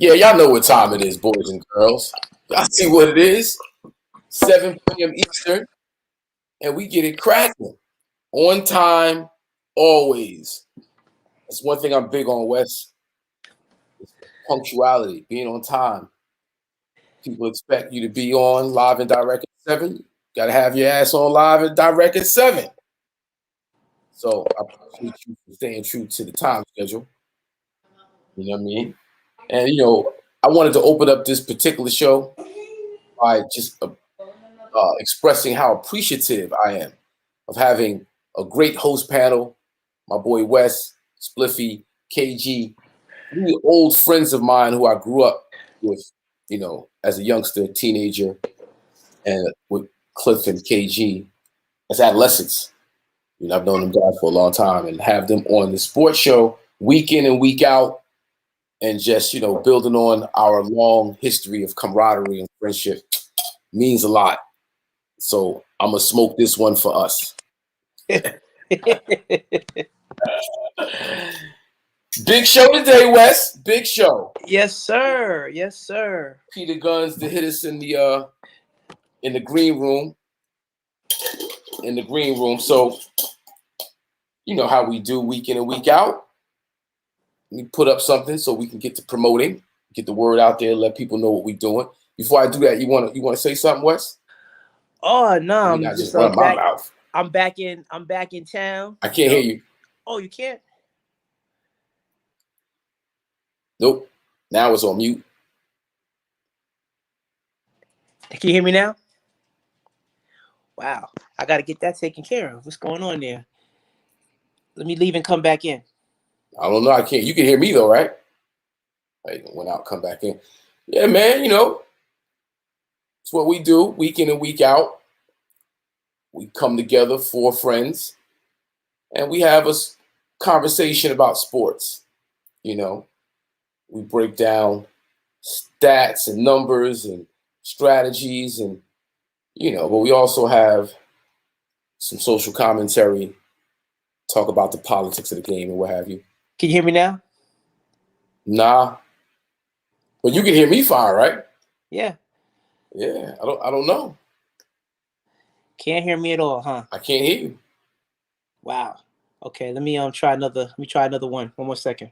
Yeah, y'all know what time it is, boys and girls. Y'all see what it is. 7 p.m. Eastern, and we get it cracking. On time, always. That's one thing I'm big on, Wes. Punctuality, being on time. People expect you to be on live and direct at 7. Got to have your ass on live and direct at 7. So I appreciate you for staying true to the time schedule. You know what I mean? And, I wanted to open up this particular show by just expressing how appreciative I am of having a great host panel. My boy Wes, Spliffy, KG, 3 old friends of mine who I grew up with, as a youngster, teenager, and with Clifton, KG, as adolescents. I've known them guys for a long time, and have them on the sports show week in and week out, and just, building on our long history of camaraderie and friendship means a lot. So I'm going to smoke this one for us. Big show today, Wes. Big show. Yes, sir. Yes, sir. PETER GUNZ to hit us in the green room. In the green room. So, you know how we do week in and week out. We put up something so we can get to promoting, get the word out there, let people know what we're doing. Before I do that, you wanna say something, Wes? Oh no, I'm just running my mouth. I'm back in town. I can't hear you. Oh, you can't? Nope. Now it's on mute. Can you hear me now? Wow. I got to get that taken care of. What's going on there? Let me leave and come back in. I don't know. I can't. You can hear me though, right? I went out, come back in. Yeah, man, it's what we do week in and week out. We come together, 4 friends, and we have a conversation about sports. We break down stats and numbers and strategies, and but we also have some social commentary, talk about the politics of the game and what have you. Can you hear me now? Nah, but you can hear me fine, right? Yeah. Yeah, I don't know. Can't hear me at all, huh? I can't hear you. Wow. Okay, let me try another. Let me try another one. One more second.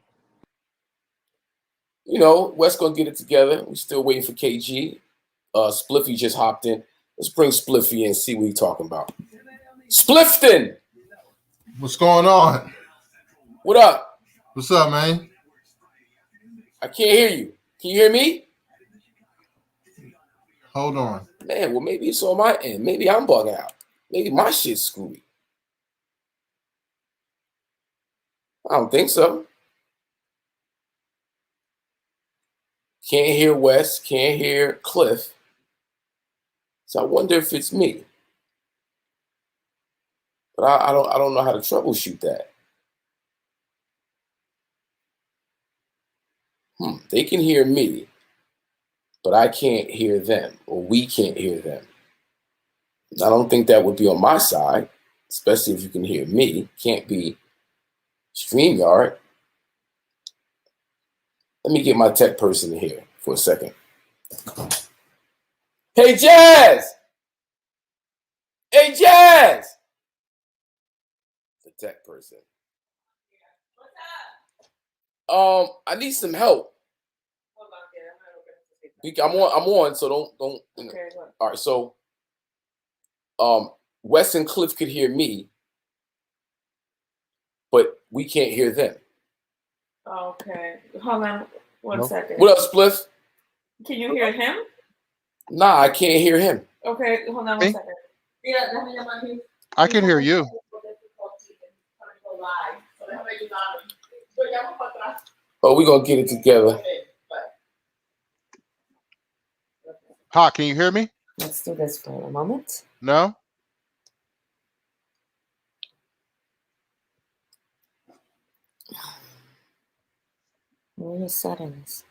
Wes gonna get it together. We're still waiting for KG. Spliffy just hopped in. Let's bring Spliffy in and see what he's talking about. Spliffton! What's going on? What up? What's up, man? I can't hear you. Can you hear me? Hold on. Man, well, maybe it's on my end. Maybe I'm bugging out. Maybe my shit's screwy. I don't think so. Can't hear Wes. Can't hear Cliff. So I wonder if it's me. But I don't know how to troubleshoot that. They can hear me, but I can't hear them, or we can't hear them. I don't think that would be on my side, especially if you can hear me. Can't be StreamYard. Let me get my tech person in here for a second. Hey, Jazz! Hey, Jazz! The tech person. I need some help. I'm on, so don't. Okay, all right, so Wes and Cliff could hear me, but we can't hear them. Okay, hold on one second. What up, Spliff? Can you hear him? Nah, I can't hear him. Okay, hold on one second. I can hear you. Oh, we're gonna get it together. Ha, can you hear me? Let's do this for a moment. No? Where are your settings?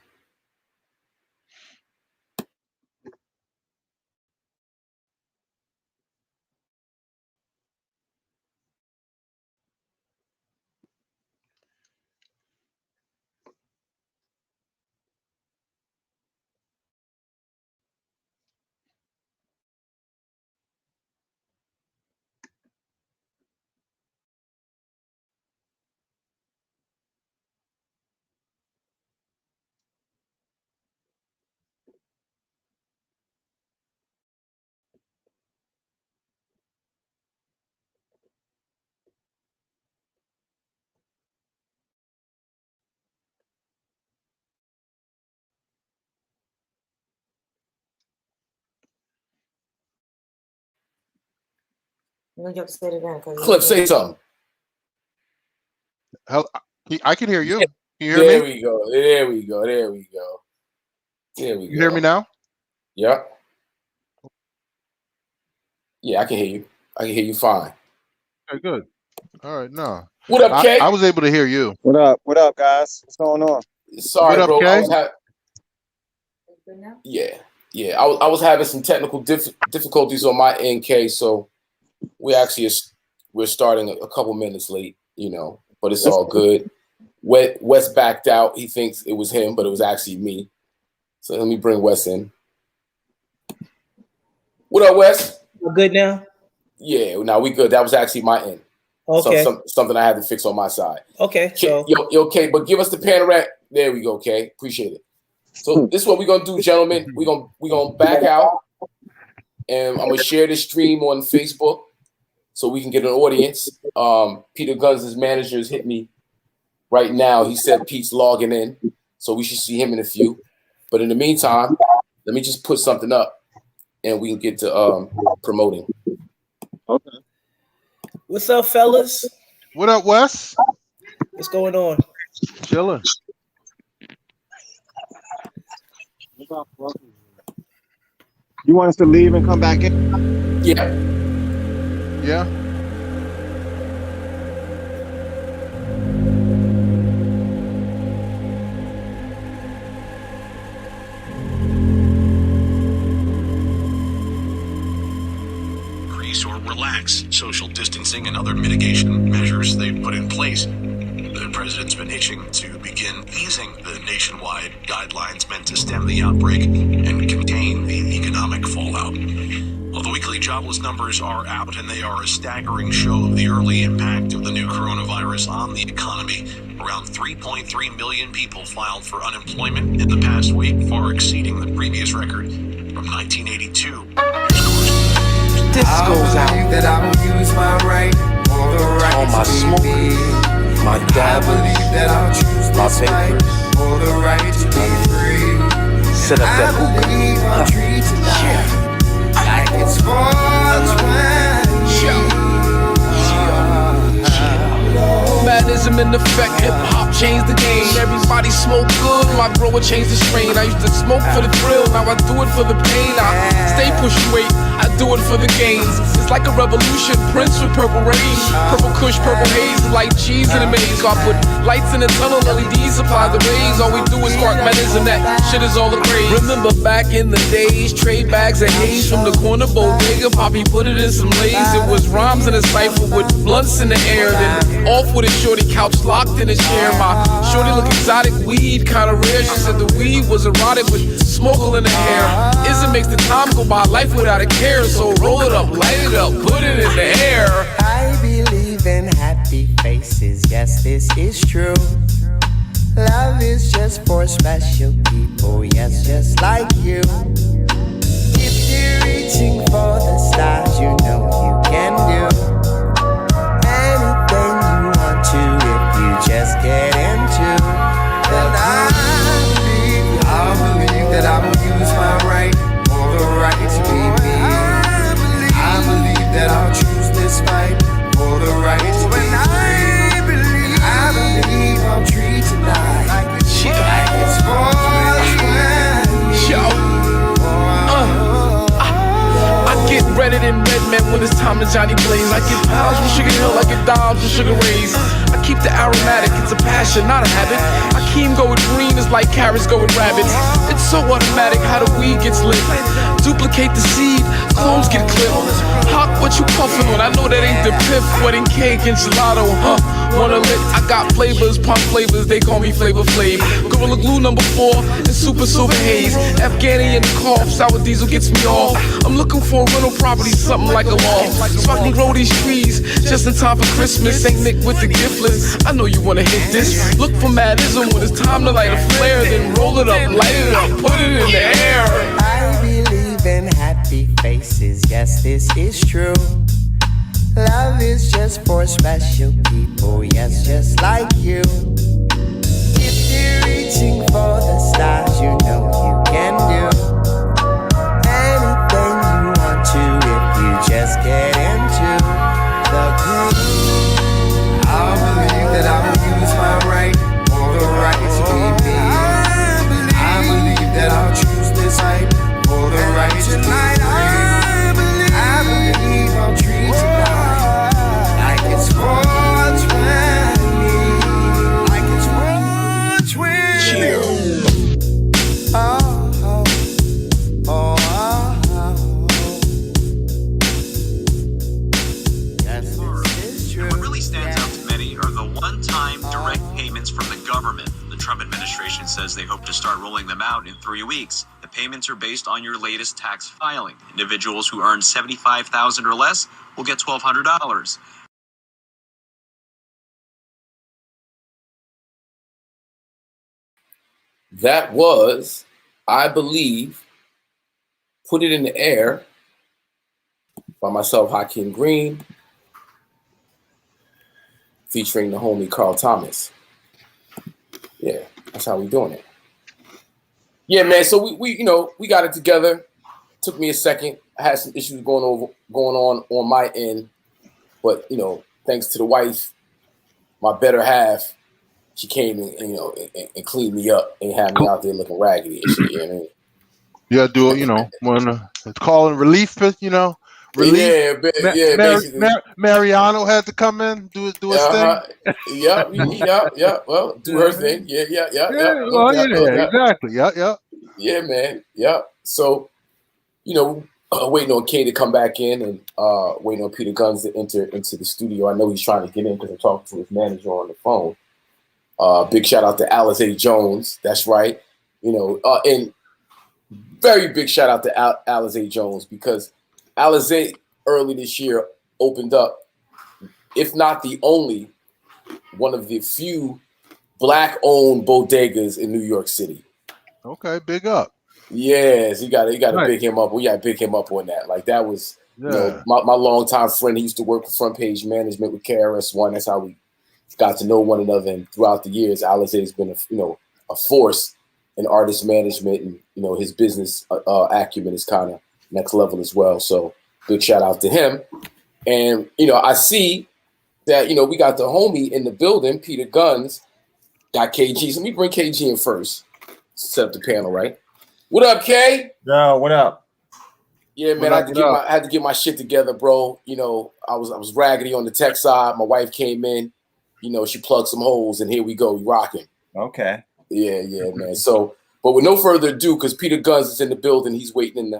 You have to say it again. Cliff, say something. I can hear you. Yeah. Can you hear me? We go. There we go. You hear me now? Yep. Yeah, I can hear you. I can hear you fine. Okay, good. All right, no. What up, Kay? I was able to hear you. What up? What up, guys? What's going on? Sorry, what up, bro. Kay? Yeah. I was having some technical difficulties on my end, Kay. So we're starting a couple minutes late, but it's all good. Wes backed out. He thinks it was him, but it was actually me. So let me bring Wes in. What up, Wes? We're good now? Yeah, now we good. That was actually my end. Okay. Something I had to fix on my side. Okay. So yo, okay, but give us the panorama. There we go, okay. Appreciate it. So this is what we're gonna do, gentlemen. We're gonna back out, and I'm gonna share this stream on Facebook so we can get an audience. Peter Guns' managers hit me right now. He said Pete's logging in, so we should see him in a few. But in the meantime, let me just put something up, and we can get to promoting. Okay. what's up, fellas? What up, Wes? What's going on? Chilling. You want us to leave and come back in? Yeah. Yeah. Or relax social distancing and other mitigation measures they've put in place. The president's been itching to begin easing the nationwide guidelines meant to stem the outbreak and contain the economic fallout. Well, the weekly jobless numbers are out, and they are a staggering show of the early impact of the new coronavirus on the economy. Around 3.3 million people filed for unemployment in the past week, far exceeding the previous record from 1982. This goes out that I will use my right for the right all my to be smoke, me. my I dabbles, believe that I'll choose my this fight vapors. for the right to be free. Set up that I believe I'll treat tonight like it's 420. Madism in effect, hip-hop changed the game. Everybody smoke good, my grower changed the strain. I used to smoke for the thrill, now I do it for the pain. I stay pushing weight, I do it for the gains. It's like a revolution, Prince with purple rain. Purple kush, purple haze, like cheese in a maze. So I put lights in the tunnel, LEDs supply the rays. All we do is spark medicine, that shit is all the craze. Remember back in the days, trade bags of haze from the corner bodega. Poppy put it in some lays. It was rhymes in a cipher with blunts in the air. Then off with a shorty couch locked in a chair. My shorty look exotic, weed kinda rare. She said the weed was erotic with smoke in the hair. Isn't makes the time go by, life without a care. So roll it up, light it up, put it in the air. I believe in happy faces, yes, this is true. Love is just for special people, yes, just like you. If you're reaching for the stars, you know you can do anything you want to if you just get into. Then I believe that I will use my right for the right to be me. I believe that I'll choose this fight for the right to be free. I believe I'll treat tonight like it's 420. I get Reddit and Redman when it's time to Johnny Blaze. I get pounds from Sugar Hill, I get dimes from Sugar Rays. I keep the aromatic, it's a passion, not a habit. Hakim go with green, it's like carrots go with rabbits. It's so automatic how the weed gets lit. Duplicate the seed, clones get clipped. Hawk, what you puffin' on? I know that ain't the piff. Wedding cake and gelato, wanna lit? I got flavors, pump flavors, they call me Flavor Flav. Gorilla Glue number 4, and Super Haze. Afghani in the cough, sour diesel gets me off. I'm looking for a rental property, something like a loft, so I can grow these trees just in time for Christmas. Saint Nick with the gift list, I know you wanna hit this. Look for madism when it's time to light a flare. Then roll it up, light it up, put it in the air. I believe in happy faces, yes, this is true. Love is just for special people, yes, just like you. If you're reaching for the stars, you know you can do anything you want to if you just get into. Trump administration says they hope to start rolling them out in 3 weeks. The payments are based on your latest tax filing. Individuals who earn $75,000 or less will get $1,200. That was, I believe, Put It in the Air by myself, Hakim Green, featuring the homie Carl Thomas. Yeah, that's how we doing it. Yeah, man. So we got it together. Took me a second. I had some issues going on my end, but thanks to the wife, my better half, she came and cleaned me up and had me out there looking raggedy and shit. You know what I mean? Yeah, do it. When it's calling relief. Relief. Yeah, basically. Mariano had to come in, do his thing. Yeah. Well, do her thing. Yeah. Exactly. Yeah. Yeah, man. Yeah. So, waiting on Kay to come back in and waiting on Peter Guns to enter into the studio. I know he's trying to get in because I'm talking to his manager on the phone. Big shout out to Alizé Jones. That's right. And very big shout out to Alizé Jones, because Alizé early this year opened up, if not the only, one of the few Black-owned bodegas in New York City. Okay, big up. Yes, you got to big him up. We got to big him up on that. Like, that was my longtime friend. He used to work for Front Page Management with KRS-One. That's how we got to know one another. And throughout the years, Alizé has been a force in artist management, and his business acumen is kind of next level as well. So big shout out to him. And I see that we got the homie in the building, Peter Guns, got KG. So let me bring KG in first. Set up the panel, right? What up, K? Yo, what up? Yeah, man, I had to get my shit together, bro. I was raggedy on the tech side. My wife came in, she plugged some holes, and here we go. We rocking. Okay. Yeah, man. So, but with no further ado, because Peter Guns is in the building, he's waiting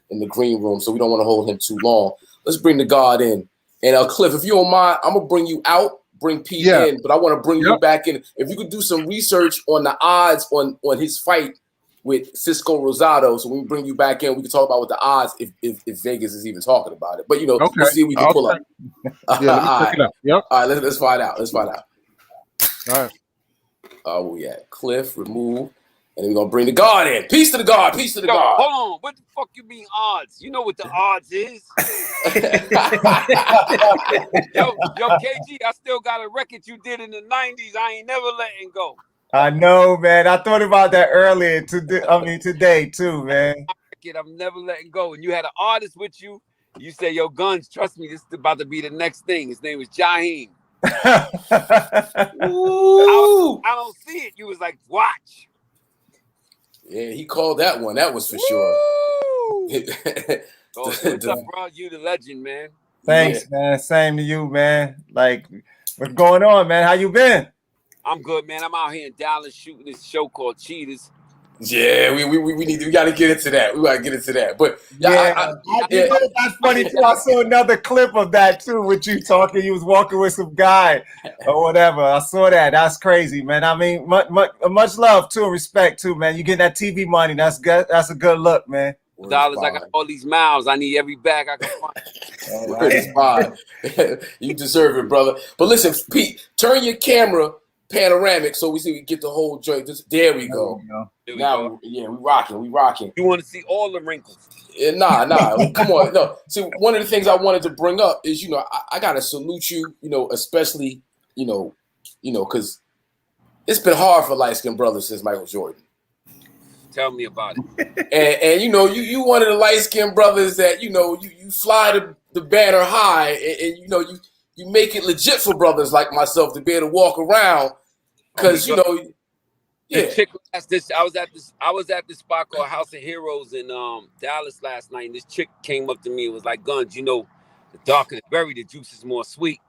in the green room, so we don't want to hold him too long. Let's bring the God in. And Cliff, if you don't mind, I'm gonna bring you out, bring Pete in, but I want to bring you back in. If you could do some research on the odds on his fight with Cisco Rosado, so when we bring you back in, we can talk about what the odds if Vegas is even talking about it. But let's see if we can pull up. Let me check it out. Yep. All right, let's find out. All right. Where we at? Cliff, remove. And then we're going to bring the God in. Peace to the God. Peace to the God. Hold on. What the fuck you mean odds? You know what the odds is? yo, KG, I still got a record you did in the 90s. I ain't never letting go. I know, man. I thought about that earlier today too, man. I'm never letting go. And you had an artist with you. You say, yo, Guns, trust me, this is about to be the next thing. His name was Jaheim. I don't see it. You was like, watch. Yeah, he called that one. That was for sure. What's up, bro? You the legend, man. Thanks, man. Same to you, man. Like, what's going on, man? How you been? I'm good, man. I'm out here in Dallas shooting this show called Cheaters. Yeah, we got to get into that. We got to get into that. But that's funny too. I saw another clip of that too, with you talking. You was walking with some guy or whatever. I saw that. That's crazy, man. I mean, much love too, and respect too, man. You get that TV money. That's good. That's a good look, man. Dollars. I got all these miles. I need every bag I can find. Word is fine. You deserve it, brother. But listen, Pete, turn your camera panoramic so we see we get the whole joint. There we go. We rocking. You want to see all the wrinkles? Nah. Come on. No. See, one of the things I wanted to bring up is, I gotta salute you, especially, because it's been hard for light-skinned brothers since Michael Jordan. Tell me about it. And you one of the light-skinned brothers that, you fly the banner high and you make it legit for brothers like myself to be able to walk around. Because, yeah. Chick, I was at this spot called House of Heroes in Dallas last night, and this chick came up to me and was like, Guns, the darker the berry, the juice is more sweet.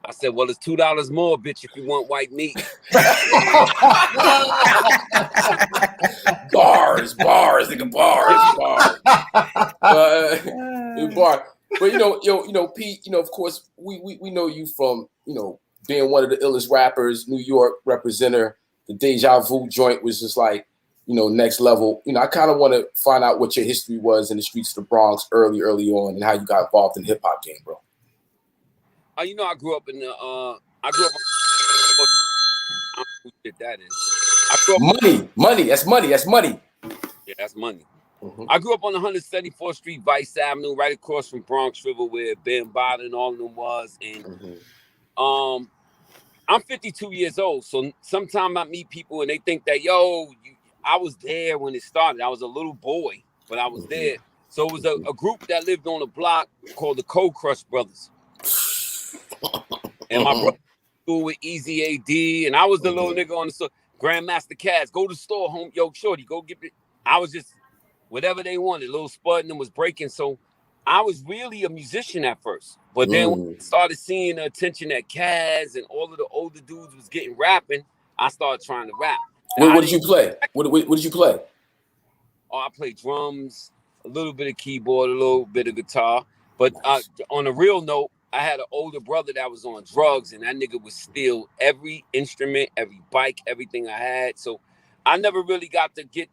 I said, well, it's $2 more, bitch, if you want white meat. Bars, nigga, bars. But Pete, of course, we know you from, being one of the illest rappers, New York representer, the Deja Vu joint was just like, you know, next level. You know, I kind of want to find out what your history was in the streets of the Bronx early on, and how you got involved in the hip hop game, bro. You know, I grew up in the I grew up. I don't know who shit that is. I grew up Money. That's money. That's money. Yeah, that's money. I grew up on 174th Street, Vice Avenue, right across from Bronx River, where Ben Bada and all of them was. And I'm 52 years old, so sometimes I meet people and they think that, I was there when it started. I was a little boy, but I was there. So it was a group that lived on a block called the Cold Crush Brothers. And my brother school with Easy AD, and I was the little nigga on the store. Grandmaster Cats, go to the store, home, yo, shorty, go get it. I was just whatever they wanted. Little Spud and them was breaking, so I was really a musician at first. But then when I started seeing the attention that Kaz and all of the older dudes was getting rapping, I started trying to rap. What did you play? What did you play? Oh, I played drums, a little bit of keyboard, a little bit of guitar. But on a real note, I had an older brother that was on drugs, and that nigga would steal every instrument, every bike, everything I had. So I never really got to get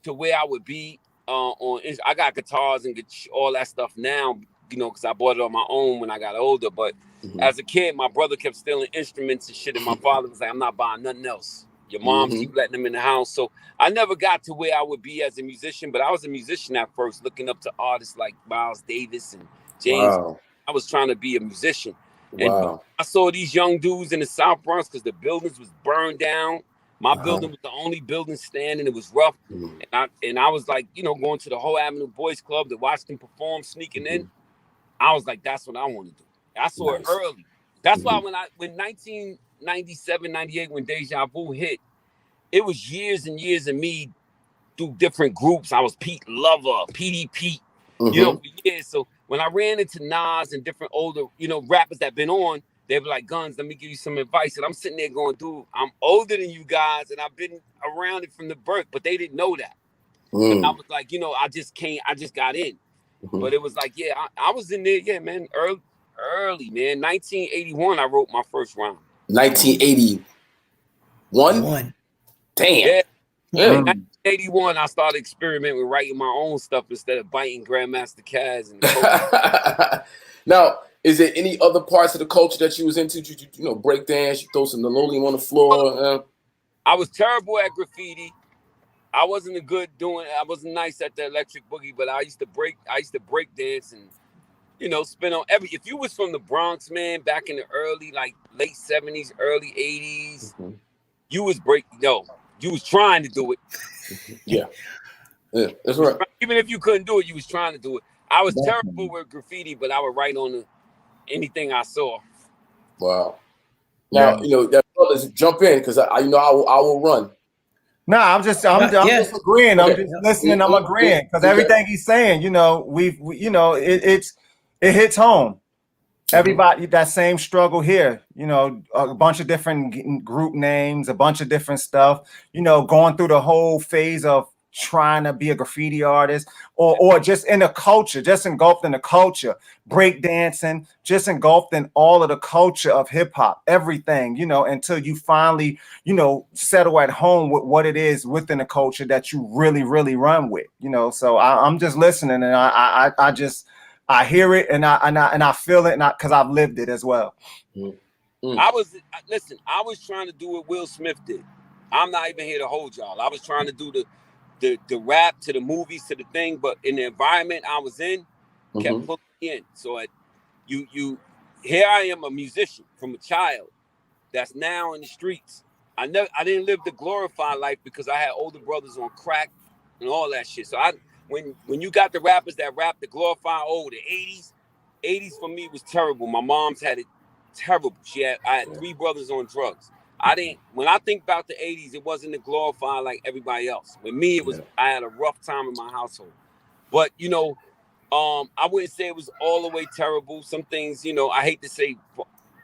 to where I would be I got guitars and all that stuff now, you know, because I bought it on my own when I got older. But as a kid, my brother kept stealing instruments and shit, and my father was like, I'm not buying nothing else. Your mom keep letting them in the house. So I never got to where I would be as a musician, but I was a musician at first, looking up to artists like Miles Davis and James. Wow. I was trying to be a musician. And I saw these young dudes in the South Bronx because the buildings was burned down. My building was the only building standing. It was rough. And I was like, you know, going to the Whole Avenue Boys Club to watch them perform, sneaking in. I was like, that's what I want to do. I saw it early. That's why when 1997, 98, when Deja Vu hit, it was years and years of me through different groups. I was Pete Lover, PDP, you know, for years. So when I ran into Nas and different older, you know, rappers that been on, they were like, Guns, let me give you some advice. And I'm sitting there going, dude, I'm older than you guys, and I've been around it from the birth, but they didn't know that. And I was like, you know, I just got in. But it was like, yeah, I was in there, man, early, man. 1981, I wrote my first rhyme. 1981? Damn. Yeah. 1981, I started experimenting with writing my own stuff instead of biting Grandmaster Caz. And Now, is there any other parts of the culture that you was into? You know, break dance, you throw some linoleum on the floor? I was terrible at graffiti. I wasn't I wasn't nice at the electric boogie, but I used to break dance and, you know, spin on if you was from the Bronx, man, back in the late 70s, early 80s, you was you was trying to do it. Yeah, that's right. Even if you couldn't do it, you was trying to do it. I was terrible with graffiti, but I would write on anything I saw. Wow. Now, you know, that brothers jump in because I will run. No, I'm just agreeing. I'm just listening. I'm agreeing because everything he's saying, you know, it hits home. Everybody, that same struggle here, you know, a bunch of different group names, a bunch of different stuff, you know, going through the whole phase of trying to be a graffiti artist or just in the culture, just engulfed in the culture, break dancing, just engulfed in all of the culture of hip hop, everything, you know, until you finally, you know, settle at home with what it is within the culture that you really, really run with, you know. So I'm just listening and I hear it and I feel it because I've lived it as well. I was trying to do what Will Smith did. I'm not even here to hold y'all. I was trying to do the rap to the movies to the thing, but in the environment I was in kept pulling me in. So here I am, a musician from a child that's now in the streets. I didn't live the glorified life because I had older brothers on crack and all that shit. So when you got the rappers that rap the glorified the 80s for me was terrible. My mom's had it terrible. I had 3 brothers on drugs. When I think about the 80s, it wasn't a glorified like everybody else. With me, it was I had a rough time in my household. But, you know, I wouldn't say it was all the way terrible. Some things, you know, I hate to say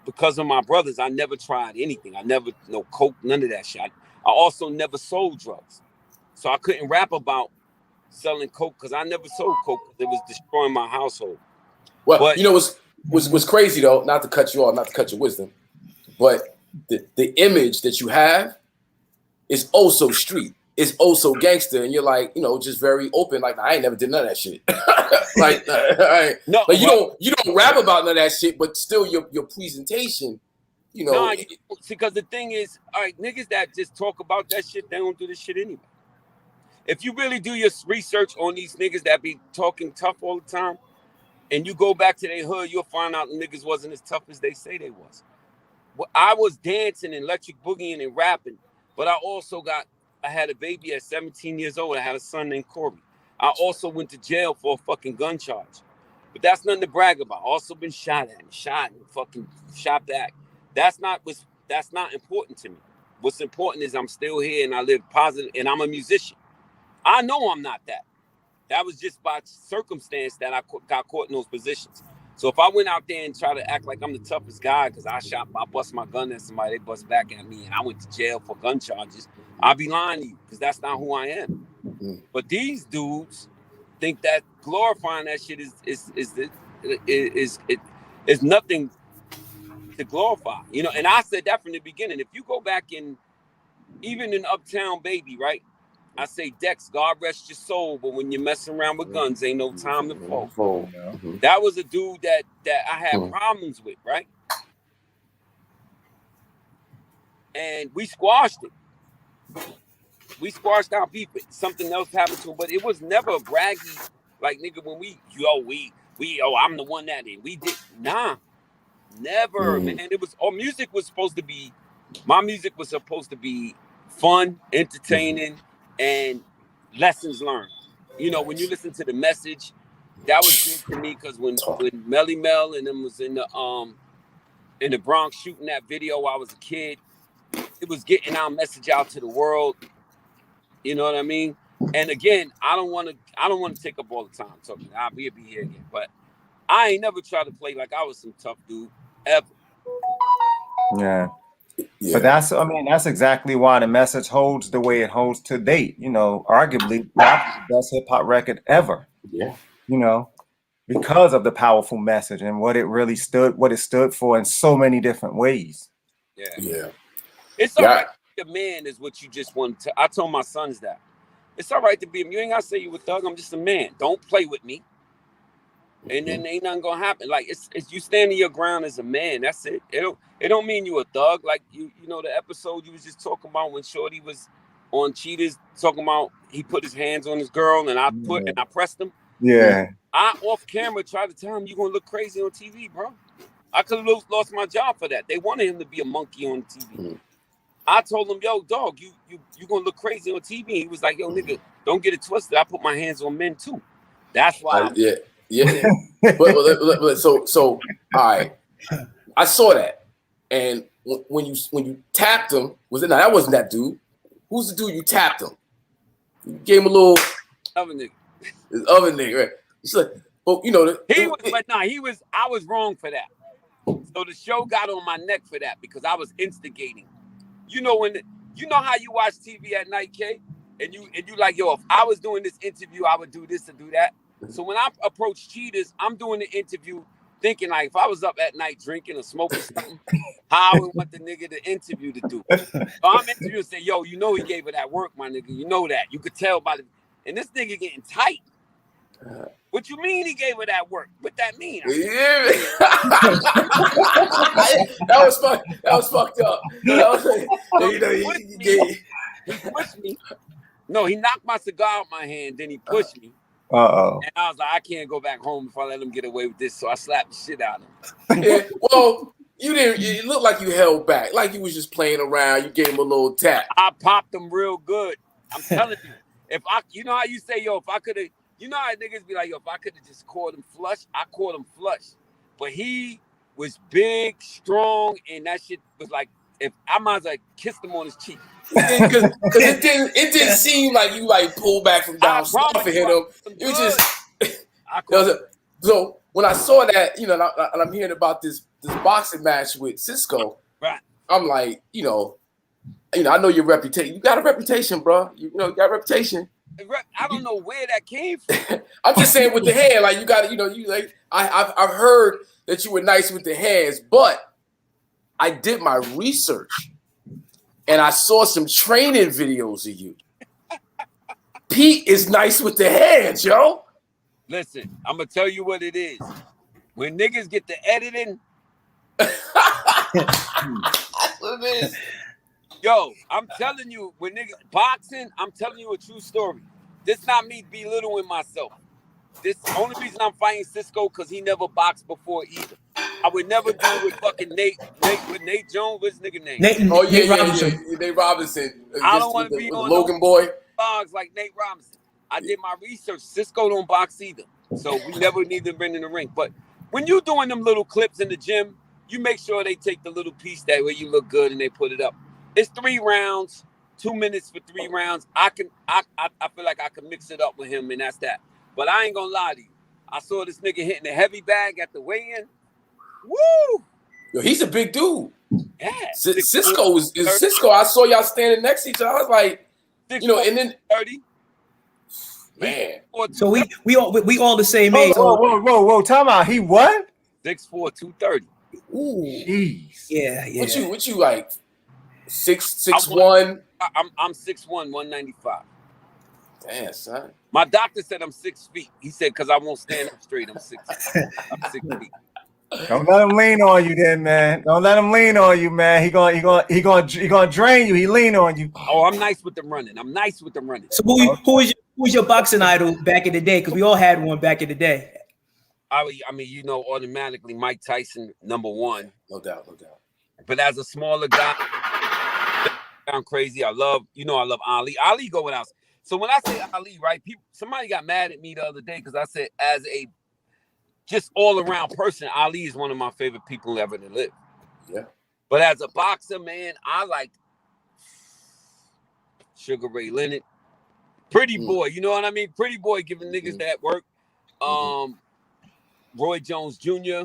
because of my brothers, I never tried anything. I never, no coke, none of that shit. I also never sold drugs. So I couldn't rap about selling coke because I never sold coke. It was destroying my household. Well, but, you know, what's crazy, though, not to cut you off, not to cut your wisdom, but the image that you have is also street. It's also gangster, and you're like, you know, just very open. Like, I ain't never did none of that shit. Like, No, like you don't rap about none of that shit, but still your presentation, you know. Because the thing is, all right, niggas that just talk about that shit, they don't do this shit anyway. If you really do your research on these niggas that be talking tough all the time, and you go back to their hood, you'll find out the niggas wasn't as tough as they say they was. Well, I was dancing and electric boogieing and rapping, but I had a baby at 17 years old. I had a son named Corey. I also went to jail for a fucking gun charge. But that's nothing to brag about. Also been shot at and fucking shot back. That's not important to me. What's important is I'm still here and I live positive and I'm a musician. I know I'm not that. That was just by circumstance that I got caught in those positions. So if I went out there and try to act like I'm the toughest guy because I bust my gun at somebody, they bust back at me, and I went to jail for gun charges, I'd be lying to you because that's not who I am. But these dudes think that glorifying that shit is nothing to glorify, you know. And I said that from the beginning. If you go back even in Uptown Baby, right? I say, Dex, God rest your soul, but when you're messing around with guns, ain't no time to fold. That was a dude that I had problems with, right? And we squashed it. We squashed our beef. Something else happened to him, but it was never braggy. Like, nigga, when I'm the one that did. We did, nah, never, man. It was, my music was supposed to be fun, entertaining, and lessons learned. You know, when you listen to the message, that was big to me because when Melly Mel and them was in the Bronx shooting that video while I was a kid, it was getting our message out to the world. You know what I mean? And again, I don't want to take up all the time talking. We'll be here again, but I ain't never tried to play like I was some tough dude ever. Yeah. But that's exactly why the message holds the way it holds to date. You know, arguably the best hip hop record ever. Yeah. You know, because of the powerful message and what it stood for in so many different ways. Yeah. Yeah. It's all right to be a man is what you just want to. I told my sons that. It's all right to be a man. You ain't gotta say you a thug. I'm just a man. Don't play with me. And then ain't nothing gonna happen. Like it's you standing your ground as a man. That's it. It don't mean you a thug. Like you know the episode you was just talking about when Shorty was on Cheetahs talking about he put his hands on his girl and I pressed him. Yeah. I off camera tried to tell him you gonna look crazy on TV, bro. I could have lost my job for that. They wanted him to be a monkey on TV. I told him, yo, dog, you gonna look crazy on TV. He was like, yo, nigga, don't get it twisted. I put my hands on men too. That's why. Yeah. but so all right. I saw that, and when you tapped him, that wasn't that dude? Who's the dude you tapped him? You gave him a little other nigga. This other nigga, right? It's like, well, you know, I was wrong for that. So the show got on my neck for that because I was instigating. You know how you watch TV at night, K, and you like, yo, if I was doing this interview, I would do this and do that. So when I approach Cheetahs, I'm doing the interview thinking like if I was up at night drinking or smoking something, how I would want the nigga to interview to do. So I'm interviewing and say, yo, you know he gave her that work, my nigga. You know that. You could tell by and this nigga getting tight. What you mean he gave her that work? What that mean? Yeah. that was fucked up. He pushed me. No, he knocked my cigar out my hand, then he pushed me. Uh-oh. And I was like, I can't go back home if I let him get away with this. So I slapped the shit out of him. Yeah, well, you didn't. It looked like you held back, like you was just playing around. You gave him a little tap. I popped him real good. I'm telling you. You know how you say, yo, if I could have, you know how niggas be like, yo, if I could have just caught him flush, I caught him flush. But he was big, strong, and that shit was like, if I might as well kissed him on his cheek. Because it didn't seem like you like pulled back from down south and hit him. It was just so when I saw that, you know, and I'm hearing about this boxing match with Cisco, right? I'm like, you know, I know your reputation. You got a reputation, bro. You got a reputation. I don't know where that came from. I'm just saying with the hand, like you got to, you like I've heard that you were nice with the hands, but I did my research. and I saw some training videos of you. Pete is nice with the hands, yo. Listen, I'm gonna tell you what it is. When niggas get the editing, that's what it is. Yo, I'm telling you, when niggas boxing, I'm telling you a true story. This not me belittling myself. This only reason I'm fighting Cisco because he never boxed before either. I would never do it with fucking Nate Jones. What's his nigga name? Nate Robinson. Nate Robinson. I don't want to be with on Logan boy. Dogs like Nate Robinson. I did my research. Cisco don't box either, so we never need to bring in the ring. But when you doing them little clips in the gym, you make sure they take the little piece that way you look good and they put it up. It's 3 rounds, 2 minutes for 3 rounds. I feel like I can mix it up with him, and that's that. But I ain't gonna lie to you. I saw this nigga hitting a heavy bag at the weigh-in. Woo! Yo, he's a big dude. Yeah. Cisco is Cisco. I saw y'all standing next to each other. I was like, you know, and then 30. Man. So we all the same age. Whoa! Time out. He what? 6'4", 230. Ooh. Jeez. Yeah. What you like? 6'1"? I'm 6'1", 195. Damn, son. My doctor said I'm 6 feet. He said because I won't stand up straight. I'm 6 feet. Don't let him lean on you, then, man. Don't let him lean on you, man. He gonna drain you. He lean on you. Oh, I'm nice with the running. So who was your boxing idol back in the day? Because we all had one back in the day. I mean, you know, automatically Mike Tyson, #1. No doubt. But as a smaller guy, I'm crazy. I love Ali. Ali go without. So when I say Ali, right? Somebody got mad at me the other day because I said as a just all around person, Ali is one of my favorite people ever to live. Yeah. But as a boxer, man, I like Sugar Ray Leonard, Pretty Boy. You know what I mean? Pretty Boy giving niggas that work. Roy Jones Jr.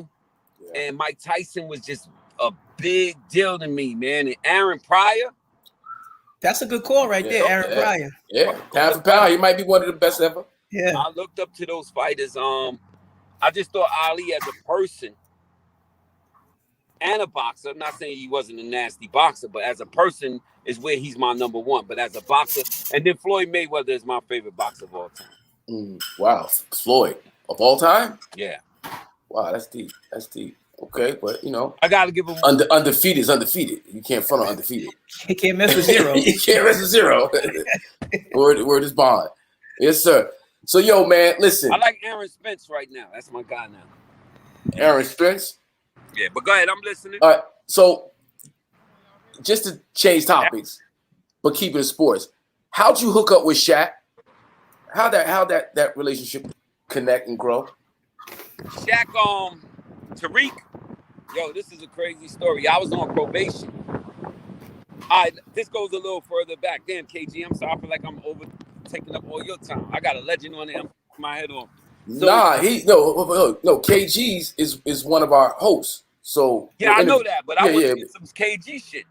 and Mike Tyson was just a big deal to me, man. And Aaron Pryor. That's a good call right there, Aaron Pryor. Yeah, pound for pound, he might be one of the best ever. Yeah. I looked up to those fighters. I just thought Ali as a person and a boxer, I'm not saying he wasn't a nasty boxer, but as a person is where he's my #1. But as a boxer, and then Floyd Mayweather is my favorite boxer of all time. Wow, Floyd of all time? Yeah. Wow, that's deep. Okay, but you know, I gotta give him undefeated is undefeated. You can't front on undefeated. He can't mess with zero. You can't mess with zero. Word is bond. Yes, sir. So yo, man, listen. I like Aaron Spence right now. That's my guy now. Aaron Spence? Yeah, but go ahead, I'm listening. All right, so just to change topics, but keep it sports. How'd you hook up with Shaq? How that relationship connect and grow? Shaq, Tariq, yo, this is a crazy story. I was on probation. This goes a little further back. Damn, KG, I'm sorry. I feel like I'm taking up all your time. I got a legend on there. I'm my head off. So, no. KG's is one of our hosts. So yeah, I know that, but I want to get some KG shit.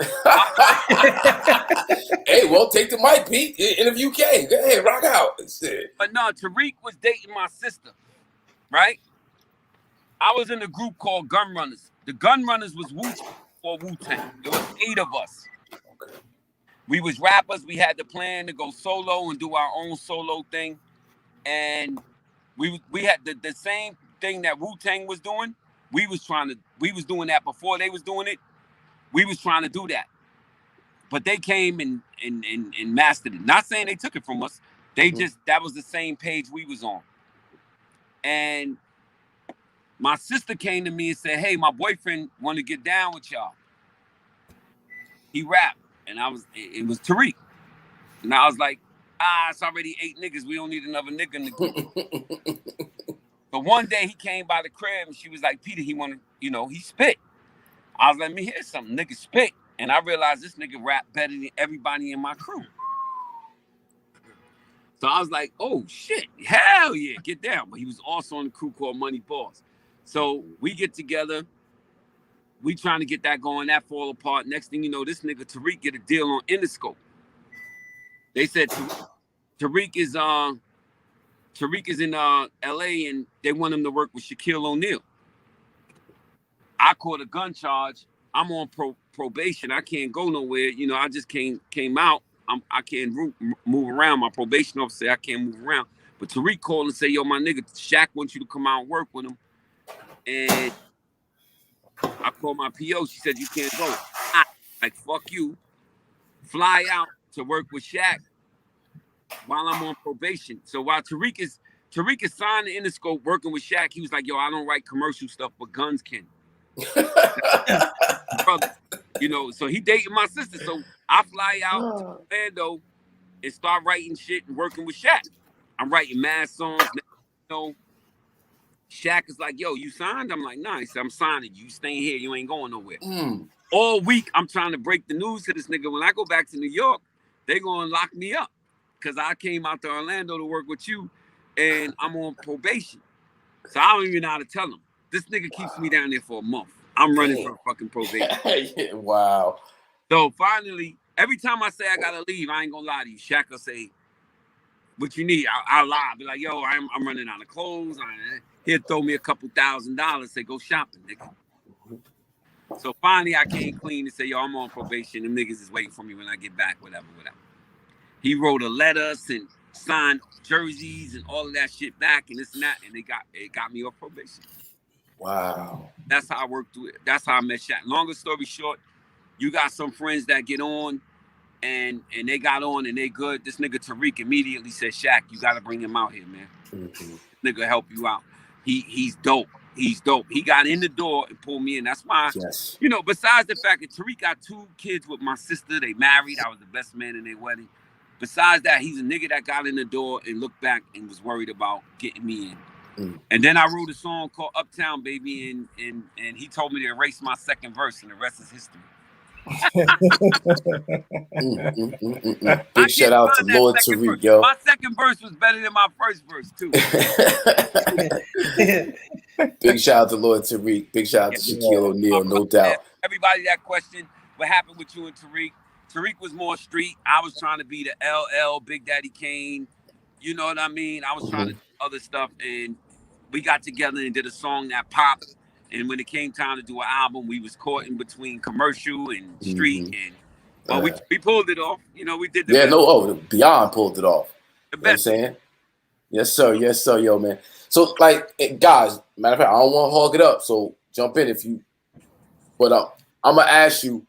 Hey, well, take the mic, Pete. Interview K. Go ahead, rock out. But no, Tariq was dating my sister, right? I was in a group called Gun Runners. The Gun Runners was Wu-Tang. There was 8 of us. Okay. We was rappers. We had the plan to go solo and do our own solo thing. And we had the same thing that Wu-Tang was doing. We was doing that before they was doing it. We was trying to do that. But they came and mastered it. Not saying they took it from us. They just, that was the same page we was on. And my sister came to me and said, hey, my boyfriend want to get down with y'all. He rapped. And it was Tariq. And I was like, it's already 8 niggas. We don't need another nigga in the group. But one day he came by the crib and she was like, Peter, he spit. I was like, let me hear something. Nigga spit. And I realized this nigga rap better than everybody in my crew. So I was like, oh shit, hell yeah, get down. But he was also on the crew called Money Balls. So we get together. We trying to get that going. That fall apart. Next thing you know, this nigga Tariq get a deal on Interscope. They said Tariq is in LA and they want him to work with Shaquille O'Neal. I caught a gun charge I'm on probation. I can't go nowhere. You know, I just came out. I can't move around. My probation officer said I can't move around. But Tariq called and said, yo, my nigga, Shaq wants you to come out and work with him. And I called my PO. She said, you can't go. I like, fuck you. Fly out to work with Shaq while I'm on probation. So while Tariq is signed the Interscope working with Shaq, he was like, yo, I don't write commercial stuff, but Guns can. Brother, you know, so he dating my sister. So I fly out to Orlando and start writing shit and working with Shaq. I'm writing mad songs. You know, Shaq is like, yo, you signed? I'm like, nah. He said, I'm signing you. You staying here. You ain't going nowhere. All week, I'm trying to break the news to this nigga. When I go back to New York, they going to lock me up because I came out to Orlando to work with you and I'm on probation. So I don't even know how to tell him. This nigga keeps me down there for a month. I'm running for fucking probation. Wow. So finally, every time I say I got to leave, I ain't going to lie to you. Shaq will say, what you need? I'll lie. I'll be like, yo, I'm running out of clothes. He'll throw me a couple $1,000, say, go shopping, nigga. So finally, I came clean and say, yo, I'm on probation. Them niggas is waiting for me when I get back, whatever. He wrote a letter and signed jerseys and all of that shit back and this and that, and it got me off probation. Wow. That's how I worked through it. That's how I met Shaq. Longer story short, you got some friends that get on and they got on and they good. This nigga Tariq immediately said, Shaq, you got to bring him out here, man. This nigga help you out. He's dope. He's dope. He got in the door and pulled me in. That's why, you know, besides the fact that Tariq got 2 kids with my sister, they married. I was the best man in their wedding. Besides that, he's a nigga that got in the door and looked back and was worried about getting me in. And then I wrote a song called Uptown Baby, and he told me to erase my second verse, and the rest is history. Big shout out to Lord Tariq, yo. My second verse was better than my first verse, too. Big shout out to Lord Tariq. Big shout out to Shaquille O'Neal, no doubt. Everybody that questioned what happened with you and Tariq. Tariq was more street. I was trying to be the LL, Big Daddy Kane. You know what I mean? I was trying to do other stuff, and we got together and did a song that popped. And when it came time to do an album, we was caught in between commercial and street, and we pulled it off. You know, we did the best. Beyond pulled it off. You know what I'm saying? Yes, sir. Yes, sir, yo, man. So, like, guys, matter of fact, I don't want to hog it up, so jump in if you. But I'm gonna ask you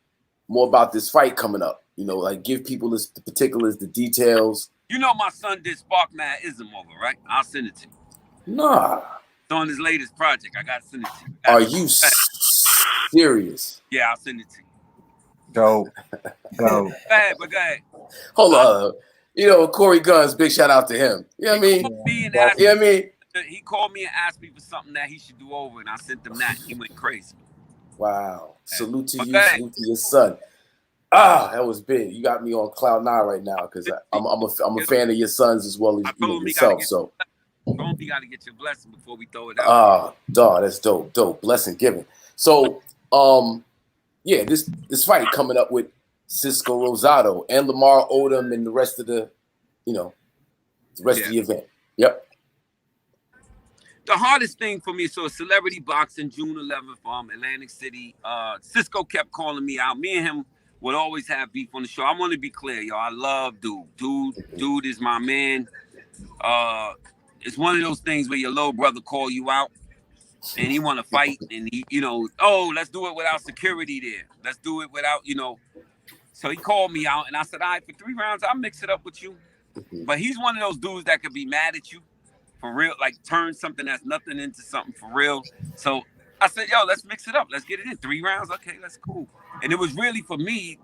more about this fight coming up. You know, like give people the particulars, the details. You know, my son did Spark Mad Ism over, right? I'll send it to you. Nah. It's on his latest project. I gotta send it to you. Are you serious? Yeah, I'll send it to you. Dope. Go ahead. Hold on. You know, Corey Guns, big shout out to him. You know what I mean? He called me and asked me for something that he should do over, and I sent him that. He went crazy. Wow. Salute to you. Salute to your son. That was big. You got me on cloud 9 right now because I'm a fan of your sons as well as yourself. So you got to get your blessing before we throw it out. Dog, that's dope. Blessing given. So, yeah, this fight coming up with Cisco Rosado and Lamar Odom and the rest of the, of the event. Yep. The hardest thing for me, so Celebrity Boxing, June 11th, Atlantic City. Cisco kept calling me out. Me and him would always have beef on the show. I want to be clear, yo. I love Dude. Dude is my man. It's one of those things where your little brother call you out and he want to fight and he, let's do it without security there. Let's do it without, So he called me out and I said, all right, for 3 rounds, I'll mix it up with you. But he's one of those dudes that could be mad at you for real, like turn something that's nothing into something for real. So I said, yo, let's mix it up. Let's get it in 3 rounds. Okay, that's cool. And it was really for me,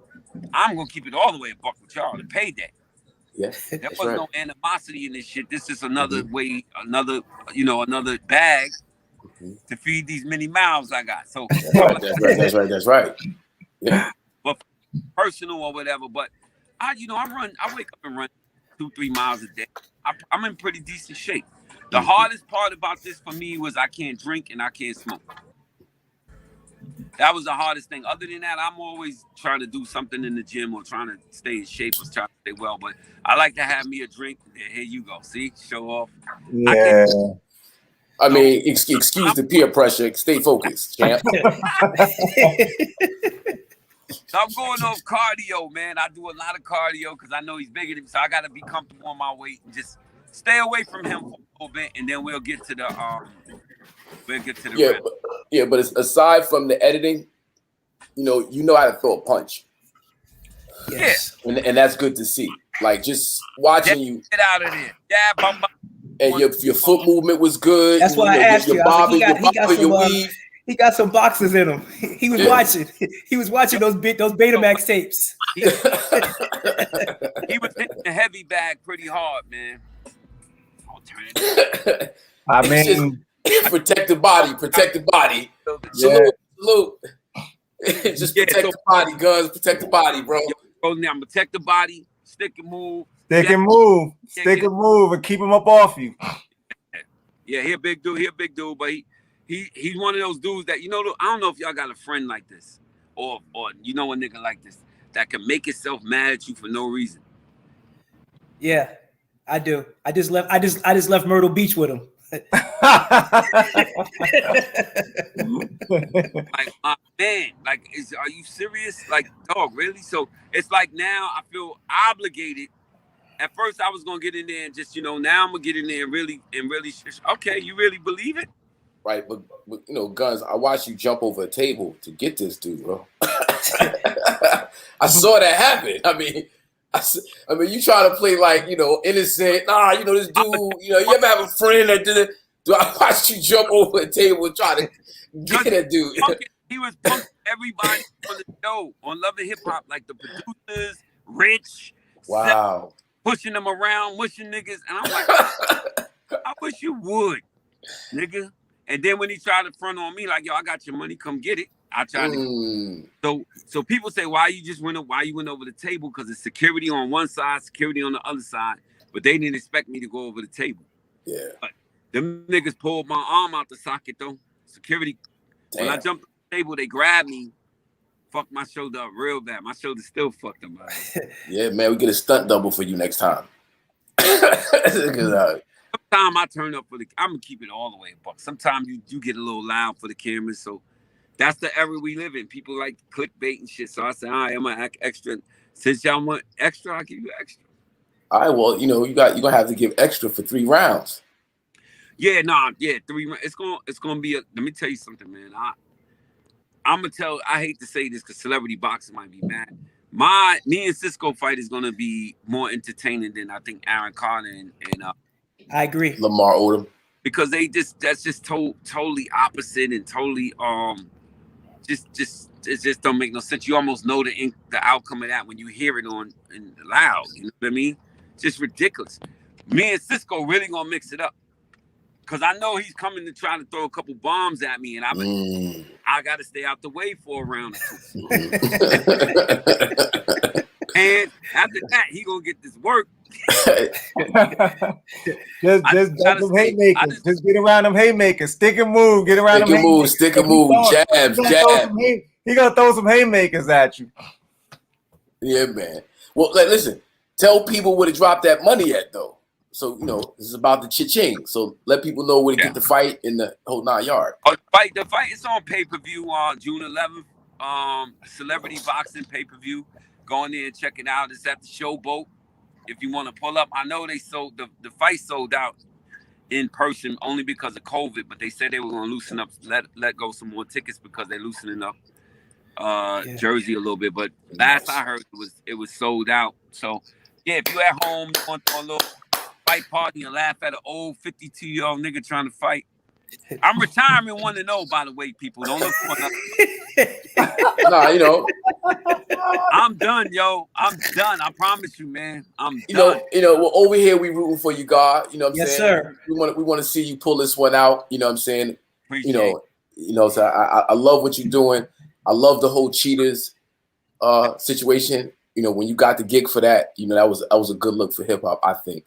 I'm going to keep it all the way a buck with y'all to pay that. Yeah, there was no animosity in this shit. This is another way, another bag to feed these many mouths I got. So that's right. Yeah. But personal or whatever. But I wake up and run 2-3 miles a day. I'm in pretty decent shape. The hardest part about this for me was I can't drink and I can't smoke. That was the hardest thing. Other than that, I'm always trying to do something in the gym or trying to stay in shape or trying to stay well. But I like to have me a drink. Here you go. See? Show off. Yeah. I mean, excuse the peer pressure. Stay focused, champ. So I'm going off cardio, man. I do a lot of cardio because I know he's bigger than me, so I got to be comfortable on my weight and just stay away from him for a little bit, and then we'll get to the rest. But aside from the editing, you know how to throw a punch. Yes. And that's good to see. Like just watching you get out of there. Yeah, bum. And your foot movement was good. That's why I asked you. He got some boxes in him. He was watching. He was watching those Betamax tapes. He was hitting the heavy bag pretty hard, man. I mean, protect the body. Salute. Just protect the body, guns. Protect the body, bro. Now protect the body. Stick and move. Stick and move, and keep him up off you. Yeah, he a big dude, but he's one of those dudes that I don't know if y'all got a friend like this, or a nigga like this that can make himself mad at you for no reason. Yeah, I do. I just left Myrtle Beach with him. Like, my man, like, are you serious? Like, dog, really? So it's like now I feel obligated. At first I was gonna get in there and just, now I'm gonna get in there and really, okay, you really believe it? Right, but Guns, I watched you jump over a table to get this dude, bro. I saw that happen. I mean, you try to play like, innocent. Nah, this dude, you ever have a friend that did it? I watched you jump over a table and try to get that dude. He was punking everybody on the show on Love and Hip Hop, like the producers, Rich, wow, pushing them around, mushing niggas. And I'm like, I wish you would, nigga. And then when he tried to front on me, like, yo, I got your money, come get it. I tried to. So people say, why you went over the table? Because it's security on one side, security on the other side. But they didn't expect me to go over the table. Yeah. But them niggas pulled my arm out the socket though. Security. Damn. When I jumped on the table, they grabbed me, fucked my shoulder up real bad. My shoulder still fucked up. Yeah, man, we get a stunt double for you next time. Sometimes I turn up I'm gonna keep it all the way a buck. Sometimes you get a little loud for the cameras, so that's the era we live in. People like clickbait and shit. So I said, all right, I'm gonna act extra. Since y'all want extra, I'll give you extra. All right, well, you're gonna have to give extra for 3 rounds. Yeah, 3 rounds. It's gonna be let me tell you something, man. I hate to say this because celebrity boxing might be mad. Me and Cisco fight is gonna be more entertaining than I think Aaron Carter and I agree. Lamar Odom. Because that's just totally opposite and totally it just don't make no sense. You almost know the outcome of that when you hear it on and loud. You know what I mean? Just ridiculous. Me and Cisco really gonna mix it up. Cause I know he's coming to try to throw a couple bombs at me, and I gotta stay out the way for a round or 2. And after that, he gonna get this work. just haymakers. Just get around them haymakers. Stick and move. Get around them haymakers. Stick and move. Jab. He gonna throw some haymakers at you. Yeah, man. Well, listen. Tell people where to drop that money at, though. So this is about the cha-ching. So let people know where to get the fight in the whole 9 yard. The fight is on pay-per-view on June 11th. Celebrity boxing pay-per-view. Go in there and check it out. It's at the Showboat. If you want to pull up, I know they sold the fight sold out in person only because of COVID, but they said they were going to loosen up, let go some more tickets because they're loosening up Jersey a little bit. But last I heard it was sold out. So yeah, if you at home, you want a little fight party and laugh at an old 52-year-old nigga trying to fight. I'm retiring 1-0, by the way, people. Don't look for Nah, I'm done, yo. I'm done. I promise you, man. I'm done. Well, over here we rooting for you, God. You know what I'm saying? Yes, sir. We want to see you pull this one out. You know what I'm saying? Appreciate So I love what you're doing. I love the whole cheaters situation. When you got the gig for that, that was a good look for hip hop, I think.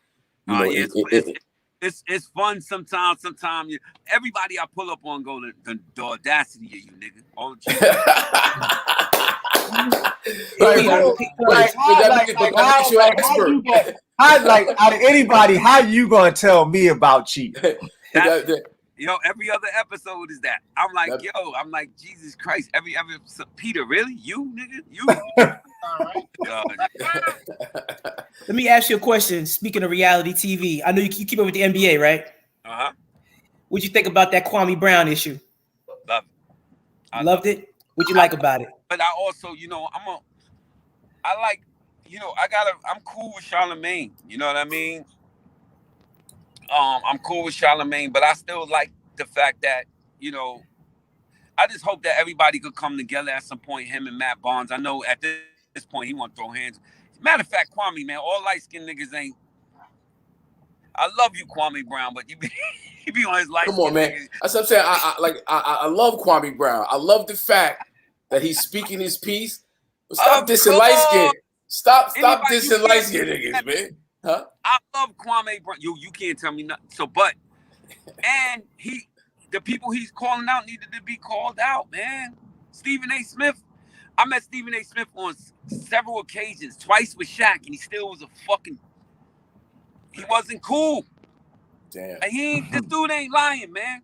It's fun sometimes. Sometimes everybody I pull up on go to the audacity of you, nigga. All the out of anybody, how you gonna tell me about cheating? Yo, every other episode is that. I'm like, I'm like, Jesus Christ. Every episode, Peter, really? You, nigga? You? Let me ask you a question. Speaking of reality TV, I know you keep up with the NBA, right? Uh-huh. What'd you think about that Kwame Brown issue? Love it. I loved it. What'd you like about it? But I also, you know, I'm cool with Charlamagne. You know what I mean? I'm cool with Charlamagne, but I still like the fact that, you know, I just hope that everybody could come together at some point, him and Matt Barnes. I know at this point he want to throw hands. Matter of fact, Kwame, man, all light-skinned niggas ain't. I love you, Kwame Brown, but you be on his light. Come on, man. Niggas. That's what I'm saying. I love Kwame Brown. I love the fact that he's speaking his piece. But stop dissing light skin. Stop dissing light skin niggas, man. Huh? I love Kwame Brown. You can't tell me nothing. So, but and the people he's calling out needed to be called out, man. Stephen A. Smith. I met Stephen A. Smith on several occasions, twice with Shaq, and he still was he wasn't cool. Damn. And this dude ain't lying, man.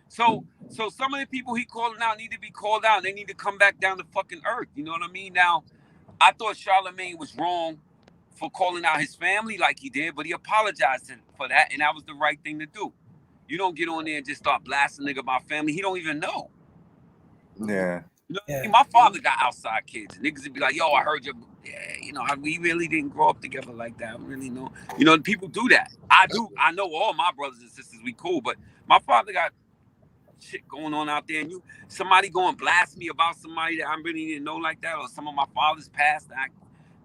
So some of the people he calling out need to be called out. They need to come back down to fucking earth. You know what I mean? Now, I thought Charlamagne was wrong for calling out his family like he did, but he apologized for that, and that was the right thing to do. You don't get on there and just start blasting nigga about family. He don't even know. Yeah. You know what I mean? My father got outside kids. Niggas would be like, yo, I heard you. Yeah, you know, we really didn't grow up together like that. I really know. You know, people do that. I do. I know all my brothers and sisters, we cool, but my father got shit going on out there, and somebody going blast me about somebody that I really didn't know like that, or some of my father's past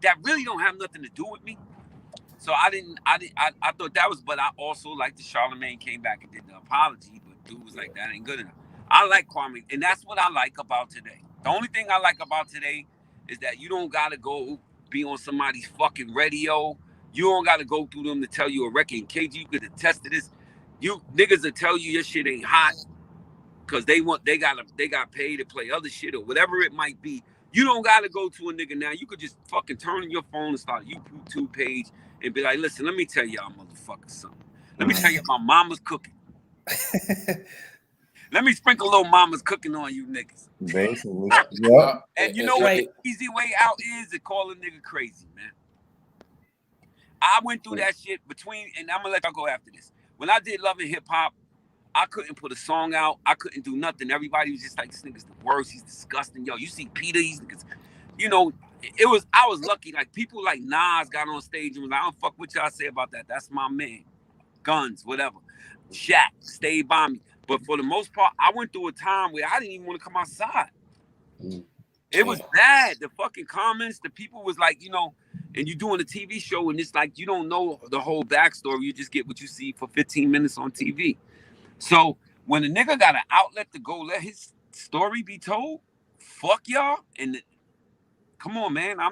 that really don't have nothing to do with me. So I thought that was, but I also like the Charlamagne came back and did the apology, but dude was like, that ain't good enough. I like Kwame, and that's what I like about today. The only thing I like about today is that you don't gotta go be on somebody's fucking radio. You don't gotta go through them to tell you a record. And KG, you could attest to this. You niggas will tell you your shit ain't hot because they got paid to play other shit or whatever it might be. You don't gotta go to a nigga now. You could just fucking turn on your phone and start a YouTube page and be like, listen, let me tell y'all motherfuckers something. Let me tell you my mama's cooking. Let me sprinkle a little mama's cooking on you niggas. Basically. Yeah. And you know what the easy way out is to call a nigga crazy, man. I went through that shit and I'm gonna let y'all go after this. When I did Love and Hip Hop, I couldn't put a song out. I couldn't do nothing. Everybody was just like, this nigga's the worst. He's disgusting. Yo, you see Peter, he's niggas. You know, I was lucky. Like people like Nas got on stage and was like, I don't fuck what y'all say about that. That's my man. Guns, whatever. Shaq, stayed by me. But for the most part, I went through a time where I didn't even want to come outside. It was bad. The fucking comments, the people was like, you know, and you doing a TV show and it's like you don't know the whole backstory. You just get what you see for 15 minutes on TV. So when a nigga got an outlet to go let his story be told, fuck y'all. And come on, man. I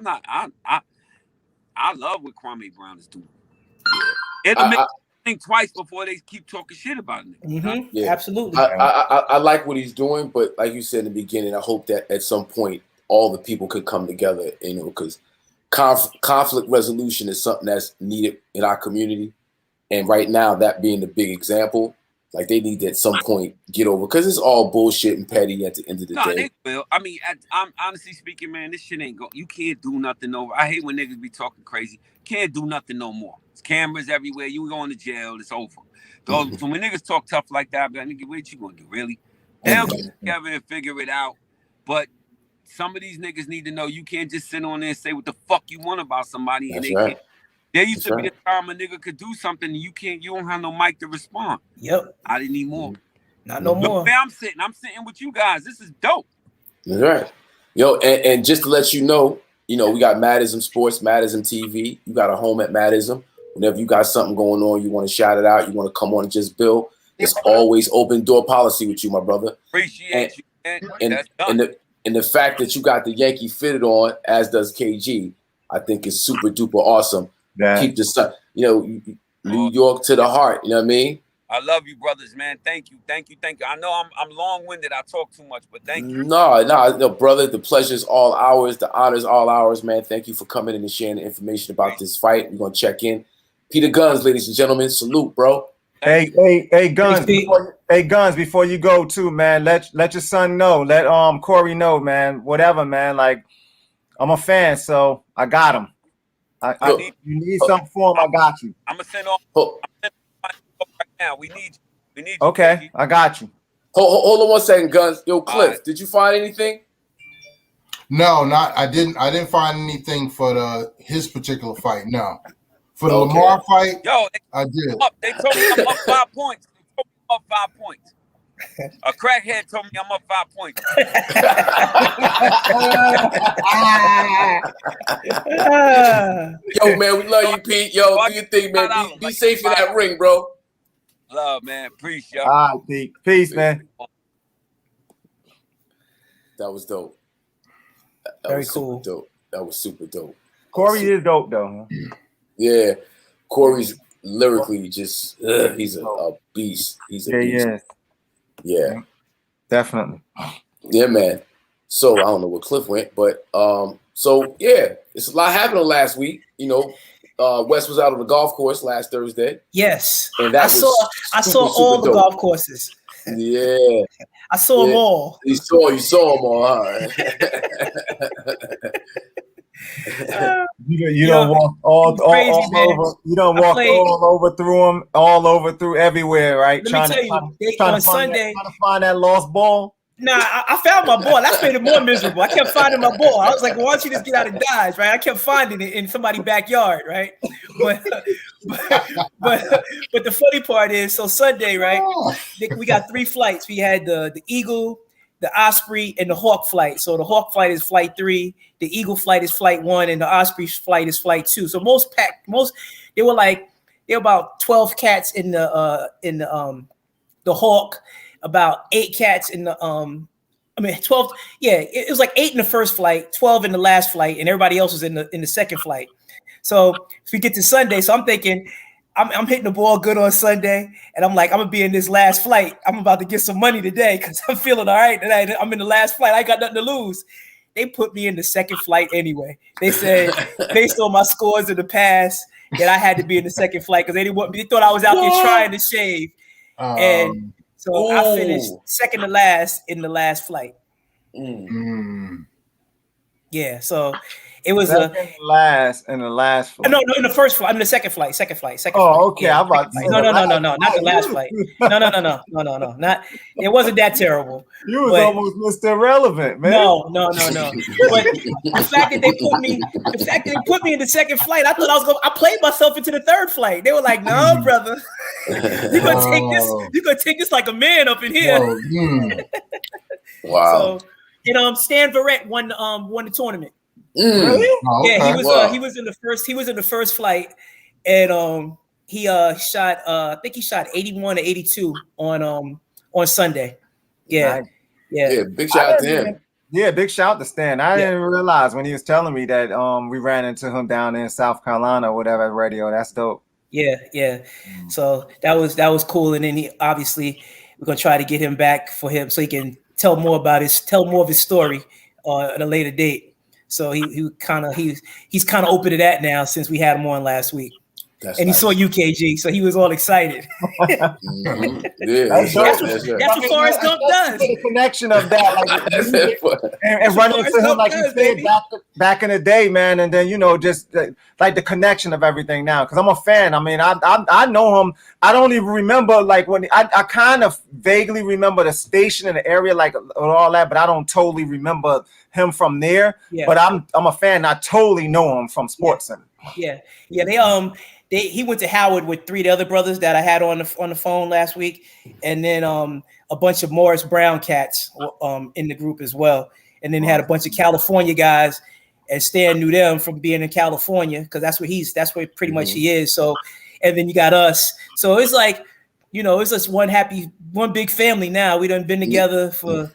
love what Kwame Brown is doing. It'll make think twice before they keep talking shit about it. Mm-hmm. Yeah, absolutely. I like what he's doing, but like you said in the beginning, I hope that at some point all the people could come together, you know, because conflict resolution is something that's needed in our community. And right now, that being the big example, like they need to at some point get over, because it's all bullshit and petty at the end of the day. They will. I mean, I'm honestly speaking, man, this shit ain't go. You can't do nothing over. I hate when niggas be talking crazy. Can't do nothing no more. There's cameras everywhere. You going to jail. It's over. So when niggas talk tough like that, I'm like, nigga, what you gonna do? Really? They'll get together and figure it out. But some of these niggas need to know you can't just sit on there and say what the fuck you want about somebody. That's and right. There used to be a time a nigga could do something and you don't have no mic to respond. Yep. I didn't need more. Not no more. Look where I'm sitting with you guys. This is dope. That's right. Yo, and just to let you know, we got IZM Sports, IZM TV. You got a home at IZM. Whenever you got something going on, you want to shout it out, you want to come on and just build. It's always open door policy with you, my brother. Appreciate you, man. And the fact that you got the Yankee fitted on, as does KG, I think is super duper awesome. Keep the sun, New York to the heart. You know what I mean? I love you, brothers, man. Thank you. I know I'm long-winded. I talk too much, but thank you. No, brother. The pleasure's all ours. The honor's all ours, man. Thank you for coming in and sharing the information about this fight. We're gonna check in. PETER GUNZ, ladies and gentlemen. Salute, bro. Hey, Guns. Guns. Before you go, too, man. Let your son know. Let Corey know, man. Whatever, man. Like, I'm a fan, so I got him. You need something for him, I got you. I'm gonna send all. Right now, we need you. Okay, I got you. Hold on 1 second, Guns. Yo, Cliff, did you find anything? No, I didn't find anything for his particular fight. No, for the Lamar fight, I did. They told me I'm up 5 points. They told me I'm up 5 points. A crackhead told me I'm up 5 points. Yo, man, we love you, Pete. Yo, do your thing, man. Be safe in that ring, bro. Love, man. Appreciate y'all. All right, Pete. Peace, man. That was dope. Very cool. Dope. That was super dope. Corey is dope, though. Yeah, Corey's lyrically just he's a beast. He's a beast. Yeah, definitely. Yeah, man. So I don't know where Cliff went, but so yeah, it's a lot happening last week. You know, Wes was out on the golf course last Thursday. Yes, and I saw all the golf courses. Yeah, I saw them all. You saw them all, huh? You don't walk all over. You don't walk all over through everywhere, right? Let me tell you, on Sunday, trying to find that lost ball. Nah, I found my ball. That made it more miserable. I kept finding my ball. I was like, why don't you just get out of Dodge, right? I kept finding it in somebody's backyard, right? But the funny part is, so Sunday, right? We got 3 flights. We had the Eagle, the Osprey, and the Hawk flight. So the Hawk flight is flight 3, the Eagle flight is flight 1, and the Osprey flight is flight 2. So they were about 12 cats in the Hawk. About 8 cats in the 12. Yeah, it was like 8 in the first flight, 12 in the last flight, and everybody else was in the second flight. So if we get to Sunday, so I'm thinking I'm hitting the ball good on Sunday, and I'm like, I'm gonna be in this last flight. I'm about to get some money today because I'm feeling all right. And I'm in the last flight. I got nothing to lose. They put me in the second flight anyway. They said based on my scores in the past that I had to be in the second flight because they didn't want me. They thought I was out there trying to shave, and so I finished second to last in the last flight. Yeah, so it was in the last flight. No, in the first flight. I'm in the second flight. Okay. Flight. Yeah, I'm about to say no, not the last flight. No, not. It wasn't that terrible. You was almost Mr. Irrelevant, man. No. But the fact that they put me in the second flight, I thought I played myself into the third flight. They were like, "No, brother, you're gonna take this. You're gonna take this like a man up in here." Wow. So, and Stan Verrett won the tournament. Really? Yeah, he was in the first. He was in the first flight, and he shot. I think he shot 81 or 82 on Sunday. Yeah. Big shout out to him. Yeah, big shout out to Stan. I didn't realize when he was telling me that we ran into him down in South Carolina or whatever at radio. That's dope. Yeah. So that was cool. And then we're gonna try to get him back for him so he can tell more of his story at a later date. So he's kind of open to that now since we had him on last week. He saw UKG, so he was all excited. Yeah, that's what Forrest Gump does. The connection of that, and running into him like you said back in the day, man. And then just like the connection of everything now. Because I'm a fan. I mean, I know him. I don't even remember like when I kind of vaguely remember the station and the area, like all that, but I don't totally remember him from there. Yeah. But I'm a fan. I totally know him from Sports Center. Yeah. He went to Howard with 3 of the other brothers that I had on the phone last week, and then a bunch of Morris Brown cats in the group as well, and then had a bunch of California guys, and Stan knew them from being in California because that's where pretty much he is. So, and then you got us. So it's like, it's just one big family now. We done been together for,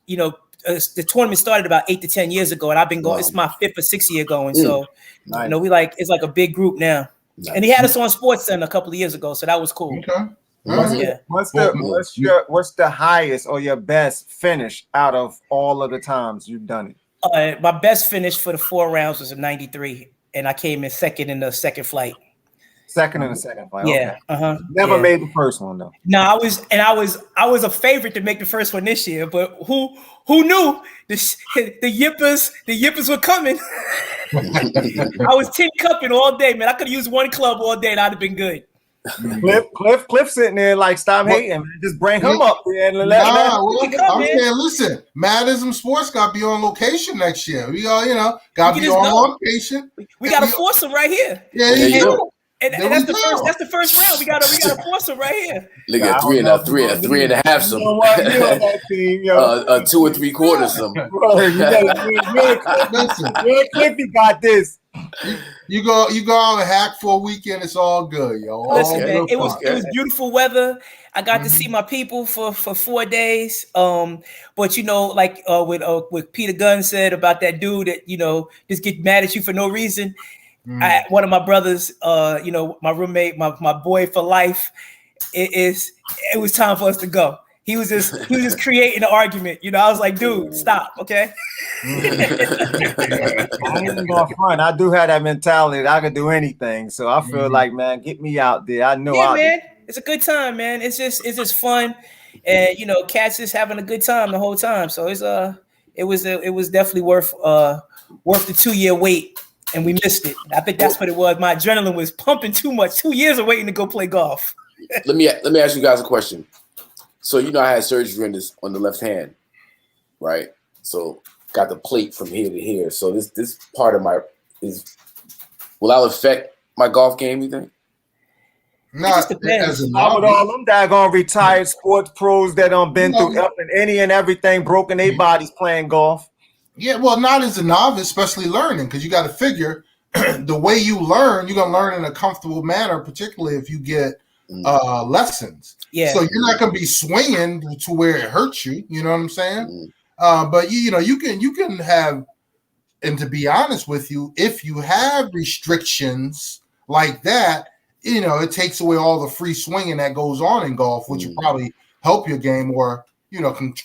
the tournament started about 8 to 10 years ago, and I've been going. It's my 5th or 6th year going. So, it's like a big group now. Nice. And he had us on Sports Center a couple of years ago, so that was cool. Okay. Yeah. What's the highest or your best finish out of all of the times you've done it? My best finish for the 4 rounds was a 93, and I came in second in the second flight. Second and the second fight. Yeah. Okay. Never made the first one though. No, I was a favorite to make the first one this year, but who knew the yippers were coming? I was tin cupping all day, man. I could have used one club all day, and I'd have been good. Cliff sitting there like, stop hating, man. Just bring him up there and I'm saying, listen, IZM Sports got to be on location next year. We all, got to be on location. We got to force him right here. Yeah, you do. And that's the first round. We gotta force him right here. Look at three and a half some. 2 or 3/4 some. Cliffy got this. You go out and hack for a weekend. It's all good, yo. Listen, man, it was beautiful weather. I got to see my people for 4 days. But with Peter Gunz said about that dude that just get mad at you for no reason. One of my brothers, my roommate, my boy for life. It was time for us to go. He was just creating an argument. I was like, dude, stop, okay? I ain't gonna front. I do have that mentality that I can do anything. So I feel like, man, get me out there. I know. Yeah, man, it's a good time, man. It's just fun, and cats just having a good time the whole time. So it was definitely worth the 2-year wait. And we missed it. I think that's what it was. My adrenaline was pumping too much. 2 years of waiting to go play golf. Let me ask you guys a question. So I had surgery on the left hand, right? So got the plate from here to here. So this part of will that affect my golf game? You think? Not as a novice. With all them daggone retired sports pros that been through up and any and everything, broken their bodies playing golf. Yeah, well, not as a novice, especially learning, because you got to figure the way you learn, you're going to learn in a comfortable manner, particularly if you get lessons. Yeah. So you're not going to be swinging to where it hurts you. You know what I'm saying? But you can have, and to be honest with you, if you have restrictions like that, it takes away all the free swinging that goes on in golf, which will probably help your game or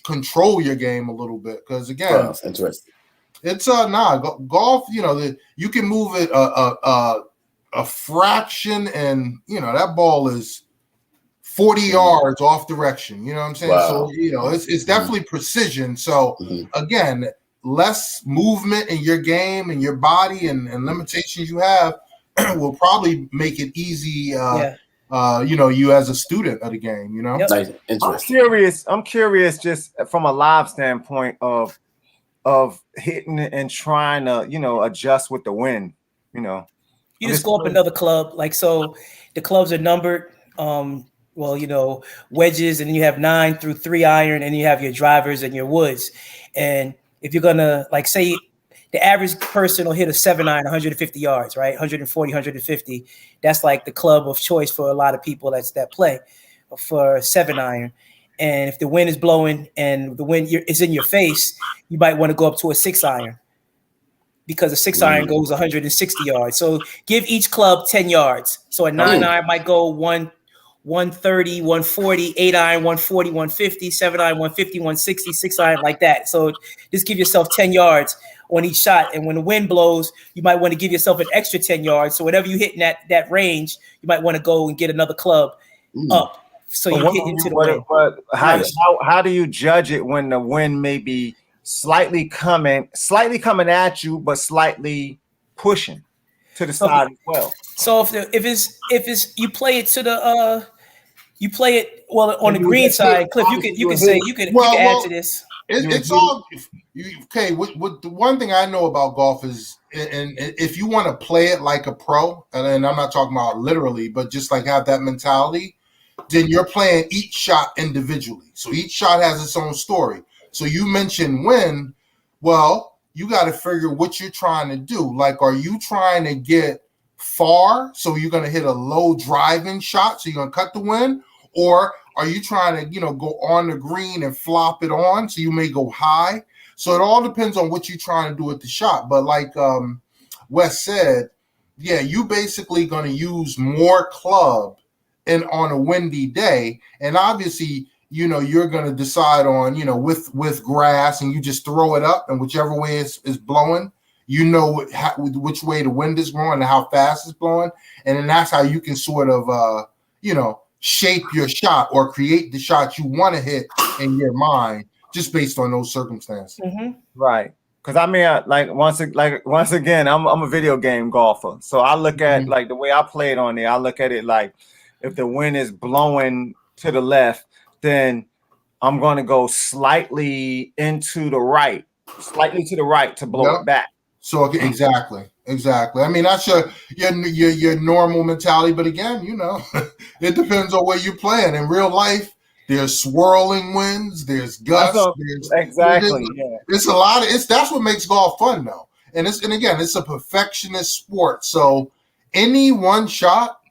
control your game a little bit, because again, that's interesting. It's golf. You can move it a fraction, and that ball is 40 yards off direction. You know what I'm saying? Wow. So it's definitely precision. So again, less movement in your game and your body and limitations you have will probably make it easy. You as a student of the game, Yep. Nice. I'm curious just from a live standpoint of hitting and trying to, adjust with the wind, You just go up another club. So the clubs are numbered. Wedges, and then you have 9 through 3 iron, and you have your drivers and your woods. And if you're gonna say the average person will hit a 7-iron 150 yards, right? 140, 150. That's like the club of choice for a lot of people that play for 7-iron. And if the wind is blowing and the wind is in your face, you might want to go up to a 6-iron because a 6-iron goes 160 yards. So give each club 10 yards. So a 9-iron might go 130, 140, 8-iron, 140, 150, 7-iron, 150, 160, 6-iron, like that. So just give yourself 10 yards on each shot. And when the wind blows, you might want to give yourself an extra 10 yards. So whatever you hit in that range, you might want to go and get another club up. So you hit into the wind. But how do you judge it when the wind may be slightly coming at you, but slightly pushing to the side as well? So if it's you play it to the on the green side, Cliff, you can add to this. It's all okay. What the one thing I know about golf is, and if you want to play it like a pro, and I'm not talking about literally, but just like have that mentality, then you're playing each shot individually. So each shot has its own story. So you mentioned wind. Well, you got to figure what you're trying to do. Like, are you trying to get far? So you're going to hit a low driving shot. So you're going to cut the wind, or are you trying to, go on the green and flop it on? So you may go high. So it all depends on what you're trying to do with the shot. But like Wes said, yeah, you basically going to use more club on a windy day. And obviously, you're going to decide on, with grass, and you just throw it up, and whichever way is blowing, you know which way the wind is blowing and how fast it's blowing, and then that's how you can sort of shape your shot or create the shot you want to hit in your mind just based on those circumstances. Right. Because I mean, once again, I'm a video game golfer, so I look at like the way I play it on there. I look at it like if the wind is blowing to the left, then I'm going to go slightly to the right to blow it back. So exactly. I mean, that's your normal mentality. But again, it depends on where you're playing. In real life, there's swirling winds, there's gusts. It's a lot of that's what makes golf fun, though. And again, it's a perfectionist sport. So any one shot,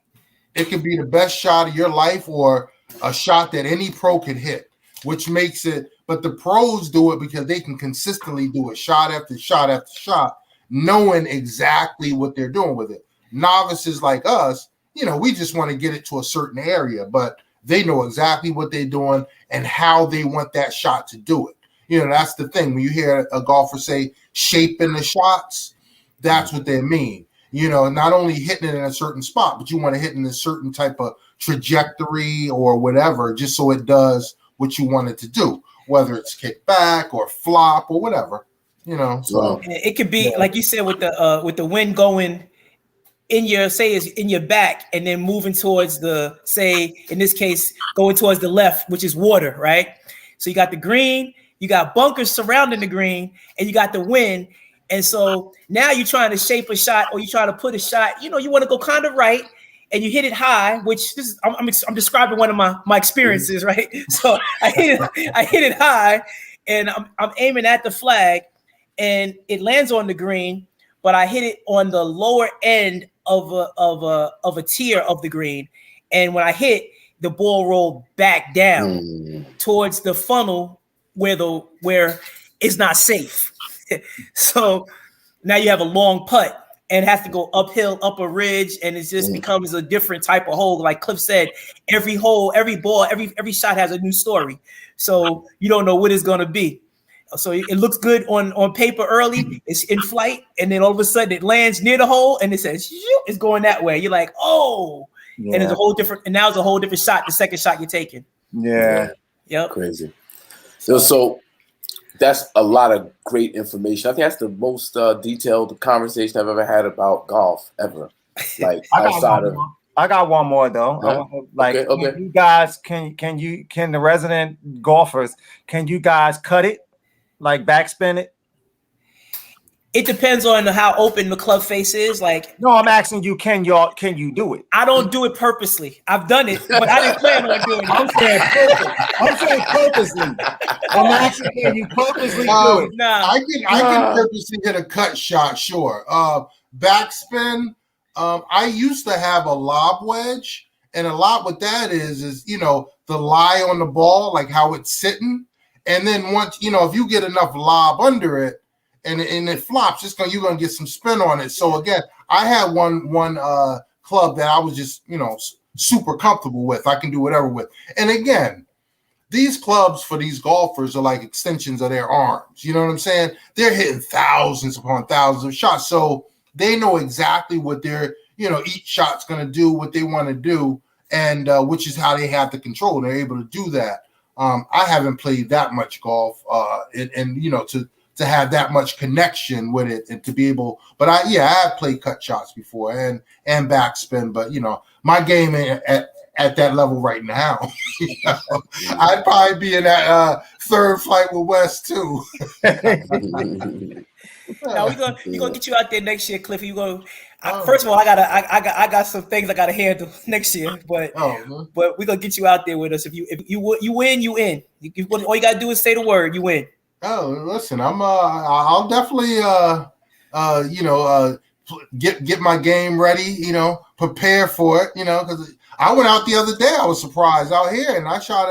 it could be the best shot of your life or a shot that any pro could hit, which makes it. But the pros do it because they can consistently do it shot after shot after shot, knowing exactly what they're doing with it. Novices like us, we just want to get it to a certain area, but they know exactly what they're doing and how they want that shot to do it. That's the thing. When you hear a golfer say shaping the shots, that's what they mean. Not only hitting it in a certain spot, but you want to hit in a certain type of trajectory or whatever, just so it does what you want it to do, whether it's kick back or flop or whatever. So it could be like you said with the wind going in your back and then moving towards in this case going towards the left, which is water, right? So you got the green, you got bunkers surrounding the green, and you got the wind. And so now you're trying to shape a shot, or you're trying to put a shot. You want to go kind of right, and you hit it high. Which I'm describing one of my experiences, right? So I hit it high, and I'm aiming at the flag, and it lands on the green, but I hit it on the lower end of a tier of the green, and when I hit, the ball rolled back down towards the funnel where it's not safe. So now you have a long putt and have to go uphill, up a ridge, and it just becomes a different type of hole. Like Cliff said, every hole, every ball, every shot has a new story. So you don't know what it's going to be. So it looks good on paper early, it's in flight, and then all of a sudden it lands near the hole and it says it's going that way. You're like, oh, and it's now it's a whole different shot, the second shot you're taking. Yep. Crazy. So that's a lot of great information. I think that's the most detailed conversation I've ever had about golf ever. Like I got one more though. Okay. You guys can the resident golfers, can you guys cut it? Like backspin it? It depends on how open the club face is. Like, no, I'm asking you, can you do it? I don't do it purposely. I've done it, but I didn't plan on doing it. I'm saying purposely. I'm asking, can you purposely do it? Nah. I can purposely hit a cut shot, sure. Backspin, I used to have a lob wedge, and a lot with that is the lie on the ball, like how it's sitting. And then once, if you get enough lob under it and it flops, you're going to get some spin on it. So again, I had one club that I was just, super comfortable with. I can do whatever with. And again, these clubs for these golfers are like extensions of their arms. You know what I'm saying? They're hitting thousands upon thousands of shots. So they know exactly what their, each shot's going to do, what they want to do, and which is how they have the control. They're able to do that. I haven't played that much golf, and to have that much connection with it and to be able. But I have played cut shots before and backspin. But my game at that level right now, I'd probably be in that third flight with Wes too. Now we're gonna get you out there next year, Cliffy. You go. First of all, I got some things I gotta handle next year, but we're gonna get you out there with us. If you win, you in. All you gotta do is say the word, you win. Oh, listen, I'll definitely get my game ready. Prepare for it. Because I went out the other day. I was surprised out here, and I shot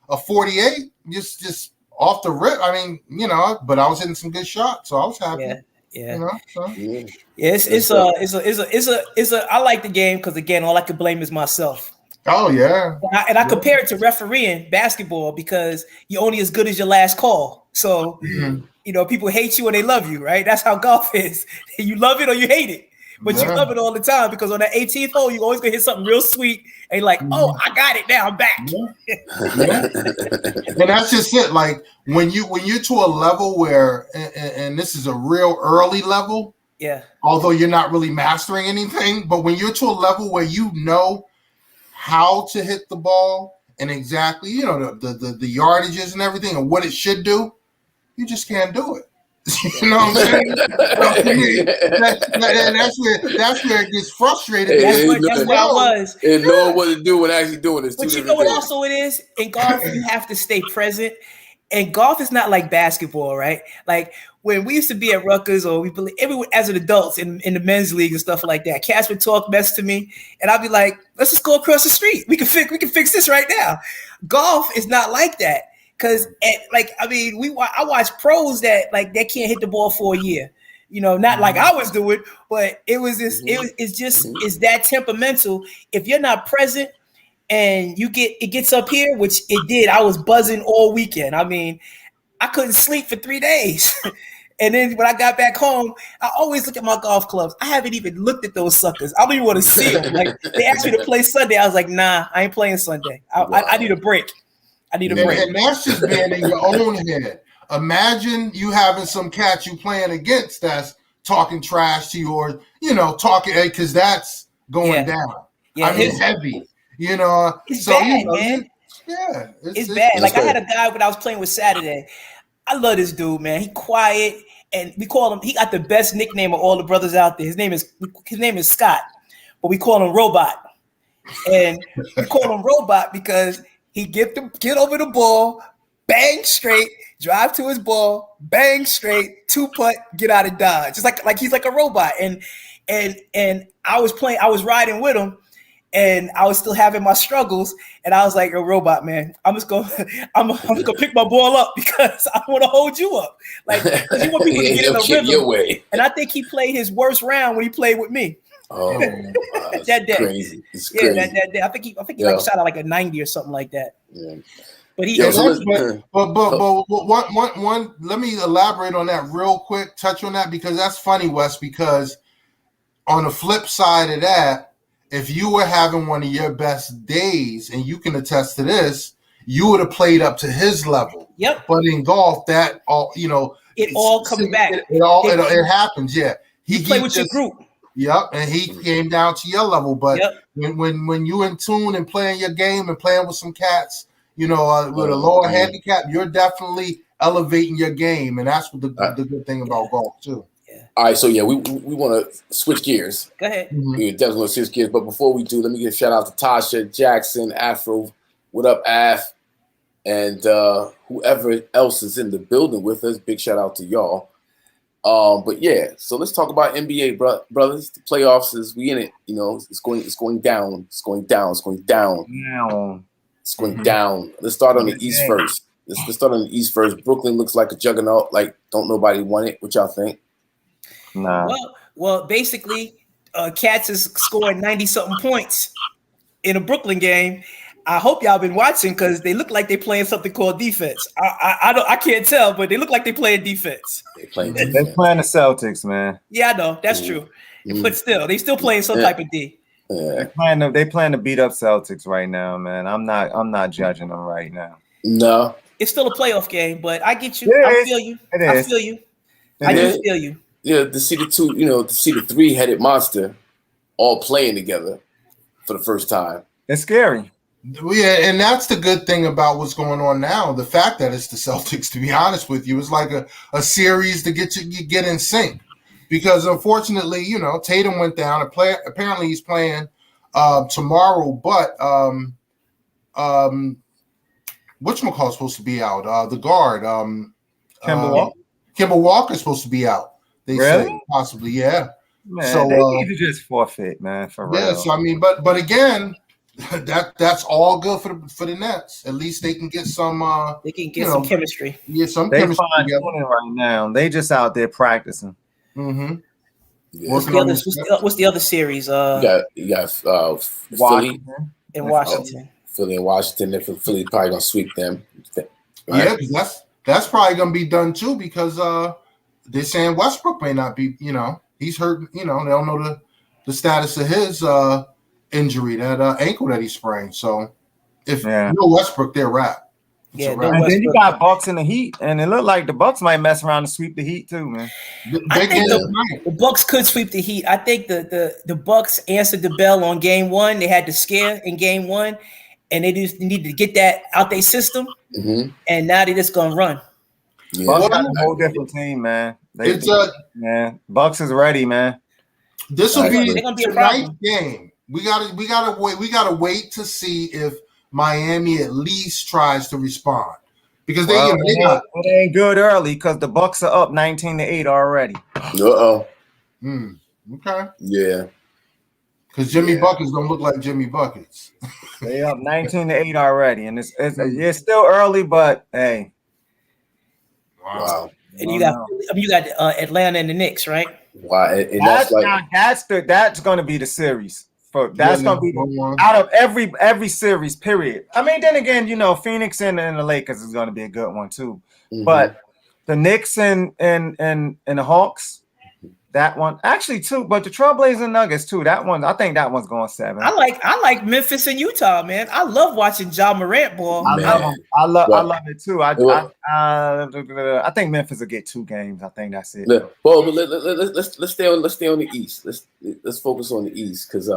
a 48 just off the rip. I mean, but I was hitting some good shots, so I was happy. Yeah. It's a. I like the game because again, all I could blame is myself. Oh yeah. And I compare it to refereeing basketball because you're only as good as your last call. So you know, people hate you or they love you, right? That's how golf is. You love it or you hate it, but you love it all the time because on that 18th hole, you always gonna hit something real sweet and like, oh, I got it now, I'm back. And that's just it. Like when you're to a level where, and this is a real early level. Yeah. Although you're not really mastering anything, but when you're to a level where you know how to hit the ball and exactly, you know, the yardages and everything and what it should do, you just can't do it. You know what I'm saying? That's where it gets frustrated. That's where I was. And knowing what to do and actually doing it. But you know what also it is? In golf, you have to stay present. And golf is not like basketball, right? Like when we used to be at Rutgers or everyone as an adults in the men's league and stuff like that, cats would talk mess to me, and I'd be like, let's just go across the street. We can fix this right now. Golf is not like that. Because, like, I mean, I watch pros that can't hit the ball for a year. You know, not like I was doing, but it was this. It's that temperamental. If you're not present and it gets up here, which it did. I was buzzing all weekend. I mean, I couldn't sleep for 3 days. And then when I got back home, I always look at my golf clubs. I haven't even looked at those suckers. I don't even want to see them. Like they asked me to play Sunday. I was like, nah, I ain't playing Sunday. I need a break. I need a break. And that's just being in your own head. Imagine you having some cat you playing against that's talking trash to you or, you know, talking because that's going down. Yeah, I mean, it's heavy. You know, it's bad, man. Yeah, it's bad. Like I had a guy when I was playing with Saturday. I love this dude, man. He quiet, and we call him. He got the best nickname of all the brothers out there. His name is Scott, but we call him Robot, and we call him Robot because he get over the ball, bang straight, drive to his ball, bang straight, 2-putt, get out of dodge. Just like he's like a robot. And I was riding with him. And I was still having my struggles, and I was like, "Yo, Robot, man, I'm just gonna pick my ball up because I want to hold you up, like you want people to get in the rhythm." Your way. And I think he played his worst round when he played with me. Oh, that day, crazy. It's crazy. That day. I think he like shot out like a 90 or something like that. Yeah. But one. Let me elaborate on that real quick. Touch on that because that's funny, Wes. Because on the flip side of that. If you were having one of your best days, and you can attest to this, you would have played up to his level. Yep. But in golf, that all it all comes back. It happens. Yeah. He play with your group. Yep. And he came down to your level. But when you in tune and playing your game and playing with some cats, with a lower handicap, you're definitely elevating your game, and that's what the good thing about golf too. All right, so we want to switch gears. Go ahead. We definitely want to switch gears, but before we do, let me give a shout out to Tasha, Jackson, Afro, what up, Af, and whoever else is in the building with us. Big shout out to y'all. But yeah, so let's talk about NBA, brothers. The playoffs we in it. It's going down. It's going down. It's going down. It's going down. Let's start on the East first. Let's start on the East first. Brooklyn looks like a juggernaut. Like don't nobody want it. What y'all think? Nah. Well, basically, Cats is scoring 90-something points in a Brooklyn game. I hope y'all been watching because they look like they're playing something called defense. I can't tell, but they look like they're playing defense. They're playing the Celtics, man. Yeah, I know that's true. But still, they still playing some type of D. Yeah. They plan to beat up Celtics right now, man. I'm not judging them right now. No, it's still a playoff game, but I get you. I feel you. I feel you. I do feel you. Yeah, to see the three-headed monster all playing together for the first time. It's scary. Yeah, and that's the good thing about what's going on now. The fact that it's the Celtics, to be honest with you, is like a series to get in sync. Because unfortunately, Tatum went down. Apparently he's playing tomorrow, but whatchamacallit's supposed to be out? The guard. Kemba Walker's supposed to be out. They say possibly, yeah. Man, so they need to just forfeit, man. For real. Yeah, so I mean, but again, that's all good for the Nets. At least they can get some. They can get some chemistry. Yeah, some they chemistry. Right now, they just out there practicing. Mm-hmm. Yeah. What's the other series? You got Philly and Washington. Philly and Washington. Philly probably gonna sweep them. Right? Yeah, that's probably going to be done too because they're saying Westbrook may not be. He's hurt. They don't know the status of his injury, that ankle that he sprained. So if no Westbrook, they're wrapped. Yeah, no and then you got Bucks in the Heat, and it looked like the Bucks might mess around and sweep the Heat too, man. I think the Bucks could sweep the Heat. I think the Bucks answered the bell on game one. They had the scare in game one, and they just needed to get that out their system. Mm-hmm. And now they're just gonna run. Yeah. Bucks got a whole different team, man. Bucks is ready, man. This will be gonna be a tonight's game. We gotta wait to see if Miami at least tries to respond because they ain't good early because the Bucks are up 19-8 already. Okay. Yeah. Because Jimmy Buckets don't look like Jimmy Buckets. They up 19-8 already, and it's still early, but hey. Wow. And you got Atlanta and the Knicks, right? Wow. And that's going to be the series. That's going to be out of every series, period. I mean, then again, Phoenix and the Lakers is going to be a good one too. Mm-hmm. But the Knicks and the Hawks, that one actually too. But the Trailblazers Nuggets too. That one, I think that one's going 7. I like Memphis and Utah, man. I love watching Ja Morant ball. I love it too. I think Memphis will get 2 games. I think that's it. Well, let's stay on the East. Let's focus on the East because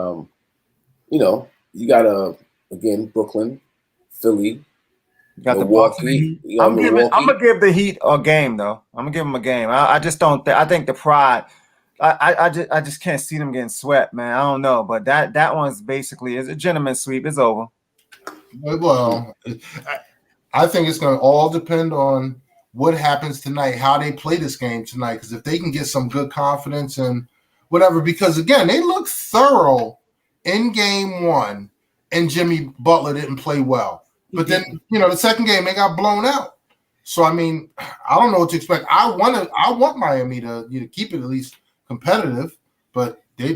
you got again Brooklyn, Philly, you got Milwaukee. I'm gonna give the Heat a game though. I'm gonna give them a game. I just don't. I think the Pride. I just can't see them getting swept, man. I don't know, but that one's basically is a gentleman's sweep. It's over. Well, I think it's going to all depend on what happens tonight, how they play this game tonight. Because if they can get some good confidence and whatever, because again, they look thorough in game one, and Jimmy Butler didn't play well. But then the second game they got blown out. So I mean, I don't know what to expect. I want Miami to keep it at least competitive, but they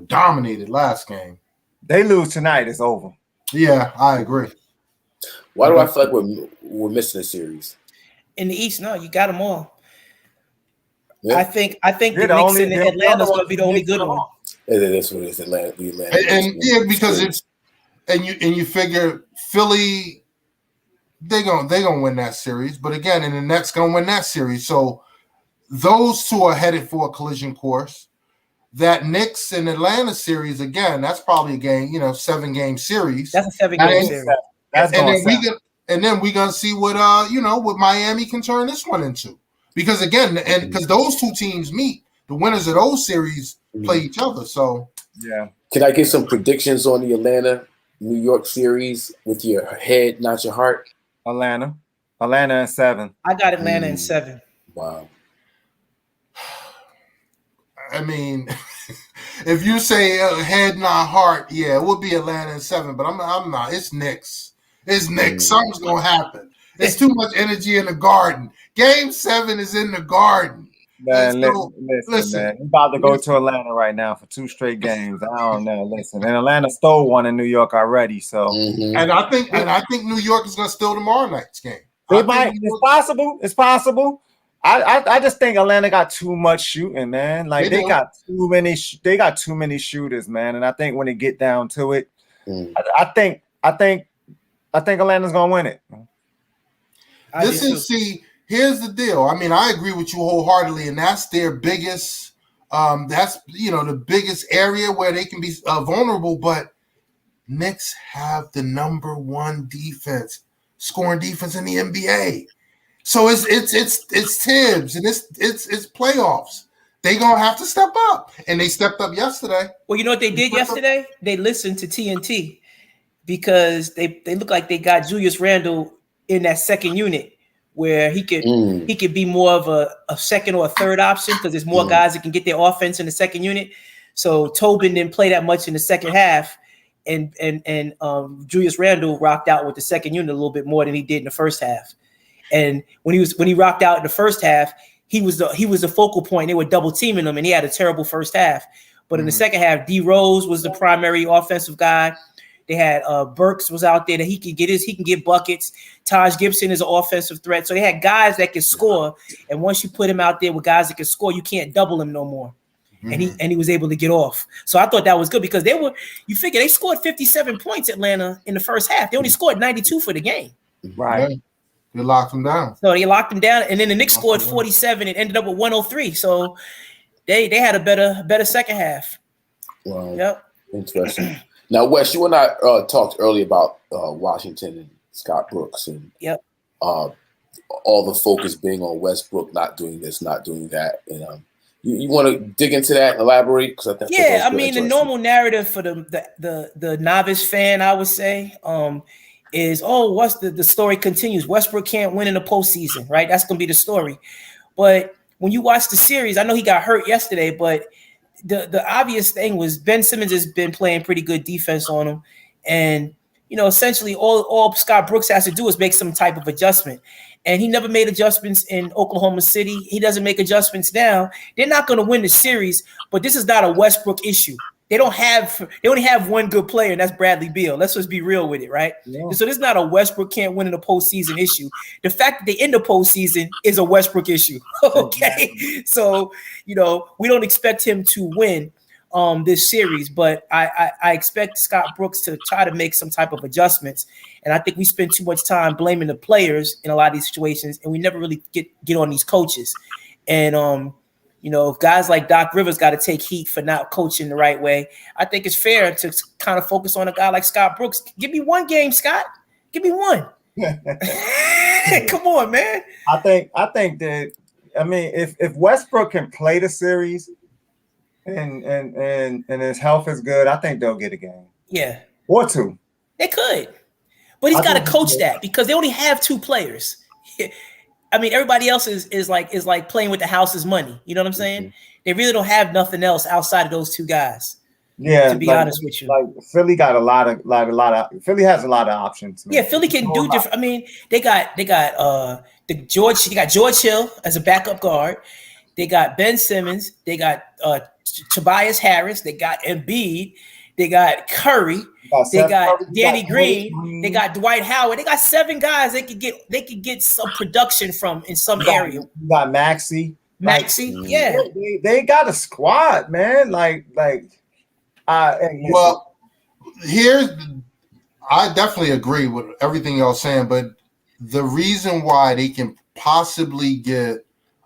dominated last game. They lose tonight, it's over. Yeah, I agree. Why do I feel like we're missing a series? In the East, no, you got them all. Yeah. I think the Knicks and Atlanta's going to be the only good one. That's what it is, Atlanta. And because you figure Philly, they gonna win that series, but again, and the Nets gonna win that series. So those two are headed for a collision course. That Knicks and Atlanta series, again, that's probably a game, 7-game series. That's a 7-game series. And then we're gonna see what what Miami can turn this one into. Because again, and because those two teams meet, the winners of those series play each other. So yeah. Can I get some predictions on the Atlanta New York series with your head, not your heart? Atlanta in 7. I got Atlanta in 7. Wow. I mean, if you say head, not heart, yeah, it would be Atlanta in 7. But I'm not. It's Knicks. It's Knicks. Something's gonna happen. There's too much energy in the Garden. Game 7 is in the Garden. Man, listen, man. We're about to go to Atlanta right now for 2 straight games. I don't know. Listen, and Atlanta stole one in New York already. So, and I think New York is gonna steal tomorrow night's game. It's possible. It's possible. I just think Atlanta got too much shooting, man. Like they got too many shooters, man. And I think when they get down to it, I think Atlanta's gonna win it. Here's the deal. I mean, I agree with you wholeheartedly, and that's their biggest. That's the biggest area where they can be vulnerable. But Knicks have the number 1 scoring defense in the NBA. So it's Tibbs and it's playoffs. They gonna have to step up, and they stepped up yesterday. Well, you know what they did yesterday? They listened to TNT because they look like they got Julius Randle in that second unit where he could be more of a second or a third option because there's more guys that can get their offense in the second unit. So Tobin didn't play that much in the second half, and Julius Randle rocked out with the second unit a little bit more than he did in the first half. And when he rocked out in the first half, he was the focal point. They were double teaming him, and he had a terrible first half. But in the second half, D Rose was the primary offensive guy. They had Burks was out there that he can get buckets. Taj Gibson is an offensive threat. So they had guys that can score. And once you put him out there with guys that can score, you can't double him no more. And he was able to get off. So I thought that was good because you figure they scored 57 points, Atlanta, in the first half. They only scored 92 for the game. Right. They locked them down. So they locked them down, and then the Knicks scored 47 and ended up with 103. So they had a better second half. Wow. Yep. Interesting. Now, Wes, you and I talked earlier about Washington and Scott Brooks and all the focus being on Westbrook not doing this, not doing that. And you want to dig into that and elaborate? Because I think I mean, the normal narrative for the novice fan, I would say, is what's the story continues. Westbrook can't win in the postseason, right? That's gonna be the story. But when you watch the series, I know he got hurt yesterday, but the obvious thing was Ben Simmons has been playing pretty good defense on him, and essentially all Scott Brooks has to do is make some type of adjustment. And he never made adjustments in Oklahoma City. He doesn't make adjustments now. They're not going to win the series, but this is not a Westbrook issue. They only have one good player, and that's Bradley Beal. Let's just be real with it, right? Yeah. So this is not a Westbrook can't win in the postseason issue. The fact that they in the postseason is a Westbrook issue. Okay. So, we don't expect him to win this series, but I expect Scott Brooks to try to make some type of adjustments. And I think we spend too much time blaming the players in a lot of these situations, and we never really get on these coaches. And if guys like Doc Rivers got to take heat for not coaching the right way, I think it's fair to kind of focus on a guy like Scott Brooks. Give me one game, Scott. Give me one. Come on, man. I think that if Westbrook can play the series and his health is good, I think they'll get a game. Yeah. Or two. They could. But he's got to coach that because they only have two players. I mean, everybody else is like playing with the house's money. You know what I'm saying? Mm-hmm. They really don't have nothing else outside of those two guys. Yeah, to be honest with you, like Philly got a lot of Philly has a lot of options. Man. Yeah, Philly can do different. I mean, they got George Hill as a backup guard. They got Ben Simmons. They got Tobias Harris. They got Embiid. They got Curry. They got Danny Green. They got Dwight Howard. They got 7 guys they could get some production from in some area. You got Maxey. Yeah. They got a squad, man. I definitely agree with everything y'all saying, but the reason why they can possibly get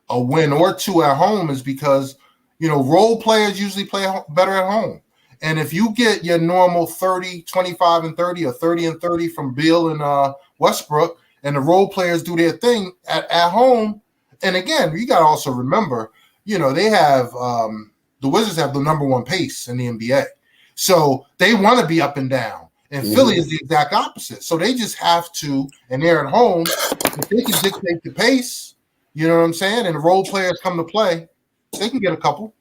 a win or two at home is because role players usually play better at home. And if you get your normal 30, 25 and 30 or 30 and 30 from Beal and Westbrook, and the role players do their thing at home, and again, you got to also remember, they have the Wizards have the number 1 pace in the NBA. So they want to be up and down. And Philly is the exact opposite. So they just have to, and they're at home, if they can dictate the pace, you know what I'm saying, and the role players come to play, they can get a couple.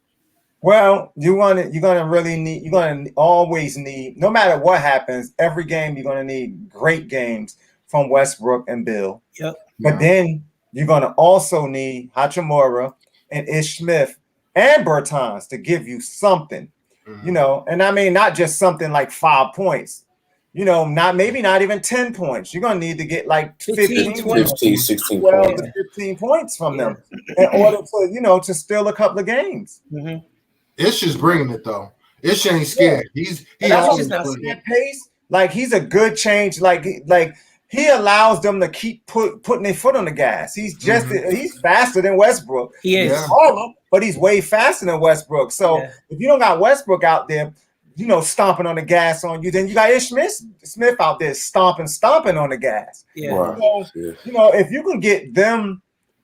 Well, you're gonna always need, no matter what happens, every game you're gonna need great games from Westbrook and Bill. Yep. But then you're gonna also need Hachimura and Ish Smith and Bertans to give you something, and I mean not just something like 5 points, not even 10 points. You're gonna need to get like 15 16 12 to 15 points from them in order to to steal a couple of games. Mm-hmm. Ish is bringing it though. Ish ain't scared. He's not that pace. Like he's a good change. Like he allows them to keep putting their foot on the gas. He's just he's faster than Westbrook. He is taller, but he's way faster than Westbrook. So if you don't got Westbrook out there, stomping on the gas on you, then you got Ish Smith out there stomping on the gas. Yeah. So, if you can get them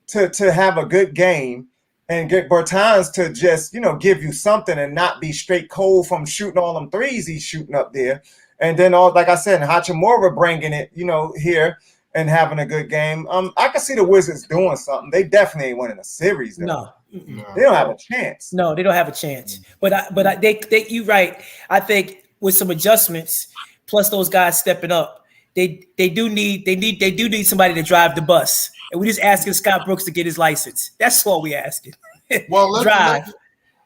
to have a good game and get Bertans to just, give you something and not be straight cold from shooting all them threes he's shooting up there. And then, like I said, Hachimura bringing it, here and having a good game. I can see the Wizards doing something. They definitely ain't winning a series, though. No. They don't have a chance. No, they don't have a chance. But you're right. I think with some adjustments, plus those guys stepping up, they do need somebody to drive the bus. And we're just asking Scott Brooks to get his license. That's all we're asking. Well, drive.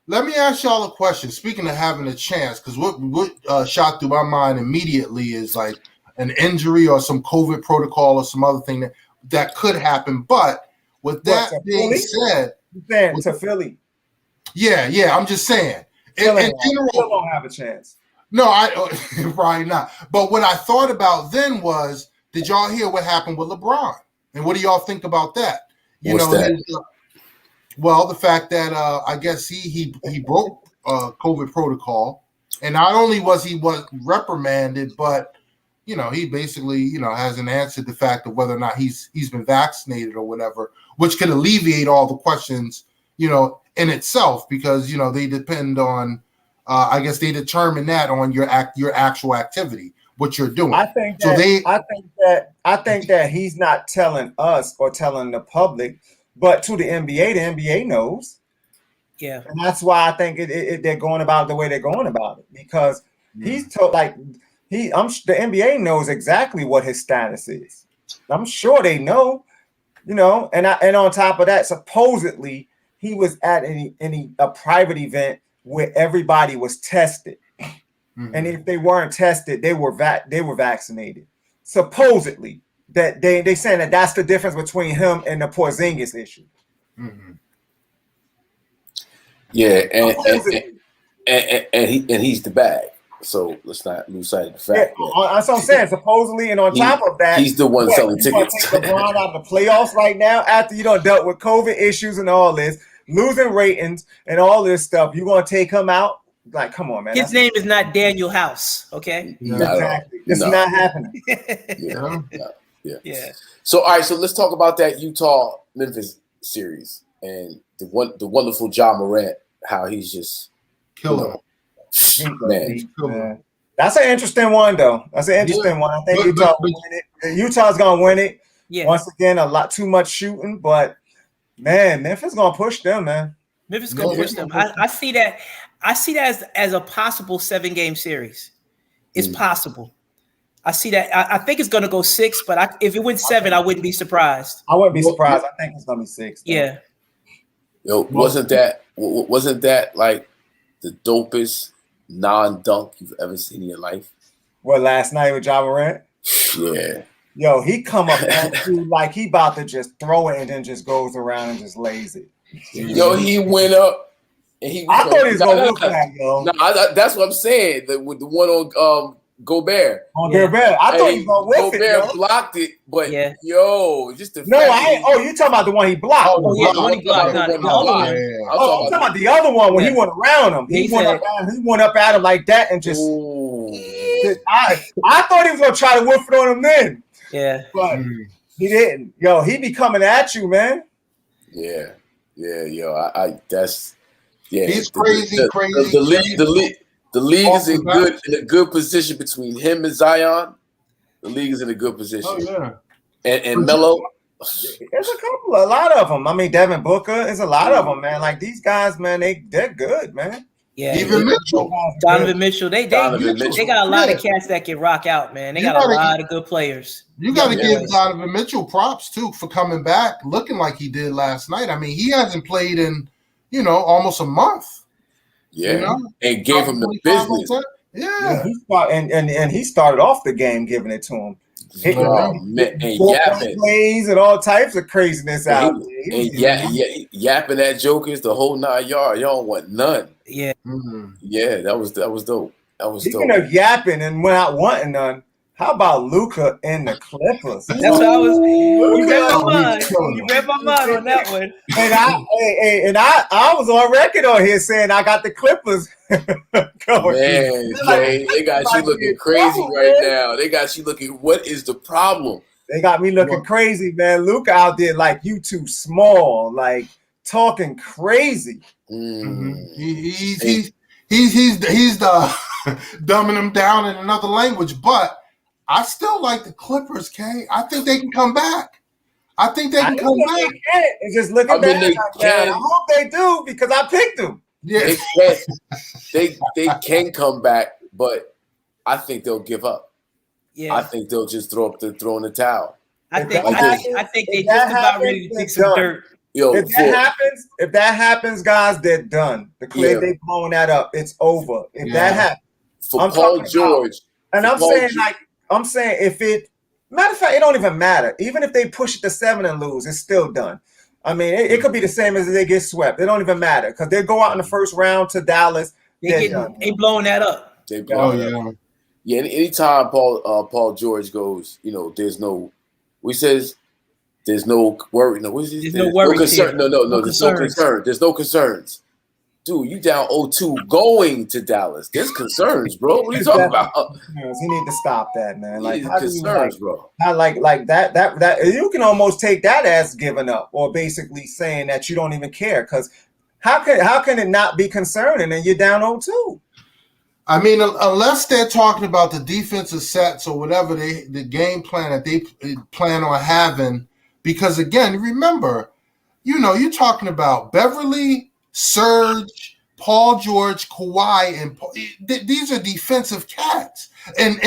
Let me ask y'all a question. Speaking of having a chance, because what shot through my mind immediately is like an injury or some COVID protocol or some other thing that could happen. But with that being said, to Philly. Yeah, I'm just saying. In general, Still don't have a chance. No, probably not. But what I thought about then was, did y'all hear what happened with LeBron? And what do y'all think about that? What's that? Well, the fact that I guess he broke COVID protocol, and not only was he reprimanded, but he basically hasn't answered the fact of whether or not he's been vaccinated or whatever, which could alleviate all the questions in itself, because they depend on I guess they determine that on your actual activity, what you're doing. I think that he's not telling us or telling the public, but to the NBA knows. Yeah, and that's why I think they're going about the way they're going about it, because he's told the NBA knows exactly what his status is. I'm sure they know, and on top of that, supposedly he was at a private event where everybody was tested, and if they weren't tested, they were vaccinated. Supposedly, that they saying that's the difference between him and the Porzingis issue. Yeah, and he's the bag. So let's not lose sight of the fact. That's what I'm saying. Supposedly, and on top of that, he's the one selling tickets. Take LeBron out of the playoffs right now after you done dealt with COVID issues and all this, losing ratings and all this stuff. You gonna take him out? Like, come on, man. His name is not Daniel House. Okay, exactly. It's not happening. Yeah. So all right, so let's talk about that Utah Memphis series and the wonderful Ja Morant, how he's just killing. Man. That's an interesting one, though. That's an interesting one. I think Utah will win it. Utah's gonna win it. Yeah. Once again, a lot too much shooting, but man, Memphis gonna push them, man. Memphis gonna push them. I see that. I see that as a possible 7-game series. It's possible. I see that. I think it's gonna go 6, but if it went 7, I wouldn't be surprised. I wouldn't be surprised. I think it's gonna be 6. Though. Yeah. Yo, wasn't that like the dopest non-dunk you've ever seen in your life? What, last night with Ja Morant? Yeah. Yo, he come up at you like he about to just throw it and then just goes around and just lays it. Yo, he went up and I thought he was gonna look like, yo. No, that's what I'm saying. With the one on Gobert. Gobert. I thought he was gonna whiff it. Gobert blocked it, but just the you talking about the one he blocked. Oh, yeah, the one he blocked. I'm talking about the other one when he went around him. He went up at him like that and just. I thought he was gonna try to whiff it on him then. Yeah, but he didn't. Yo, he be coming at you, man. Yeah, yo, that's he's crazy. The league is in a good position between him and Zion. The league is in a good position. Oh yeah, and Melo. There's a lot of them. I mean, Devin Booker. There's a lot of them, man. Like these guys, man, they're good, man. Yeah, even Mitchell, Donovan Mitchell. They got a lot of cats that can rock out, man. They got a lot of good players. You got to give Donovan Mitchell props too for coming back, looking like he did last night. I mean, he hasn't played in almost a month. Yeah, and gave him the business. Yeah, and he started off the game giving it to him. And yapping plays and all types of craziness out there. And yapping at jokers the whole 9 yards. Y'all don't want none. Yeah, yeah, that was dope. Speaking of yapping and without wanting none, how about Luka and the Clippers? That's what I was. You read my mind on that one. And I was on record on here saying I got the Clippers going. Man, Jay, they got you looking crazy right now. They got you looking. What is the problem? They got me looking crazy, man. Luka out there like you too small, like talking crazy. He's the dumbing them down in another language, but I still like the Clippers, Kay. I think they can come back. I think they can come back. It's just looking back. I hope they do because I picked them. Yeah, they can come back, but I think they'll give up. Yeah, I think they'll just throw in the towel. I think they just about ready to take some dirt. Yo, if that happens, guys, they're done. They blowing that up. It's over. If that happens, for Paul George, I'm saying if it, matter of fact, it don't even matter. Even if they push it to 7 and lose, it's still done. I mean, it could be the same as if they get swept. It don't even matter because they go out in the first round to Dallas. They blowing that up. They blowing it up. Yeah, anytime Paul George goes, there's no worry. No, what is this? There's no worry. Concern. No, there's no concern. There's no concerns. Dude, you down 0-2 going to Dallas. There's concerns, bro. What are you talking about? He need to stop that, man. Like concerns, bro. Like that you can almost take that as giving up or basically saying that you don't even care. Because how can it not be concerning and you're down 0-2? I mean, unless they're talking about the defensive sets or whatever the game plan that they plan on having, because again, remember, you're talking about Beverly, Serge, Paul George, Kawhi, and these are defensive cats, and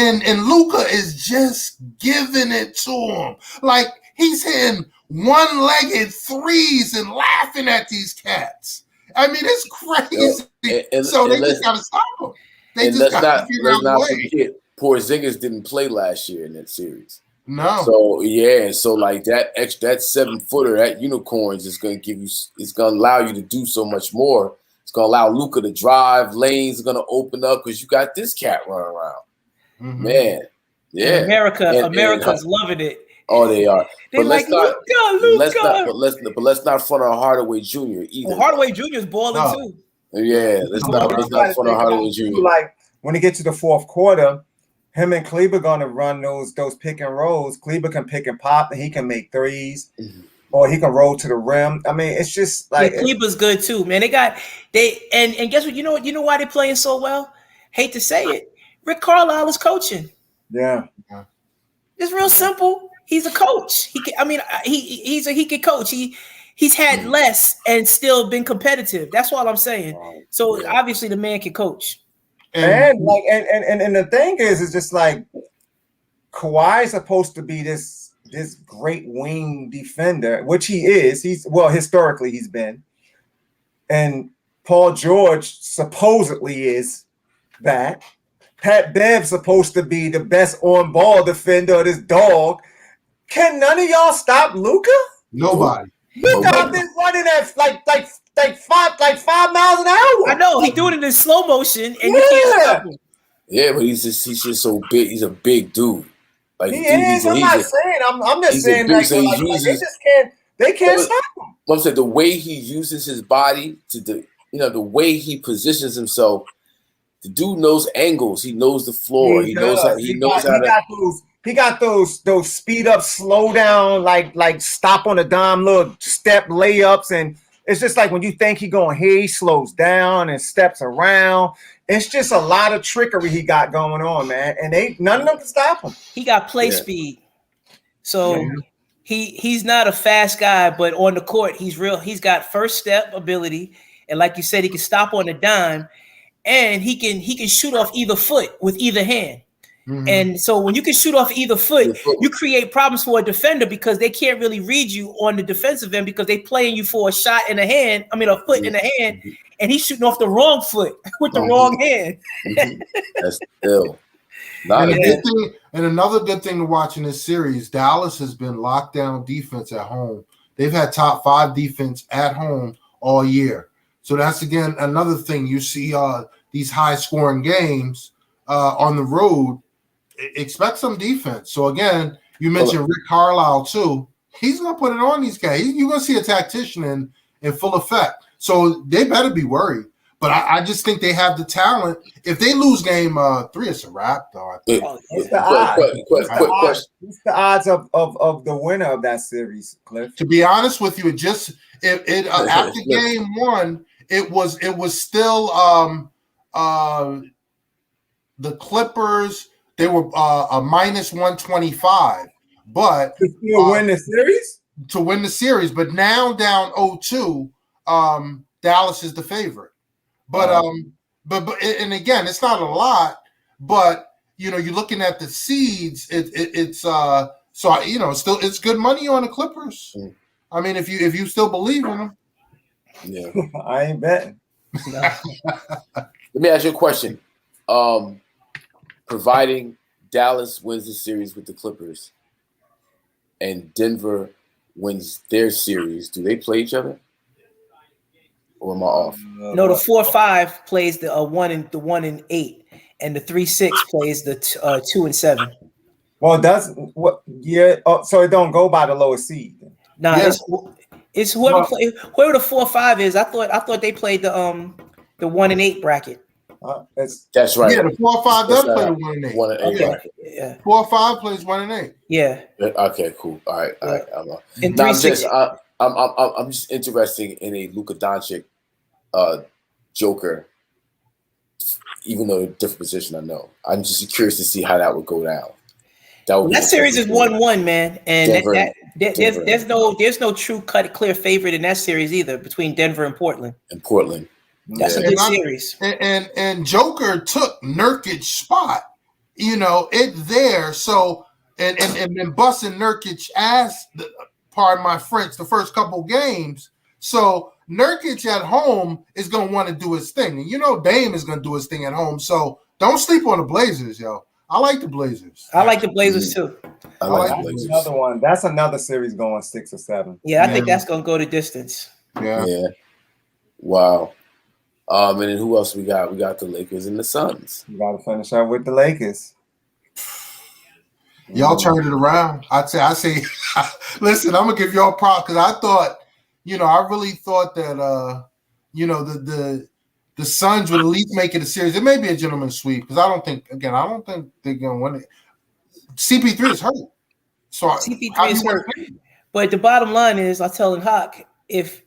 Luka is just giving it to him like he's hitting one-legged threes and laughing at these cats. I mean, it's crazy. So they just got to stop them. Let's not forget, Porzingis didn't play last year in that series. No. So like that 7-footer, that unicorns is going to give you. It's going to allow you to do so much more. It's going to allow Luka to drive. Lanes are going to open up because you got this cat running around. Mm-hmm. Man, yeah. America's loving it. Oh, they are. They like Luka. Let's not front on Hardaway Jr. either. Well, Hardaway Jr. is balling too. Yeah, let's not front on Hardaway Jr. Like when you get to the fourth quarter, him and Kleber gonna run those pick and rolls. Kleber can pick and pop, and he can make threes, or he can roll to the rim. I mean, it's just like Kleber's good too, man. And guess what? You know why they're playing so well? Hate to say it, Rick Carlisle is coaching. Yeah, it's real simple. He's a coach. He can coach. He's had less and still been competitive. That's all I'm saying. So obviously the man can coach. And the thing is, it's just like Kawhi is supposed to be this great wing defender, which he is. Historically he's been. And Paul George supposedly is that. Pat Bev's supposed to be the best on-ball defender of this dog. Can none of y'all stop Luka? Nobody. Luka out there running at like 5 miles an hour. I know he doing it in slow motion, and you can't stop him. Yeah, but he's just so big. He's a big dude. Like he is. I'm not saying. I'm just saying like they just can't. They can't stop him. I'm saying the way he uses his body the way he positions himself. The dude knows angles. He knows the floor. He knows how to. He got those speed up, slow down, like stop on a dime, little step layups, and it's just like when you think he going here, he slows down and steps around. It's just a lot of trickery he got going on, man, and none of them can stop him. He got play speed, so he's not a fast guy, but on the court he's real. He's got first step ability, and like you said, he can stop on a dime, and he can shoot off either foot with either hand. Mm-hmm. And so when you can shoot off either foot, you create problems for a defender because they can't really read you on the defensive end because they playing you for a shot in the hand. I mean, a foot in the hand, and he's shooting off the wrong foot with the wrong hand. That's ill. And another good thing to watch in this series, Dallas has been lockdown defense at home. They've had top 5 defense at home all year. So that's, again, another thing. You see these high-scoring games on the road, expect some defense. So, again, you mentioned Rick Carlisle, too. He's going to put it on these guys. You're going to see a tactician in full effect. So they better be worried. But I just think they have the talent. If they lose game 3, it's a wrap, though. What's the odds? What's the odds of the winner of that series, Cliff? To be honest with you, after game 1, it was still the Clippers. They were a minus 125, but to win the series. To win the series, but now down 0-2, Dallas is the favorite. But and again, it's not a lot. But you're looking at the seeds. It's still it's good money on the Clippers. I mean, if you still believe in them. Yeah. I ain't betting. Let me ask you a question. Providing Dallas wins the series with the Clippers and Denver wins their series, do they play each other? Or am I off? No, the 4-5 plays the 1 and 8, and the 3-6 plays the 2 and 7. Well, that's what. Yeah. Oh, so it don't go by the lowest seed. Nah, it's whoever whoever the 4-5 is. I thought they played the 1 and 8 bracket. That's right. Yeah, the 4-5 does play the 1 and 8. 1 and 8 bracket. Yeah. 4-5 plays 1 and 8. Yeah. Okay, cool. All right. I'm just interested in a Luka Doncic Joker, even though different position. I know. I'm just curious to see how that would go down. That series is 1-1, man, and there's no true clear favorite in that series either between Denver and Portland. That's a good series. And Joker took Nurkic's spot. It's there. So and been busting Nurkic ass. Pardon my French. The first couple games. So Nurkic at home is gonna want to do his thing, and Dame is gonna do his thing at home. So don't sleep on the Blazers, yo. I like the Blazers. I like the Blazers too. I like the Blazers. Another one. That's another series going 6 or 7. Yeah, I think that's gonna go the distance. Yeah. Wow. And then who else we got? We got the Lakers and the Suns. You got to finish up with the Lakers. Y'all turned it around. I say, listen, I'm gonna give y'all props because I thought, I really thought that, the Suns would at least make it a series. It may be a gentleman's sweep because I don't think they're gonna win it. CP3 is hurt, so CP3 is hurt. But the bottom line is, I tell Hawk, if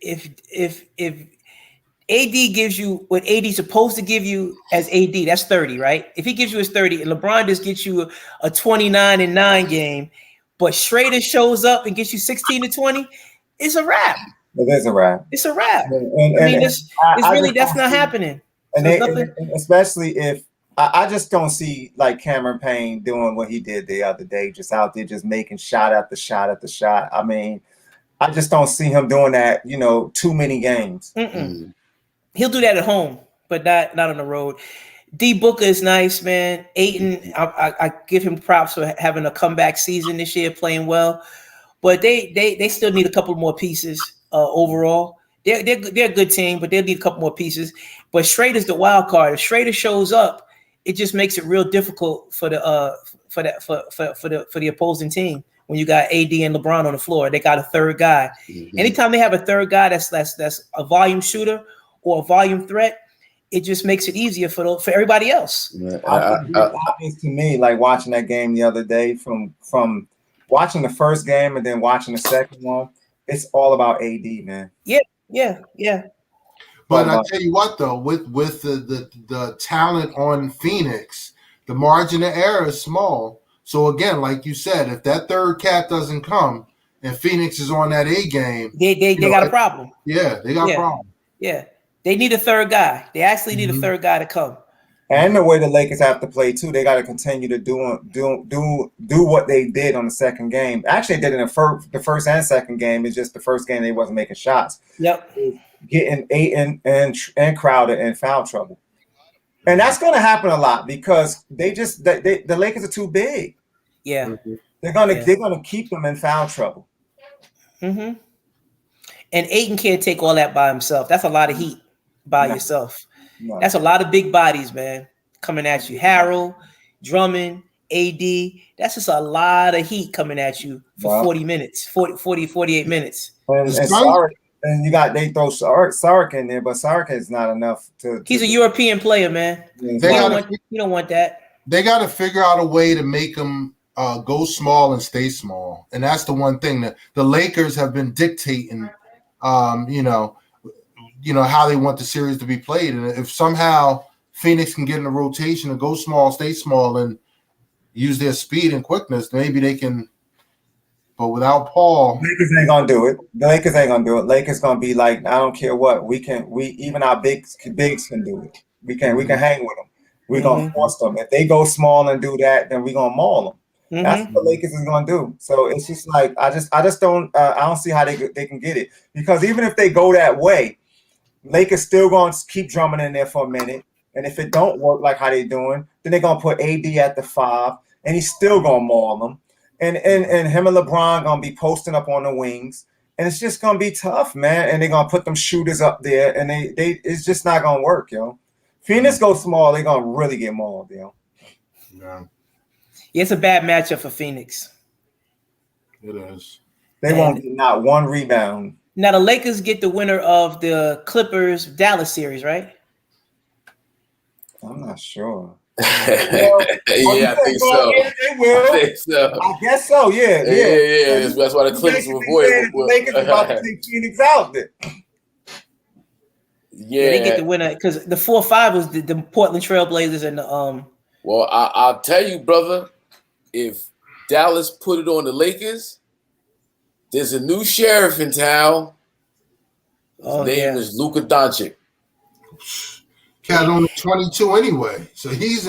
AD gives you what AD's supposed to give you as AD, that's 30, right? If he gives you his 30, and LeBron just gets you a 29-9 game, but Schrader shows up and gets you 16 to 20, it's a wrap. It is a wrap. It's a wrap. It's really that's not happening. And especially if I just don't see like Cameron Payne doing what he did the other day, just out there just making shot after shot after shot. I mean, I just don't see him doing that, too many games. He'll do that at home, but not on the road. D Booker is nice, man. Ayton, I give him props for having a comeback season this year, playing well. But they still need a couple more pieces overall. They're a good team, but they'll need a couple more pieces. But Schrader's the wild card. If Schrader shows up, it just makes it real difficult for the opposing team when you got AD and LeBron on the floor. They got a third guy. Anytime they have a third guy that's a volume shooter or a volume threat, it just makes it easier for everybody else. Obvious to me, like watching that game the other day, from watching the first game and then watching the second one, it's all about AD, man. Yeah. But I tell you what, though, with the talent on Phoenix, the margin of error is small. So again, like you said, if that third cat doesn't come and Phoenix is on that A game, they got a problem. Yeah, they got a problem. Yeah, they need a third guy. They actually need a third guy to come. And the way the Lakers have to play too, they got to continue to do what they did on the second game. Actually, they did in the first and second game. It's just the first game they wasn't making shots. Yep. Getting and Crowder in foul trouble, and that's going to happen a lot because the Lakers are too big. Yeah, they're gonna keep them in foul trouble. And Ayton can't take all that by himself. That's a lot of heat by yourself. No. That's a lot of big bodies, man, coming at you. Harrell, Drummond, AD. That's just a lot of heat coming at you for 40 minutes, 48 minutes. And you got they throw Sark in there, but Sark is not enough to. He's a European player, man. You don't want that. They got to figure out a way to make him go small and stay small, and that's the one thing that the Lakers have been dictating. How they want the series to be played, and if somehow Phoenix can get in a rotation and go small, stay small, and use their speed and quickness, maybe they can. But without Paul, Lakers ain't gonna do it. The Lakers ain't gonna do it. Lakers gonna be like, I don't care what. We even our bigs can do it. We can hang with them. We're gonna force them. If they go small and do that, then we're gonna maul them. That's what the Lakers is gonna do. So it's just like I just don't see how they can get it, because even if they go that way, Lakers still gonna keep drumming in there for a minute, and if it don't work like how they doing, then they're gonna put AD at the 5, and he's still gonna maul them, and him and LeBron gonna be posting up on the wings, and it's just gonna be tough, man. And they're gonna put them shooters up there, and they it's just not gonna work, yo. Phoenix go small, they're gonna really get mauled, yo. Yeah. Yeah, it's a bad matchup for Phoenix. It is. They won't get not one rebound. Now the Lakers get the winner of the Clippers Dallas series, right? I'm not sure. Yeah, I think so. They will. I think so. I guess so. Yeah. That's why the Clippers will avoid it. The Lakers are about to take Phoenix out there. Yeah, they get the winner because the 4-5 was the Portland Trailblazers and the Well, I'll tell you, brother, if Dallas put it on the Lakers, there's a new sheriff in town. His name is Luka Doncic. Cat only 22 anyway, so he's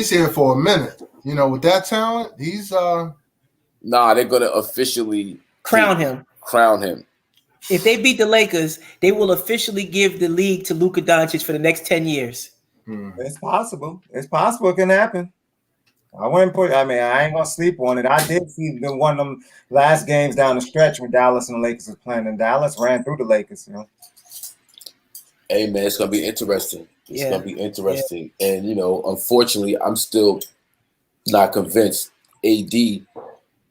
here for a minute. You know, with that talent, he's Nah, they're gonna officially crown him. If they beat the Lakers, they will officially give the league to Luka Doncic for the next 10 years. It's possible. It's possible it can happen. I ain't gonna sleep on it. I did see one of them last games down the stretch when Dallas and the Lakers was playing, and Dallas ran through the Lakers, you know. Hey man, it's gonna be interesting. It's gonna be interesting. And you know, unfortunately, I'm still not convinced AD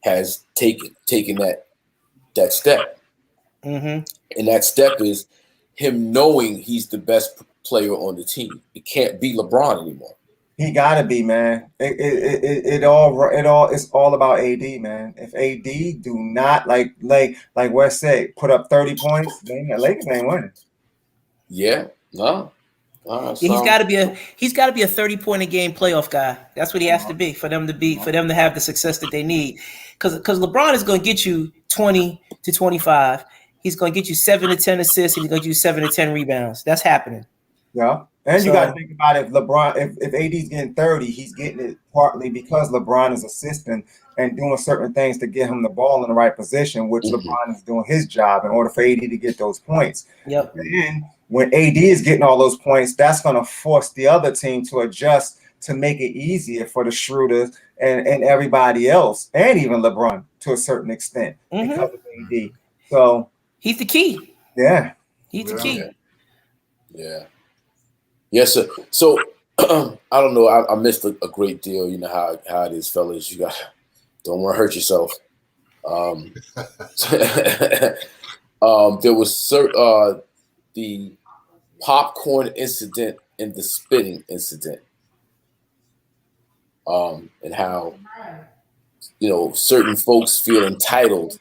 has taken that step. And that step is him knowing he's the best player on the team. It can't be LeBron anymore. He gotta be, man. It's all about AD, man. If AD do not like Wes said, put up 30 points, then the Lakers ain't winning. Yeah, no. He's got to be a 30-point a game playoff guy. That's what he has to be for them to have the success that they need. Because LeBron is going to get you 20 to 25. He's going to get you 7 to 10 assists. And he's going to get you 7 to 10 rebounds. That's happening. Yeah. And you got to think about it. LeBron, if AD's getting 30, he's getting it partly because LeBron is assisting and doing certain things to get him the ball in the right position, which LeBron is doing his job in order for AD to get those points. Yep. And when AD is getting all those points, that's going to force the other team to adjust to make it easier for the Schroeders and everybody else, and even LeBron to a certain extent because of AD. So he's the key. Yeah. He's the key. Yeah. Yes, sir. So I don't know. I missed a great deal. You know how it is, fellas. You don't want to hurt yourself. There was the popcorn incident and the spitting incident, and how certain folks feel entitled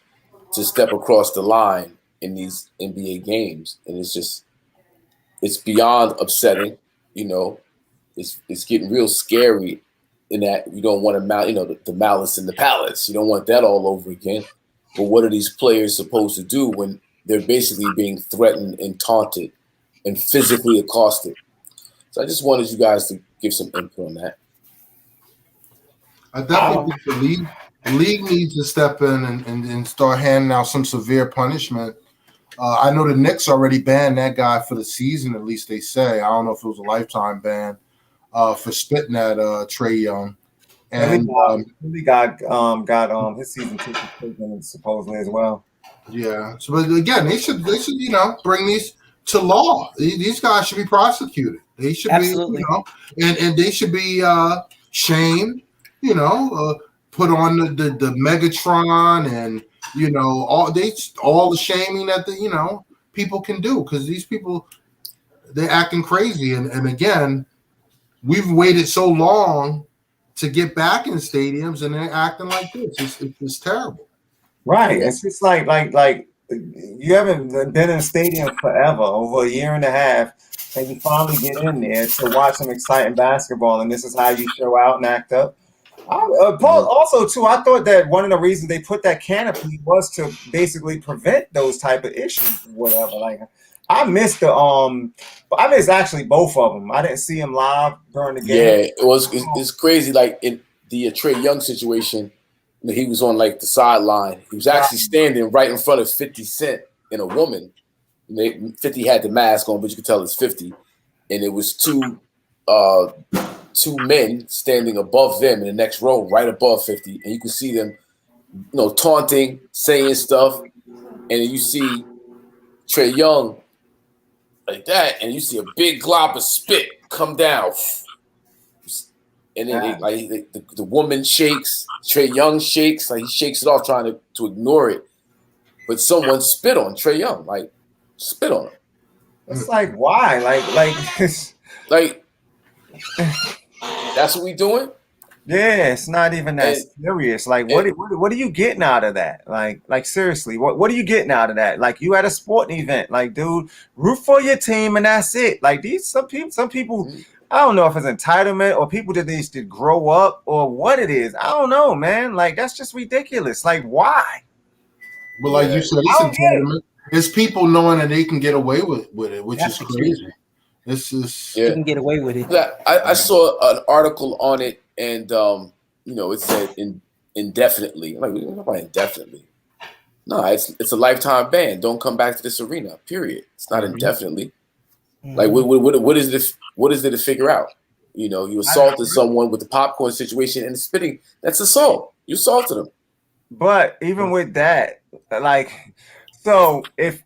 to step across the line in these NBA games, and it's beyond upsetting. It's getting real scary in that you don't want to the malice in the palace. You don't want that all over again. But what are these players supposed to do when they're basically being threatened and taunted and physically accosted? So I just wanted you guys to give some input on that. I definitely think the league needs to step in and start handing out some severe punishment. I know the Knicks already banned that guy for the season, at least they say. I don't know if it was a lifetime ban for spitting at Trae Young. And he got his season ticket taken supposedly as well. Yeah. So, but again, they should bring these to law. These guys should be prosecuted. They should be and they should be shamed. Put on the Megatron and all the shaming that the people can do, because these people, they're acting crazy, and again, we've waited so long to get back in stadiums and they're acting like this. It's terrible. Right. It's just like you haven't been in a stadium forever, over a year and a half, and you finally get in there to watch some exciting basketball, and this is how you show out and act up. Paul, also too, I thought that one of the reasons they put that canopy was to basically prevent those type of issues or whatever. Like, I missed actually both of them. I didn't see them live during the game. Yeah, it's crazy. Like in the Trae Young situation, He was on like the sideline. He was actually standing right in front of 50 Cent and a woman. 50 had the mask on, but you could tell it's 50. And it was two men standing above them in the next row, right above 50. And you could see them, taunting, saying stuff. And then you see Trae Young like that, and you see a big glob of spit come down. And then the woman shakes, Trae Young shakes, like he shakes it off trying to ignore it. But someone spit on Trae Young, like spit on him. It's like, why? Like that's what we doing? Yeah, it's not even that serious. Like, what are you getting out of that? Like seriously, what are you getting out of that? Like, you at a sporting event, like, dude, root for your team and that's it. Like, some people, I don't know if it's entitlement or people that needs to grow up or what it is. I don't know, man. Like, that's just ridiculous. Like, why? But like you said, it's entitlement. It's people knowing that they can get away with it, which is crazy. This is you can get away with it. I saw an article on it, and it said indefinitely. I'm like, what about indefinitely? No, it's a lifetime ban. Don't come back to this arena. Period. It's not indefinitely. Like, what is this? What is there to figure out? You assaulted someone with the popcorn situation and the spitting. That's assault. You assaulted them. But even with that, like, so if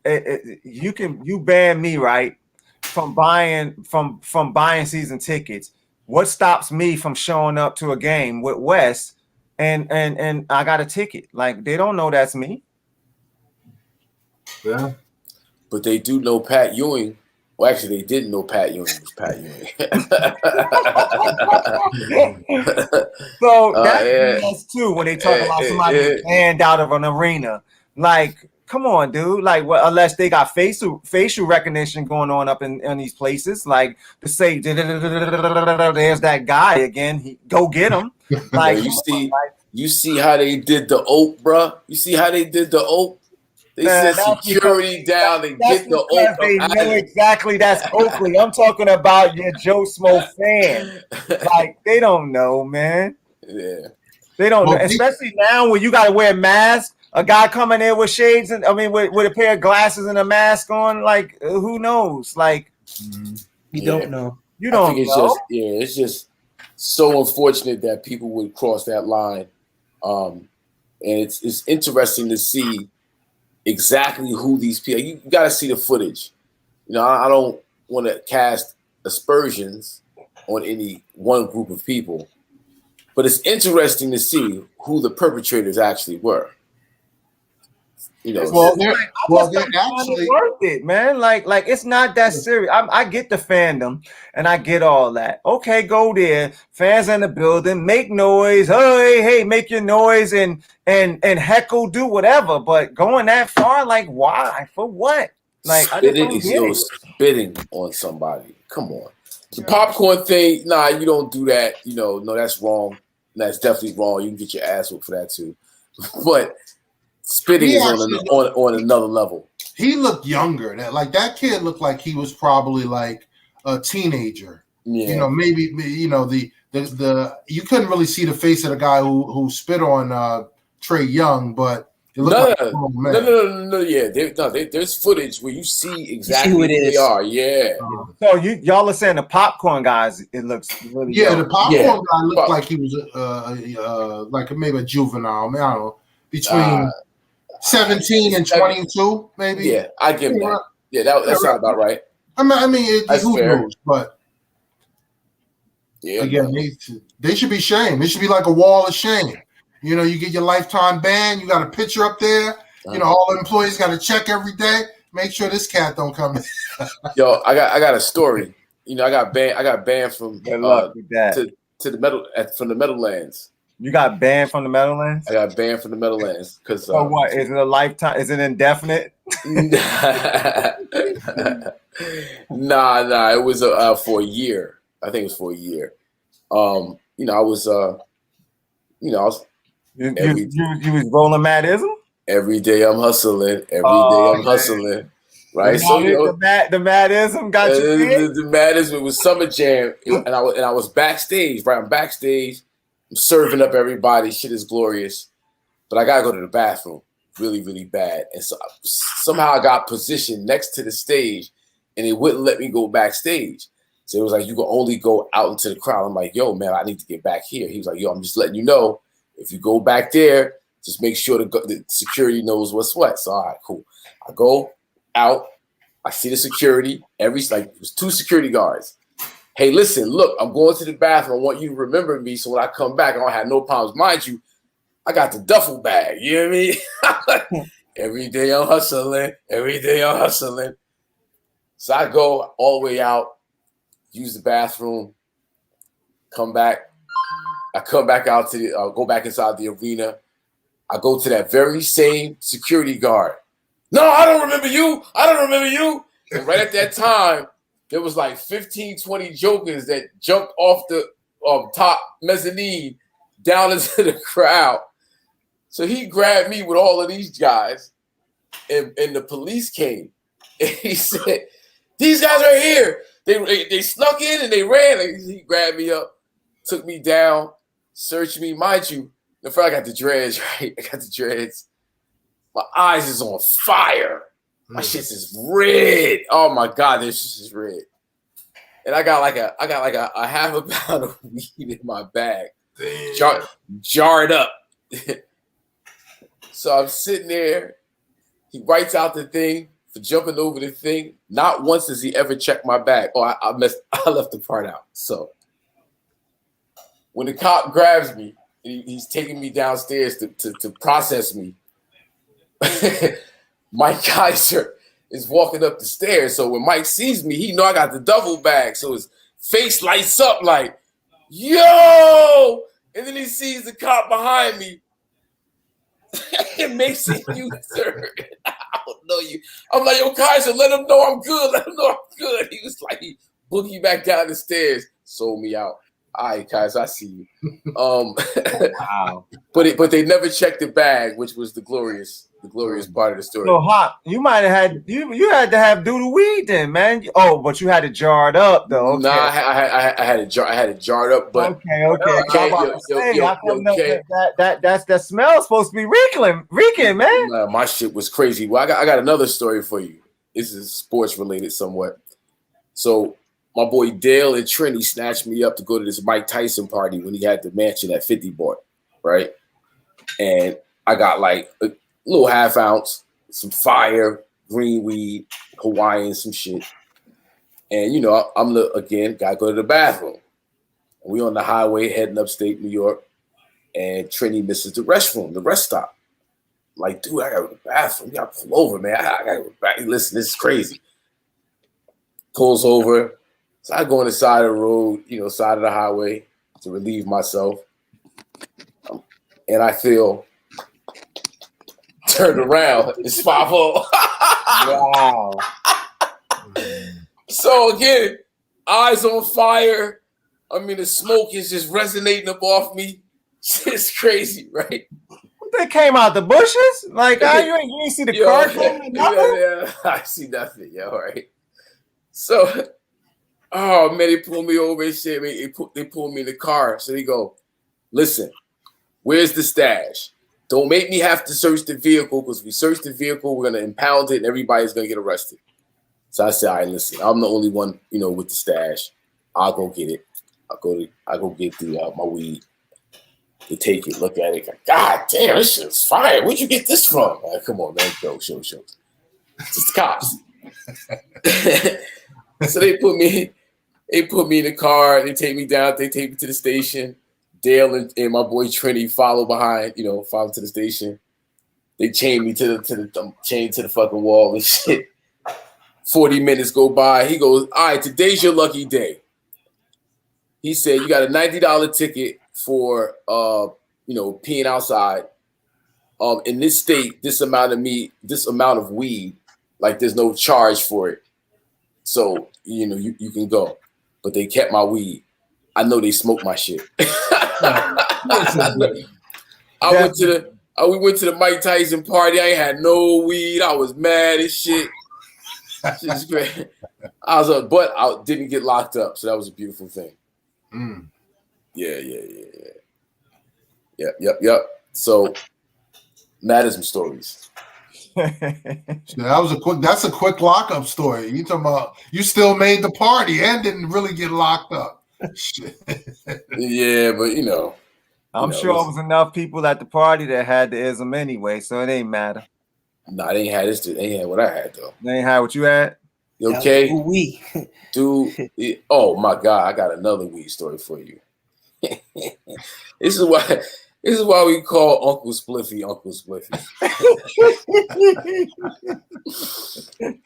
you ban me, right, from buying season tickets, what stops me from showing up to a game with Wes and I got a ticket? Like, they don't know that's me. Yeah. But they do know Pat Ewing. Well, actually, they didn't know Pat Ewing was Pat Ewing. So that's too when they talk about somebody banned out of an arena. Like, come on, dude. Like, unless they got facial recognition going on up in these places, like to say, there's that guy again. Go get him. Like, you see how they did the oak, bruh. You see how they did the oak. They sent security down and get the oak. They know exactly that's Oakley. I'm talking about your Joe Smo fan. Like, they don't know, man. Yeah, they don't know. Especially now when you got to wear a mask. A guy coming in with shades and with a pair of glasses and a mask on. Like, who knows? Like, you don't know. You don't know. It's just so unfortunate that people would cross that line. And it's interesting to see exactly who these people. You got to see the footage. I don't want to cast aspersions on any one group of people, but it's interesting to see who the perpetrators actually were. They're actually worth it, man. Like it's not that serious. I get the fandom and I get all that. Okay, go there. Fans in the building, make noise. Hey, make your noise and heckle, do whatever. But going that far, like, why? For what? Like, spitting on somebody. Come on. The popcorn thing, nah, you don't do that. No, that's wrong. That's definitely wrong. You can get your ass whooped for that too. But spitting is on another level. He looked younger. That kid looked like he was probably like a teenager. Yeah. Maybe the you couldn't really see the face of the guy who spit on Trae Young, but it looked no. Yeah, there's footage where you see exactly who they are. Yeah. So y'all are saying the popcorn guys? It looks really the popcorn guy looked like he was like maybe a juvenile. I mean, I don't know, between 17 and 22, maybe. Yeah, I give him that. Yeah, that sounds about right. I mean, who knows? But again, they should be shamed. It should be like a wall of shame. You get your lifetime ban. You got a picture up there. All the employees got to check every day. Make sure this cat don't come in. Yo, I got a story. I got banned from to the Meadowlands. You got banned from the Meadowlands? I got banned from the Meadowlands because. So what? Is it a lifetime? Is it indefinite? Nah. It was for a year. I think it was for a year. I was. You was rolling madism? Every day I'm hustling. Right. So the madism got you. The madism was Summer Jam, and I was backstage. Right, I'm backstage. I'm serving up everybody. Shit is glorious. but I gotta go to the bathroom really, really bad. And so somehow I got positioned next to the stage, and it wouldn't let me go backstage. So it was like, you can only go out into the crowd. I'm like, yo, man, I need to get back here. He was like, yo, I'm just letting you know, if you go back there, just make sure the security knows what's what. So, all right, cool. I go out. I see the security. It was 2 security guards. Hey, listen, look, I'm going to the bathroom. I want you to remember me so when I come back, I don't have no problems. Mind you, I got the duffel bag. You know what I mean? Every day I'm hustling. Every day I'm hustling. So I go all the way out, use the bathroom, come back. I come back out to go back inside the arena. I go to that very same security guard. No, I don't remember you. I don't remember you. And right at that time, there was like 15, 20 jokers that jumped off the top mezzanine down into the crowd. So he grabbed me with all of these guys, and the police came. And he said, these guys are here. They snuck in and they ran. And he grabbed me up, took me down, searched me. Mind you, the first I got the dreads, right? I got the dreads. My eyes is on fire. My shit's is red. Oh my God, this shit is red. And I got like a half a pound of weed in my bag, jarred up. So I'm sitting there. He writes out the thing for jumping over the thing. Not once does he ever check my bag. Oh, I left the part out. So when the cop grabs me, he's taking me downstairs to process me. Mike Kaiser is walking up the stairs. So when Mike sees me, he know I got the duffel bag. So his face lights up like, yo! And then he sees the cop behind me. It makes a U-turn. I don't know you. I'm like, yo, Kaiser, let him know I'm good. Let him know I'm good. He was like, he boogie back down the stairs, sold me out. All right, Kaiser, I see you. Wow. But they never checked the bag, which was the glorious part of the story. So Hop, you might have had you had to have do the weed then, man. Oh, but you had it jarred up though. Okay. Nah, I had it jarred up, but that smell's supposed to be reeking, man. Nah, my shit was crazy. Well, I got another story for you. This is sports related somewhat. So my boy Dale and Trini snatched me up to go to this Mike Tyson party when he had the mansion at 50 bought, right? And I got like a little half ounce, some fire, green weed, Hawaiian, some shit. And, you know, I'm again, got to go to the bathroom. We on the highway heading upstate New York, and Trini misses the restroom, the rest stop. I'm like, dude, I got to go to the bathroom. You got to pull over, man. I got to go back. Listen, this is crazy. Pulls over. So I go on the side of the road, you know, side of the highway to relieve myself. And I feel turned around. It's 5-0. Wow. So again, eyes on fire. I mean, the smoke is just resonating up off me. It's crazy, right? They came out the bushes? Like, you ain't see the car coming? Yeah, I see nothing. Yeah, all right. So, oh man, they pulled me over and shit. They pulled me in the car. So they go, listen, where's the stash? Don't make me have to search the vehicle, because if we search the vehicle, we're gonna impound it and everybody's gonna get arrested. So I said, all right, listen, I'm the only one, you know, with the stash. I'll go get it. I'll go get my weed. They take it, look at it. Like, God damn, this shit's fire. Where'd you get this from? Like, come on, man, show. It's just the cops. So they put me in the car. They take me down. They take me to the station. Dale and my boy Trini follow behind. You know, follow to the station. They chain me to the fucking wall and shit. 40 minutes go by. He goes, all right, today's your lucky day. He said, you got a $90 ticket for you know, peeing outside. In this state, this amount of weed, like there's no charge for it. So, you know, you can go. But they kept my weed. I know they smoked my shit. We went to the Mike Tyson party. I ain't had no weed. I was mad as shit. Shit's great. But I didn't get locked up, so that was a beautiful thing. Yeah. Yep. So Madism stories. That's a quick lockup story. You talking about you still made the party and didn't really get locked up. Yeah, but I'm sure it was enough people at the party that had the ism anyway, so it ain't matter. Nah, they ain't had this. They ain't had what I had though. They ain't had what you had. You okay, dude? Oh my God, I got another weed story for you. This is why we call Uncle Spliffy Uncle Spliffy.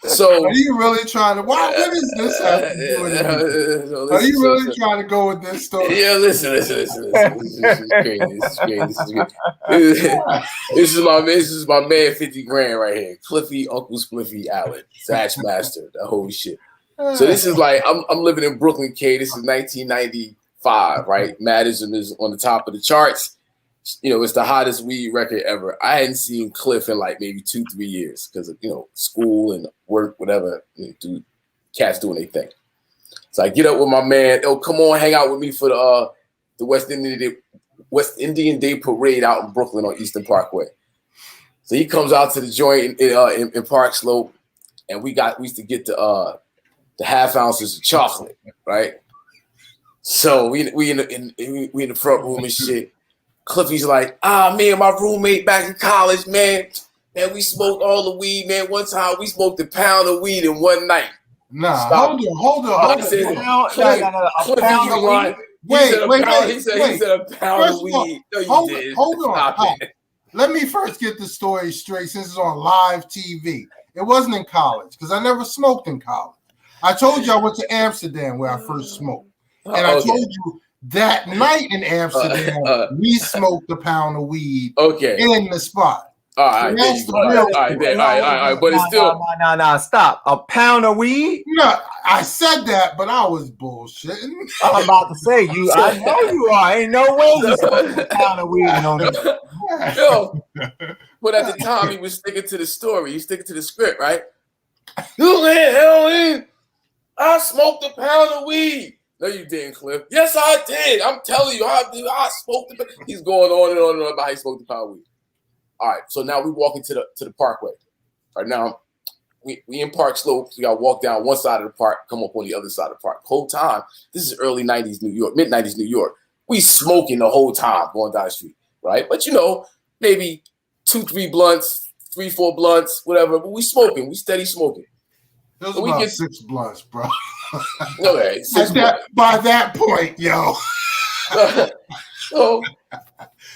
So are you really trying to? What is this have to do with anything? Are you really trying to go with this story? Yeah, listen. This is crazy. This is my man 50 grand right here. Cliffy Uncle Spliffy Allen, ZATCH Master, the whole shit. So this is like I'm living in Brooklyn, K. This is 1995, right? Madism is on the top of the charts. It's the hottest weed record ever. I hadn't seen Cliff in like maybe 2-3 years because of school and work, whatever. Cats doing their thing. So I get up with my man. Oh, come on, hang out with me for the West Indian Day Parade out in Brooklyn on Eastern Parkway. So he comes out to the joint in Park Slope, and we used to get the half ounces of chocolate, right? So we in the front room and shit. Cliffy's like, me and my roommate back in college, man, we smoked all the weed, man. One time we smoked a pound of weed in one night. Nah, Stop. hold on. He said a pound of weed. No, you didn't. Hold on. Let me first get the story straight since it's on live TV. It wasn't in college because I never smoked in college. I told you I went to Amsterdam where I first smoked. And I told you that night in Amsterdam, we smoked a pound of weed in the spot. All right, but it's still no, stop. A pound of weed? No, I said that, but I was bullshitting. I'm about to say you. I know you are. Ain't no way you smoked a pound of weed on the. Yo, but at the time he was sticking to the story. He's sticking to the script, right? You ain't heroin. I smoked a pound of weed. No, you didn't, Cliff. Yes, I did. I'm telling you, I smoked the. He's going on and on about how he smoked the pound of weed. All right, so now we walk into the parkway. All right, now we in Park Slope. So we got to walk down one side of the park, come up on the other side of the park. The whole time, this is early 90s New York, mid 90s New York. We smoking the whole time going down the street, right? But maybe 2-3 blunts, 3-4 blunts, whatever. But we smoking, we steady smoking. Those so about 6 blunts, bro. Okay, by that point, yo.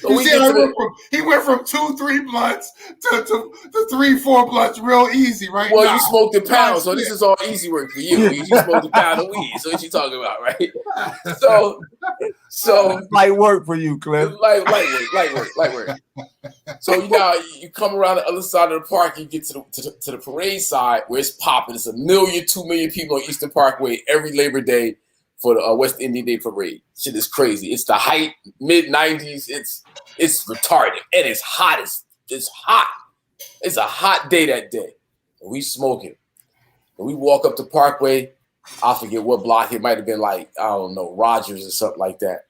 He went from 2-3 blunts to 3-4 blunts real easy, right? Well, you smoked a pound, so this is all easy work for you. You smoked a pound of weed, so what you talking about, right? So light work for you, Cliff. Light work. So you come around the other side of the park, you get to the parade side where it's popping. It's 1 million, 2 million people on Eastern Parkway every Labor Day for the West Indian Day Parade. Shit is crazy. It's the height, mid-90s. It's retarded. And it's hot. It's hot. It's a hot day that day. And we smoking. And we walk up the Parkway. I forget what block. It might have been like, I don't know, Rogers or something like that.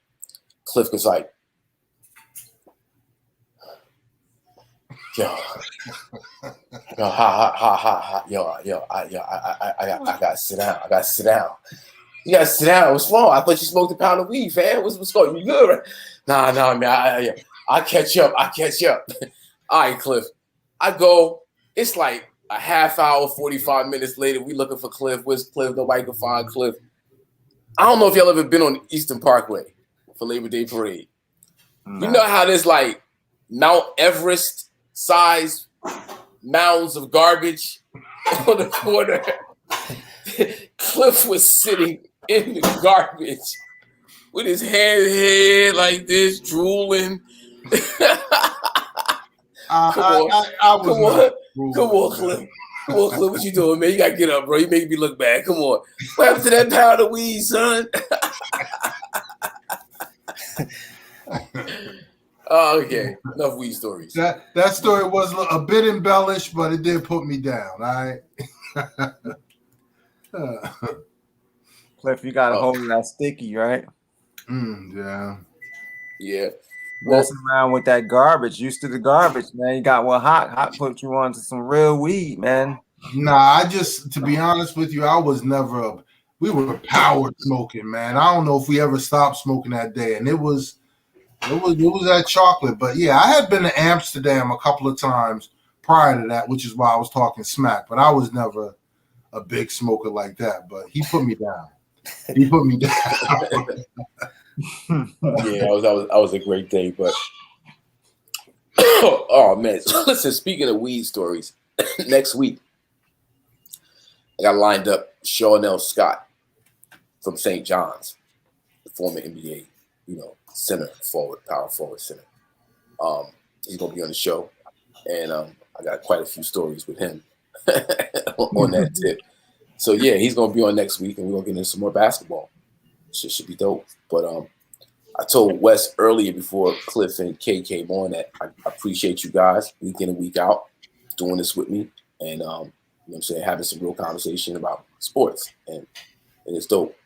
Cliff was like, yo, I gotta sit down. You gotta sit down. What's wrong? I thought you smoked a pound of weed, fam. What's going on? You good, right? Nah, man. I catch up. All right, Cliff. I go. It's like a half hour, 45 minutes later. We looking for Cliff. Where's Cliff? Nobody can find Cliff. I don't know if y'all ever been on Eastern Parkway for Labor Day Parade. No. You know how there's like Mount Everest size mounds of garbage on the corner. Cliff was sitting in the garbage with his head like this, drooling. Come on, Cliff. What you doing, man? You gotta get up, bro. You make me look bad. Come on. What happened to that pound of weed, son? Okay. Enough weed stories. That story was a bit embellished, but it did put me down. All right. Cliff, you got a hold of that sticky, right? Yeah. Yeah. messing around with that garbage. Used to the garbage, man. You got hot put you onto some real weed, man. Nah, to be honest with you, I was never. We were power smoking, man. I don't know if we ever stopped smoking that day, and it was that chocolate. But yeah, I had been to Amsterdam a couple of times prior to that, which is why I was talking smack. But I was never a big smoker like that. But he put me down. He put me down. Yeah, that was a great day. But oh man, so listen. Speaking of weed stories, next week I got lined up Shawnell Scott from St. John's, the former NBA, center forward, power forward center. He's gonna be on the show, and I got quite a few stories with him on that tip. So yeah, he's gonna be on next week, and we're gonna get into some more basketball. Should be dope. But I told Wes earlier before Cliff and Kay came on that I appreciate you guys week in and week out doing this with me, and you know what I'm saying, having some real conversation about sports, and it's dope,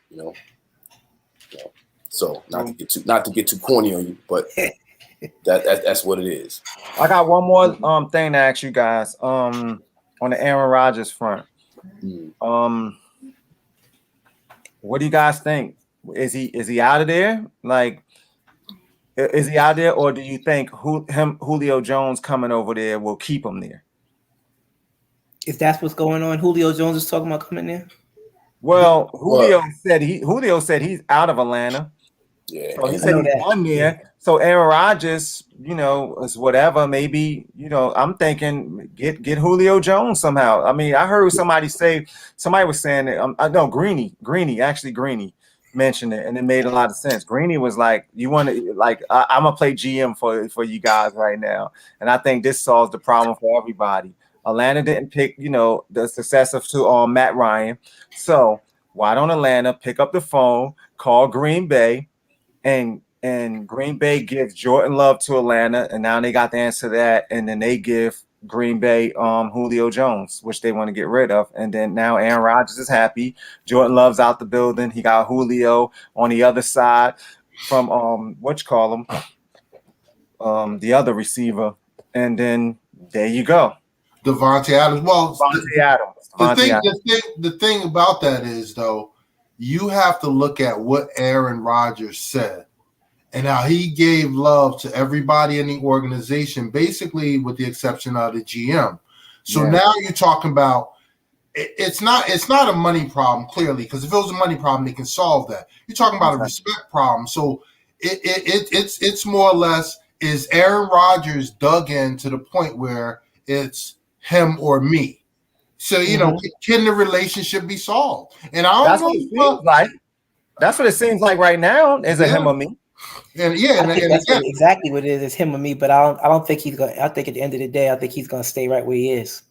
So not to get too corny on you, but that's what it is. I got one more thing to ask you guys on the Aaron Rodgers front. What do you guys think? Is he out of there? Like, is he out there, or do you think Julio Jones coming over there will keep him there? If that's what's going on, Julio Jones is talking about coming there. Well, Julio said he's out of Atlanta. Yeah, so he said he's done there. So Aaron Rodgers, is whatever. Maybe I'm thinking get Julio Jones somehow. I mean, I heard somebody was saying that. I know Greeny mentioned it, and it made a lot of sense. Greeny was like, "You want to I'm gonna play GM for you guys right now," and I think this solves the problem for everybody. Atlanta didn't pick, the successor to Matt Ryan. So why don't Atlanta pick up the phone, call Green Bay, and Green Bay gives Jordan Love to Atlanta, and now they got the answer to that, and then they give Green Bay Julio Jones, which they want to get rid of, and then now Aaron Rodgers is happy. Jordan Love's out the building. He got Julio on the other side from the other receiver, and then there you go. Devontae Adams. Well, Devontae Adams. The thing about that is, though, you have to look at what Aaron Rodgers said and how he gave love to everybody in the organization, basically with the exception of the GM. So now you're talking about it's not a money problem, clearly, because if it was a money problem, they can solve that. You're talking about a respect problem. So it's more or less, is Aaron Rodgers dug in to the point where it's him or me? So can the relationship be solved? And I don't know. That's what it seems like right now. Is it him or me? And that's exactly what it is. It's him or me. But I don't think he's going. I think at the end of the day, I think he's going to stay right where he is.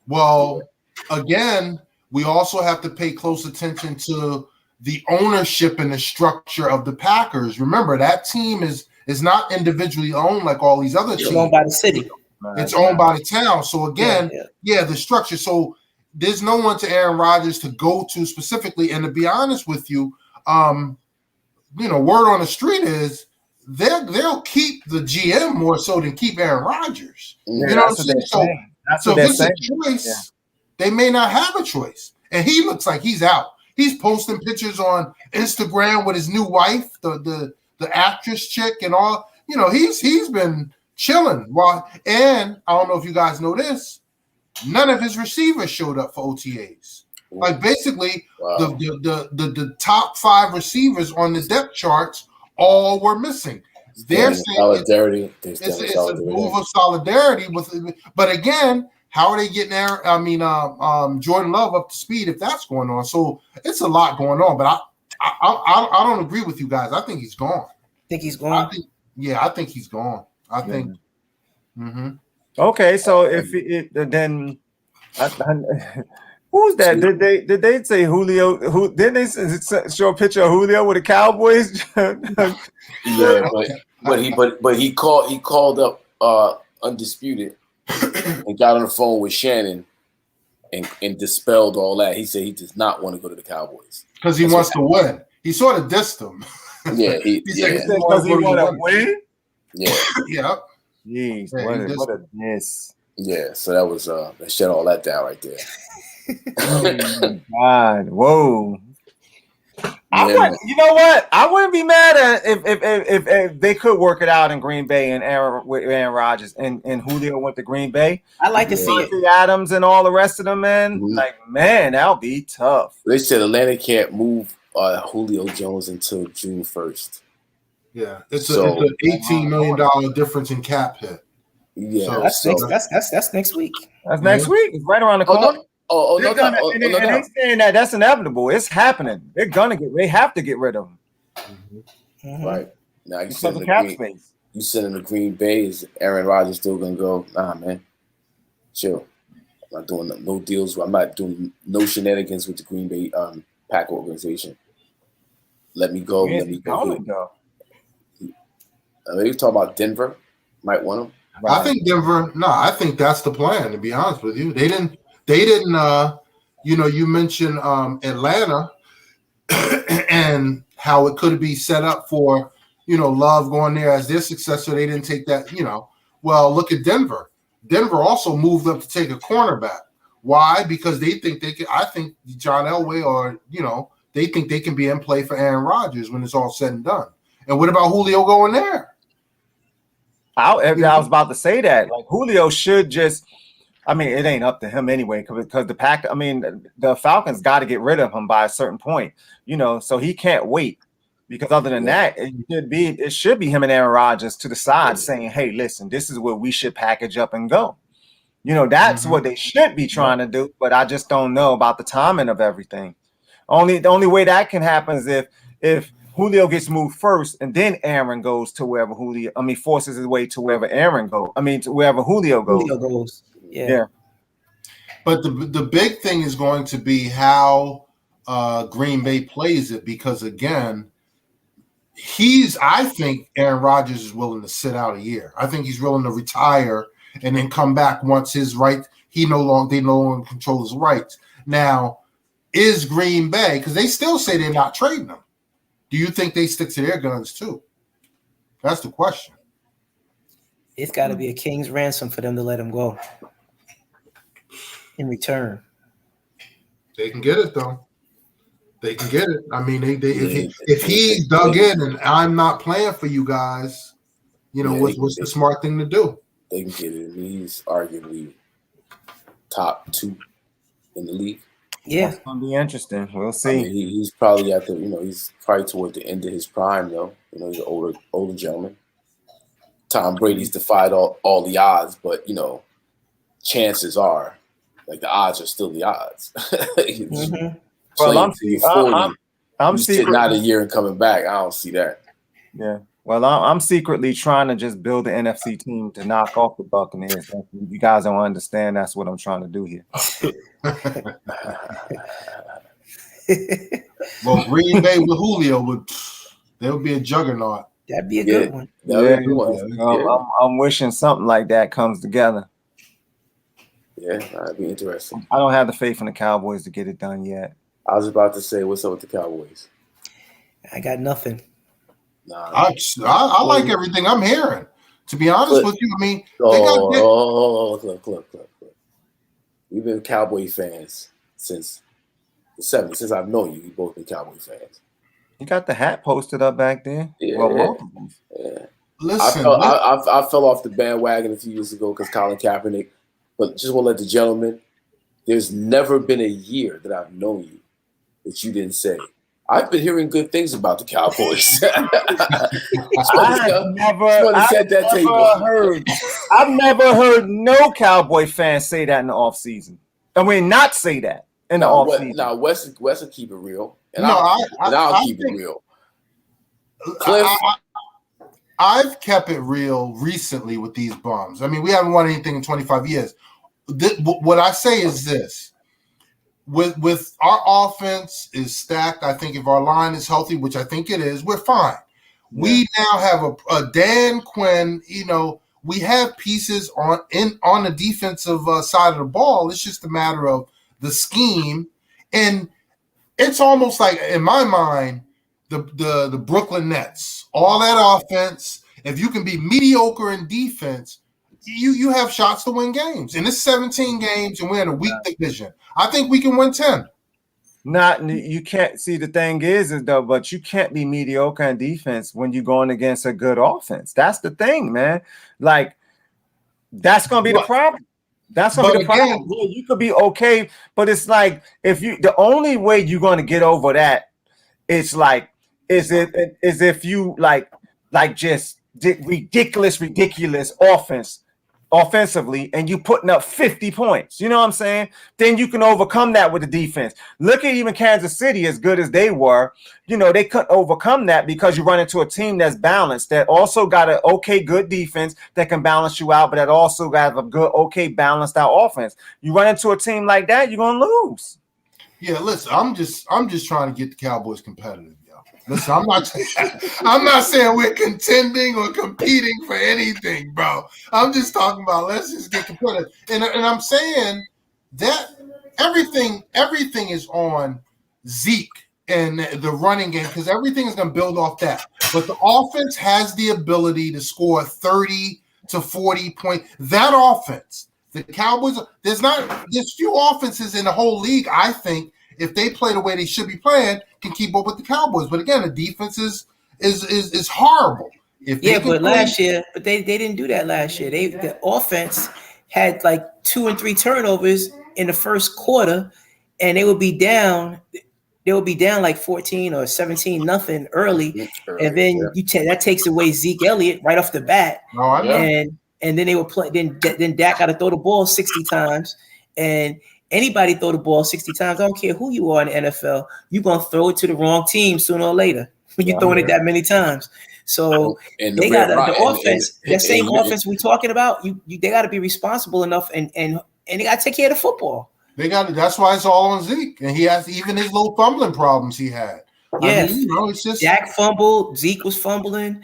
Well, again, we also have to pay close attention to the ownership and the structure of the Packers. Remember, that team is not individually owned like all these other teams. It's owned by the city. It's owned by the town. So again, the structure. So there's no one to Aaron Rodgers to go to specifically. And to be honest with you, word on the street is they'll keep the GM more so than keep Aaron Rodgers. Yeah, you know what I'm saying? So if it's a choice, they may not have a choice. And he looks like he's out. He's posting pictures on Instagram with his new wife, the actress chick, and all. He's been chilling. And I don't know if you guys know this, none of his receivers showed up for OTAs. Like basically, the top 5 receivers on the depth charts all were missing. They're saying solidarity. It's a move of solidarity but again, how are they getting there? I mean, Jordan Love up to speed if that's going on? So it's a lot going on. But I don't agree with you guys. I think he's gone. Think he's gone? I think he's gone. I think. Mm-hmm. Okay, so if then. Who's that? Did they say Julio? Who didn't they show a picture of Julio with the Cowboys? Yeah, but he called up Undisputed and got on the phone with Shannon and dispelled all that. He said he does not want to go to the Cowboys because he wants to win. He sort of dissed them. Yeah, he said because he want to win. Yeah. Yeah. Jeez, Yeah, what a miss. Yeah. So that was that shut all that down right there. Oh my God. Whoa. I Yeah, wouldn't, you know what? I wouldn't be mad at if they could work it out in Green Bay and Aaron Rodgers and Julio went to Green Bay. I like to see it. Devontae Adams and all the rest of them, man. Mhm. Like, man, that'll be tough. They said Atlanta can't move Julio Jones until June 1st. Yeah, it's So- an $18 million difference in cap hit. Yeah, So- That's so that's next week. That's next Yeah. week. It's right around the oh corner. no, oh They're no, gonna, no, and oh, no, they no. saying that that's inevitable. It's happening. They have to get rid of him. Right now, you Because send of the cap Green, space. you send him to Green Bay. Is Aaron Rodgers still gonna go? Nah, man, chill. I'm not doing no deals. I'm not doing no shenanigans with the Green Bay Pack organization. Let me go. Where's Let me he go. going, though? Maybe talking about Denver. Might want him. I think Denver. No, I think that's the plan. To be honest with you, they didn't. You mentioned Atlanta and how it could be set up for Love going there as their successor. They didn't take that. Well, look at Denver. Denver also moved up to take a cornerback. Why? Because they think they can. I think John Elway or they think they can be in play for Aaron Rodgers when it's all said and done. And what about Julio going there? I was about to say that. Like, Julio should just. I mean, it ain't up to him anyway, because the Falcons got to get rid of him by a certain point, so he can't wait. Because other than that, it should be him and Aaron Rodgers to the side saying, "Hey, listen, this is where we should package up and go." That's what they should be trying to do. But I just don't know about the timing of everything. The only way that can happen is if Julio gets moved first, and then Aaron goes to wherever forces his way to wherever Aaron goes. To wherever Julio goes. Yeah. But the big thing is going to be how Green Bay plays it, because again, I think Aaron Rodgers is willing to sit out a year. I think he's willing to retire and then come back once his right. They no longer control his rights. Now, is Green Bay, because they still say they're not trading him. Do you think they stick to their guns too? That's the question. It's got to be a king's ransom for them to let him go. In return, they can get it though. They can get it. I mean, if he dug in and I'm not playing for you guys, what's the smart thing to do? They can get it. I mean, he's arguably top 2 in the league. Yeah, it's gonna be interesting. We'll see. I mean, he's probably at the he's probably toward the end of his prime though. He's an older gentleman. Tom Brady's defied all the odds, but chances are, like, the odds are still the odds. Well, I'm sitting out a year and coming back. I don't see that. Yeah. Well, I'm secretly trying to just build an NFC team to knock off the Buccaneers. You guys don't understand. That's what I'm trying to do here. Well, Green Bay with Julio there would be a juggernaut. That'd be a good one. I'm wishing something like that comes together. Yeah, that'd be interesting. I don't have the faith in the Cowboys to get it done yet. I was about to say, what's up with the Cowboys? I got nothing. Nah, I like everything I'm hearing. To be honest with you, I mean, look. We've been Cowboy fans since the 70s. Since I've known you, we've both been Cowboy fans. You got the hat posted up back there. Yeah. Listen, I fell off the bandwagon a few years ago because Colin Kaepernick. But just want to let the gentleman, there's never been a year that I've known you that you didn't say, I've been hearing good things about the Cowboys. I've never heard no Cowboy fan say that in the offseason. I mean, not say that in the offseason. No, Wes will keep it real. And I'll keep it real. Cliff, I've kept it real recently with these bums. I mean, we haven't won anything in 25 years. What I say is this. With our offense is stacked, I think if our line is healthy, which I think it is, we're fine. Yeah. We now have a Dan Quinn, we have pieces on the defensive side of the ball. It's just a matter of the scheme. And it's almost like, in my mind, the Brooklyn Nets. All that offense. If you can be mediocre in defense, you have shots to win games. And it's 17 games, and we're in a weak division. I think we can win 10. You can't see the thing is though, but you can't be mediocre in defense when you're going against a good offense. That's the thing, man. Like that's gonna be the problem. That's gonna be the problem. Yeah, you could be okay, but it's like the only way you're gonna get over that is if you like just ridiculous offensively, and you putting up 50 points. You know what I'm saying? Then you can overcome that with the defense. Look at even Kansas City, as good as they were. You know, they couldn't overcome that because you run into a team that's balanced, that also got an okay, good defense that can balance you out, but that also got a good, okay, balanced out offense. You run into a team like that, you're gonna lose. Yeah, listen, I'm just trying to get the Cowboys competitive. Listen, I'm not saying we're contending or competing for anything, bro. I'm just talking about let's just get competitive. And I'm saying that everything is on Zeke and the running game because everything is going to build off that. But the offense has the ability to score 30 to 40 points. That offense, the Cowboys, there's few offenses in the whole league, I think, if they play the way they should be playing, can keep up with the Cowboys. But again, the defense is horrible. But last year, they didn't do that last year. The offense had like 2 and 3 turnovers in the first quarter, and they would be down. They would be down like 14 or 17-0 early, and then that takes away Zeke Elliott right off the bat. Oh, I know. And then they would play. Then Dak got to throw the ball 60 times, and anybody throw the ball 60 times. I don't care who you are in the NFL. You're going to throw it to the wrong team sooner or later when you're throwing it that many times. So they got the offense, that same offense we're talking about, they got to be responsible enough and they got to take care of the football. They got it. That's why it's all on Zeke. And he has even his little fumbling problems he had. Yeah. I mean, it's just Dak fumbled. Zeke was fumbling.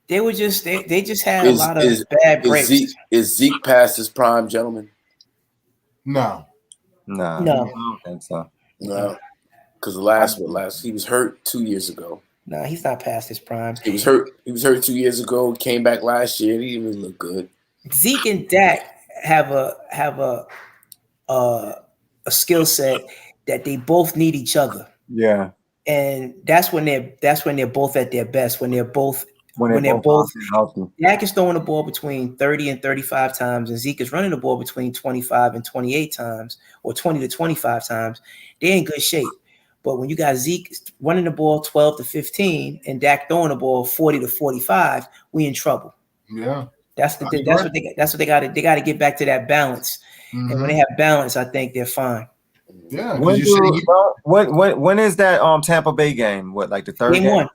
They were just they just had a lot of bad breaks. Is Zeke past his prime, gentlemen? No. I don't think so. No, because last he was hurt 2 years ago. No, he's not past his prime. He was hurt 2 years ago. Came back last year. He didn't even look good. Zeke and Dak have a skill set that they both need each other. Yeah, and that's when they're both at their best. When they're both healthy. Dak is throwing the ball between 30 and 35 times, and Zeke is running the ball between 25 and 28 times, or 20 to 25 times. They're in good shape. But when you got Zeke running the ball 12 to 15 and Dak throwing the ball 40 to 45, we in trouble. Yeah. That's what they got to. They got to get back to that balance. Mm-hmm. And when they have balance, I think they're fine. Yeah. When is that Tampa Bay game? What, like the third game? 1.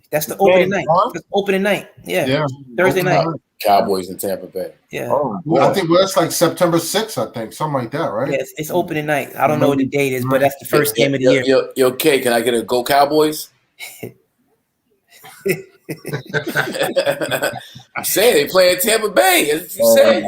That's the opening night. That's opening night. Yeah. Thursday night. Cowboys in Tampa Bay. Yeah. I think that's like September 6th, I think. Something like that, right? Yes, it's opening night. I don't know what the date is, but that's the first game of the year. Yo, okay, can I get a go Cowboys? I'm saying they play in Tampa Bay. As you said.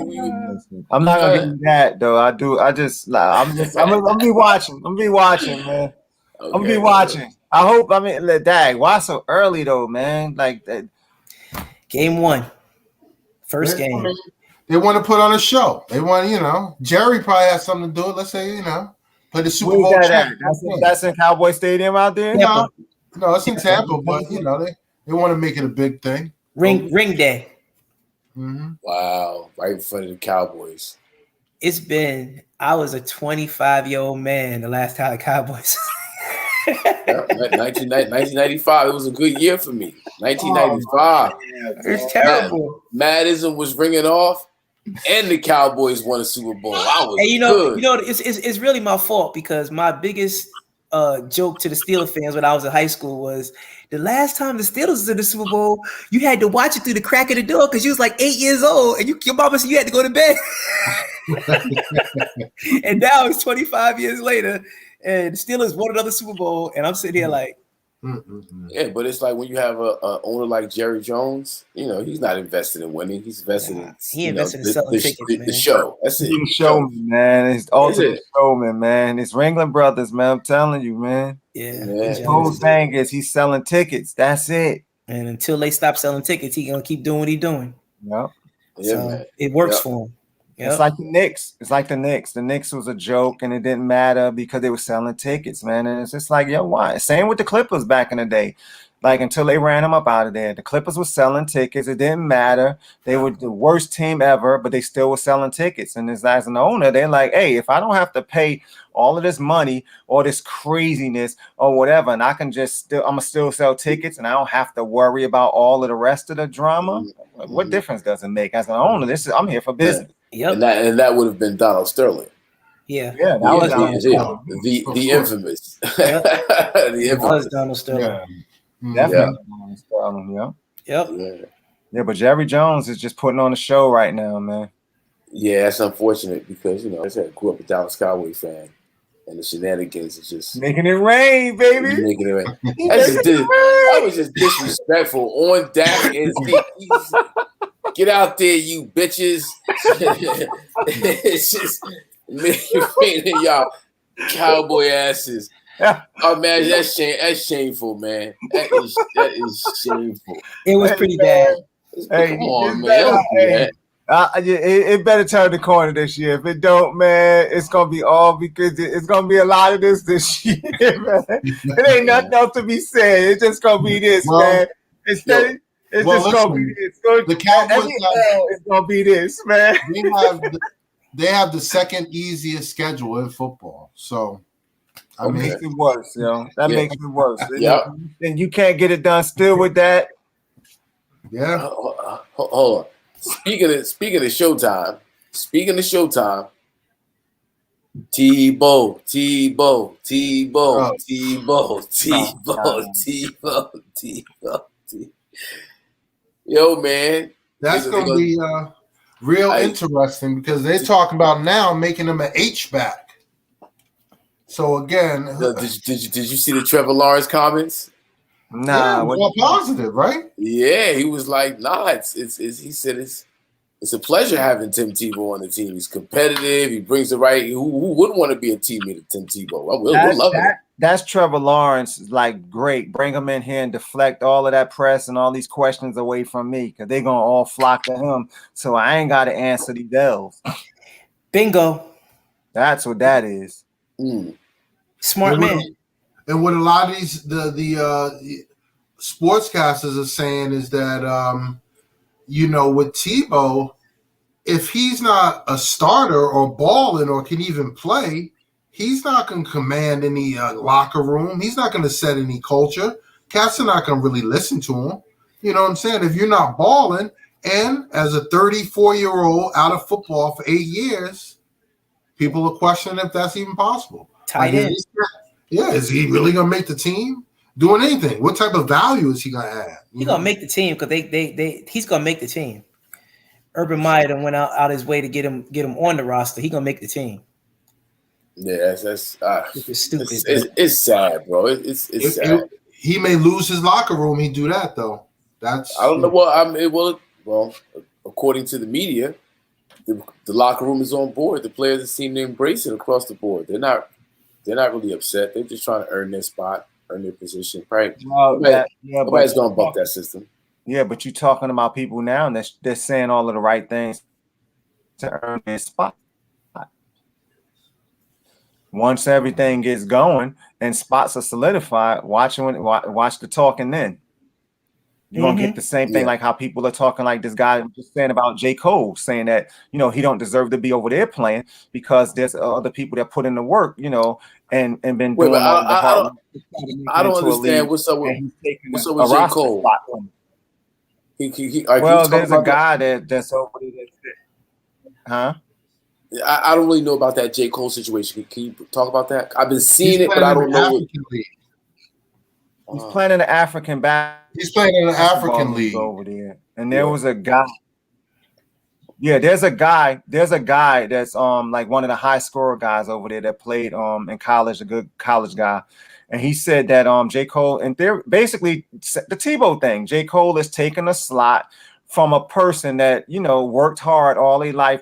I'm not gonna give you that though. I'm gonna be watching. I'm gonna be watching, man. I'm gonna be watching. I hope. I mean, Dag, why so early though, man? Like that. Game 1, first game. They want to put on a show. They want, Jerry probably has something to do it. Let's say, play the Super Bowl. That's in Cowboy Stadium out there. No, it's in Tampa, but they want to make it a big thing. Ring day. Mm-hmm. Wow, right in front of the Cowboys. I was a 25-year-old man the last time the Cowboys. 1995. It was a good year for me. 1995. It's terrible. Madison was ringing off, and the Cowboys won a Super Bowl. I was good. It's really my fault because my biggest joke to the Steelers fans when I was in high school was the last time the Steelers was in the Super Bowl, you had to watch it through the crack of the door because you was like 8 years old, and your mama said you had to go to bed. And now it's 25 years later. And the Steelers won another Super Bowl, and I'm sitting here like, Yeah, but it's like when you have a owner like Jerry Jones, you know, he's not invested in winning. He's invested in He invested in selling tickets, man. the show. That's it. He's a showman, man. He's ultimate showman, man. It's Ringling Brothers, man. I'm telling you, man. Yeah. His whole thing is he's selling tickets. That's it. And until they stop selling tickets, he's gonna keep doing what he's doing. Yep. Yeah, So man. it works for him. Yep. It's like the Knicks. It's like the Knicks. The Knicks was a joke, and it didn't matter because they were selling tickets, man. And it's just like, yo, why? Same with the Clippers back in the day. Like until they ran them up out of there. The Clippers were selling tickets. It didn't matter. They were the worst team ever, but they still were selling tickets. And as an owner, they're like, hey, if I don't have to pay all of this money or this craziness or whatever, and I can just I'm gonna still sell tickets and I don't have to worry about all of the rest of the drama. What difference does it make? As an owner, I'm here for business. Yep. And that would have been Donald Sterling. Yeah. Yeah, that was Donald Sterling. The infamous. Yep. The infamous. It was Donald Sterling. Definitely Donald Sterling, Yep. Yeah, but Jerry Jones is just putting on a show right now, man. Yeah, that's unfortunate because, you know, I grew up a Dallas Cowboy fan, and the shenanigans is just making it rain, baby. Making it rain. That was just disrespectful on Dak and get out there, you bitches. It's just making y'all cowboy asses. Oh man, that's shameful, man. That is shameful. It was pretty bad. Hey, come on, man. It better turn the corner this year. If it don't, man, it's gonna be all because it's gonna be a lot of this year, man. It ain't nothing else to be said. It's just gonna be this, man. It's just gonna be this. The Cowboys it's gonna be this, man. They have the second easiest schedule in football, so. That makes it worse, yo. That makes it worse. Yeah. And you can't get it done still with that. Yeah. Hold on. Speaking of Showtime. T-Bow. Yo, man. That's gonna be real interesting because they're talking about now making him an H-back. So again, did you see the Trevor Lawrence comments? Nah, more positive, right? Yeah, he was like, nah, he said it's a pleasure having Tim Tebow on the team. He's competitive. He brings the right. Who wouldn't want to be a teammate of Tim Tebow? We'll love it. That's Trevor Lawrence. Like, great. Bring him in here and deflect all of that press and all these questions away from me because they're gonna all flock to him. So I ain't got to answer these bells. Bingo. That's what that is. Smart man. And what a lot of these the sportscasters are saying is that you know, with Tebow, if he's not a starter or balling or can even play, he's not going to command any locker room. He's not going to set any culture. Cats are not going to really listen to him. You know what I'm saying? If you're not balling, and as a 34-year-old out of football for 8 years, people are questioning if that's even possible. Tight end. Yeah, is he really going to make the team? Doing anything? What type of value is he going to add? He's going to make the team because he's going to make the team. Urban Meyer done went out his way to get him on the roster. He's going to make the team. Yeah, that's stupid. It's sad, bro. It's sad. He may lose his locker room. He do that though. I don't know. Well, according to the media, the locker room is on board. The players seem to embrace it across the board. They're not really upset. They're just trying to earn their spot, earn their position. Right? Nobody's gonna buck that system. Yeah, but you're talking about people now, and they're saying all of the right things to earn their spot. Once everything gets going and spots are solidified, watch the talking then. You're going to get the same thing like how people are talking like this guy just saying about J. Cole, saying that, you know, he don't deserve to be over there playing because there's other people that put in the work, you know, and been doing all the hard work. I don't understand what's up with J. Cole. There's a guy that's over there. Huh? I don't really know about that J. Cole situation. Can you talk about that? I've been seeing it, but I don't know. He's playing in the African He's playing in the African league over there, and there was a guy. Yeah, there's a guy that's like one of the high scorer guys over there that played in college, a good college guy. And he said that J. Cole, and they're basically the Tebow thing. J. Cole is taking a slot from a person that, you know, worked hard all their life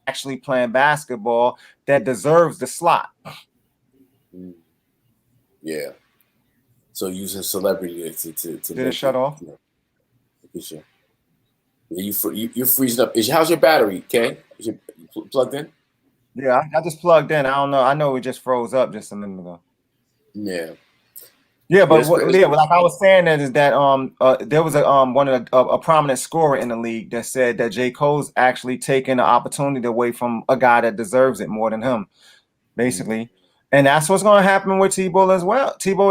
actually playing basketball that deserves the slot. Yeah. So using celebrity to Did it shut off? You know, you're freezing up. How's your battery, Kay? Is you plugged in? Yeah, I just plugged in. I don't know. I know it just froze up just a minute ago. Yeah. Yeah, but like I was saying, that is that there was a prominent scorer in the league that said that J. Cole's actually taking the opportunity away from a guy that deserves it more than him, basically. And that's what's going to happen with Tebow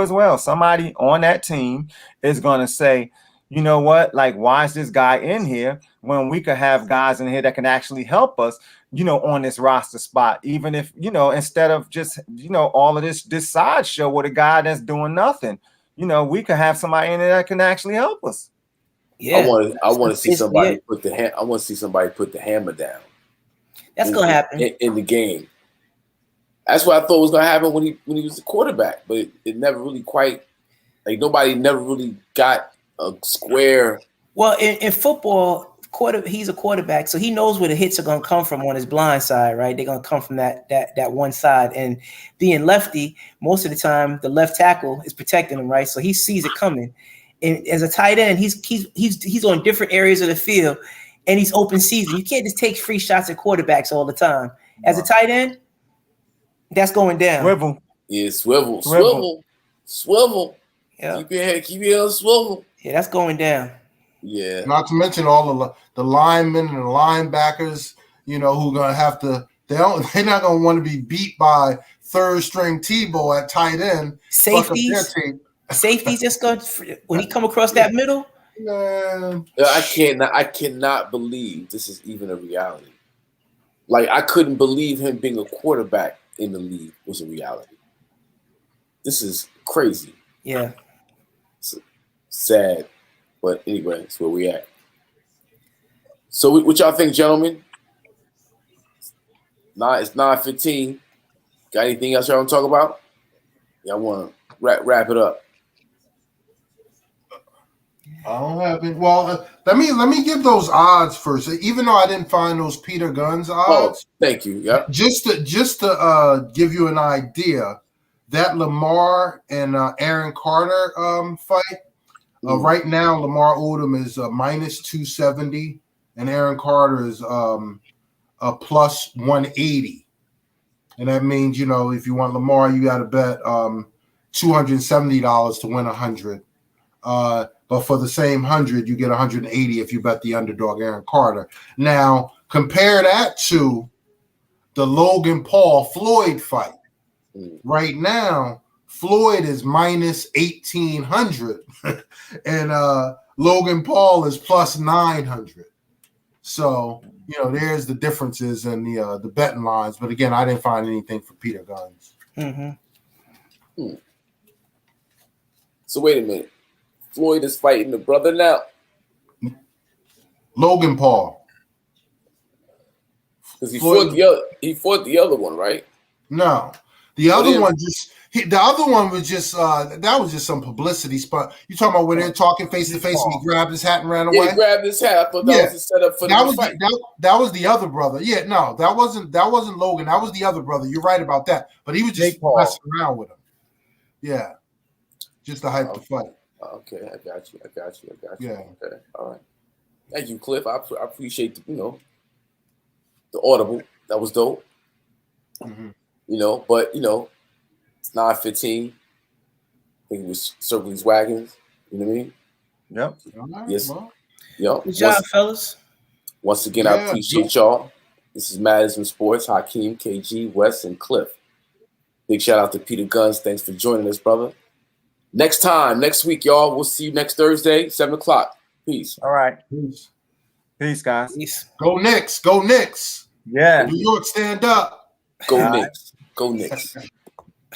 as well. Somebody on that team is going to say, you know what, like, why is this guy in here when we could have guys in here that can actually help us, you know, on this roster spot, even if, you know, instead of just, you know, all of this sideshow with a guy that's doing nothing, you know, we could have somebody in there that can actually help us. Yeah, I want to see somebody put the hammer down. That's gonna happen in the game. That's what I thought was gonna happen when he was the quarterback, but it never really quite, like, nobody never really got a square. Well, in football, he's a quarterback, so he knows where the hits are going to come from on his blind side, right? They're going to come from that one side. And being lefty, most of the time, the left tackle is protecting him, right? So he sees it coming. And as a tight end, he's on different areas of the field, and he's open season. You can't just take free shots at quarterbacks all the time. As a tight end, that's going down. Swivel. Yeah, swivel. Yeah. Keep your head on swivel. Yeah, that's going down. Yeah. Not to mention all the linemen and the linebackers, you know, who are gonna have to. They're not gonna want to be beat by third string Tebow at tight end. Safeties just going when he come across that middle. Man. I cannot believe this is even a reality. Like, I couldn't believe him being a quarterback in the league was a reality. This is crazy. Yeah. It's sad. But anyway, that's where we at. So what y'all think, gentlemen? It's 9:15. Got anything else y'all want to talk about? Y'all want to wrap it up? I don't have it. Well, let me give those odds first. Even though I didn't find those Peter Guns odds. Oh, thank you. Yeah. Just to give you an idea, that Lamar and Aaron Carter fight. Right now, Lamar Odom is minus 270, and Aaron Carter is a plus 180. And that means, you know, if you want Lamar, you got to bet $270 to win 100. But for the same 100, you get 180 if you bet the underdog Aaron Carter. Now, compare that to the Logan Paul Floyd fight. Right now, Floyd is minus 1,800, and Logan Paul is plus 900. So, you know, there's the differences in the betting lines. But again, I didn't find anything for Peter Guns. Mm-hmm. So wait a minute. Floyd is fighting the brother now. Logan Paul. Because he fought the other one, right? No. The other one was just that was just some publicity spot. You talking about when they're talking face to face and he grabbed his hat and ran away? Yeah, he grabbed his hat. I thought that was a setup for the fight. That was the other brother. Yeah, no, that wasn't Logan. That was the other brother. You're right about that. But he was just messing around with him. Yeah, just to hype the fight. Okay, I got you. Yeah. Okay, all right. Thank you, Cliff. I appreciate the audible. That was dope. Mm-hmm. But it's 9:15. I think it was circling these wagons. You know what I mean? Yep. Yes. Good job, fellas. Once again, I appreciate y'all. This is IZM Sports. Hakim, KG, Wes, and Cliff. Big shout out to Peter Guns. Thanks for joining us, brother. Next week, y'all. We'll see you next Thursday, 7:00. Peace. All right. Peace, guys. Peace. Go Knicks. Go Knicks. Yeah. New York, stand up. Go Knicks. Go Knicks.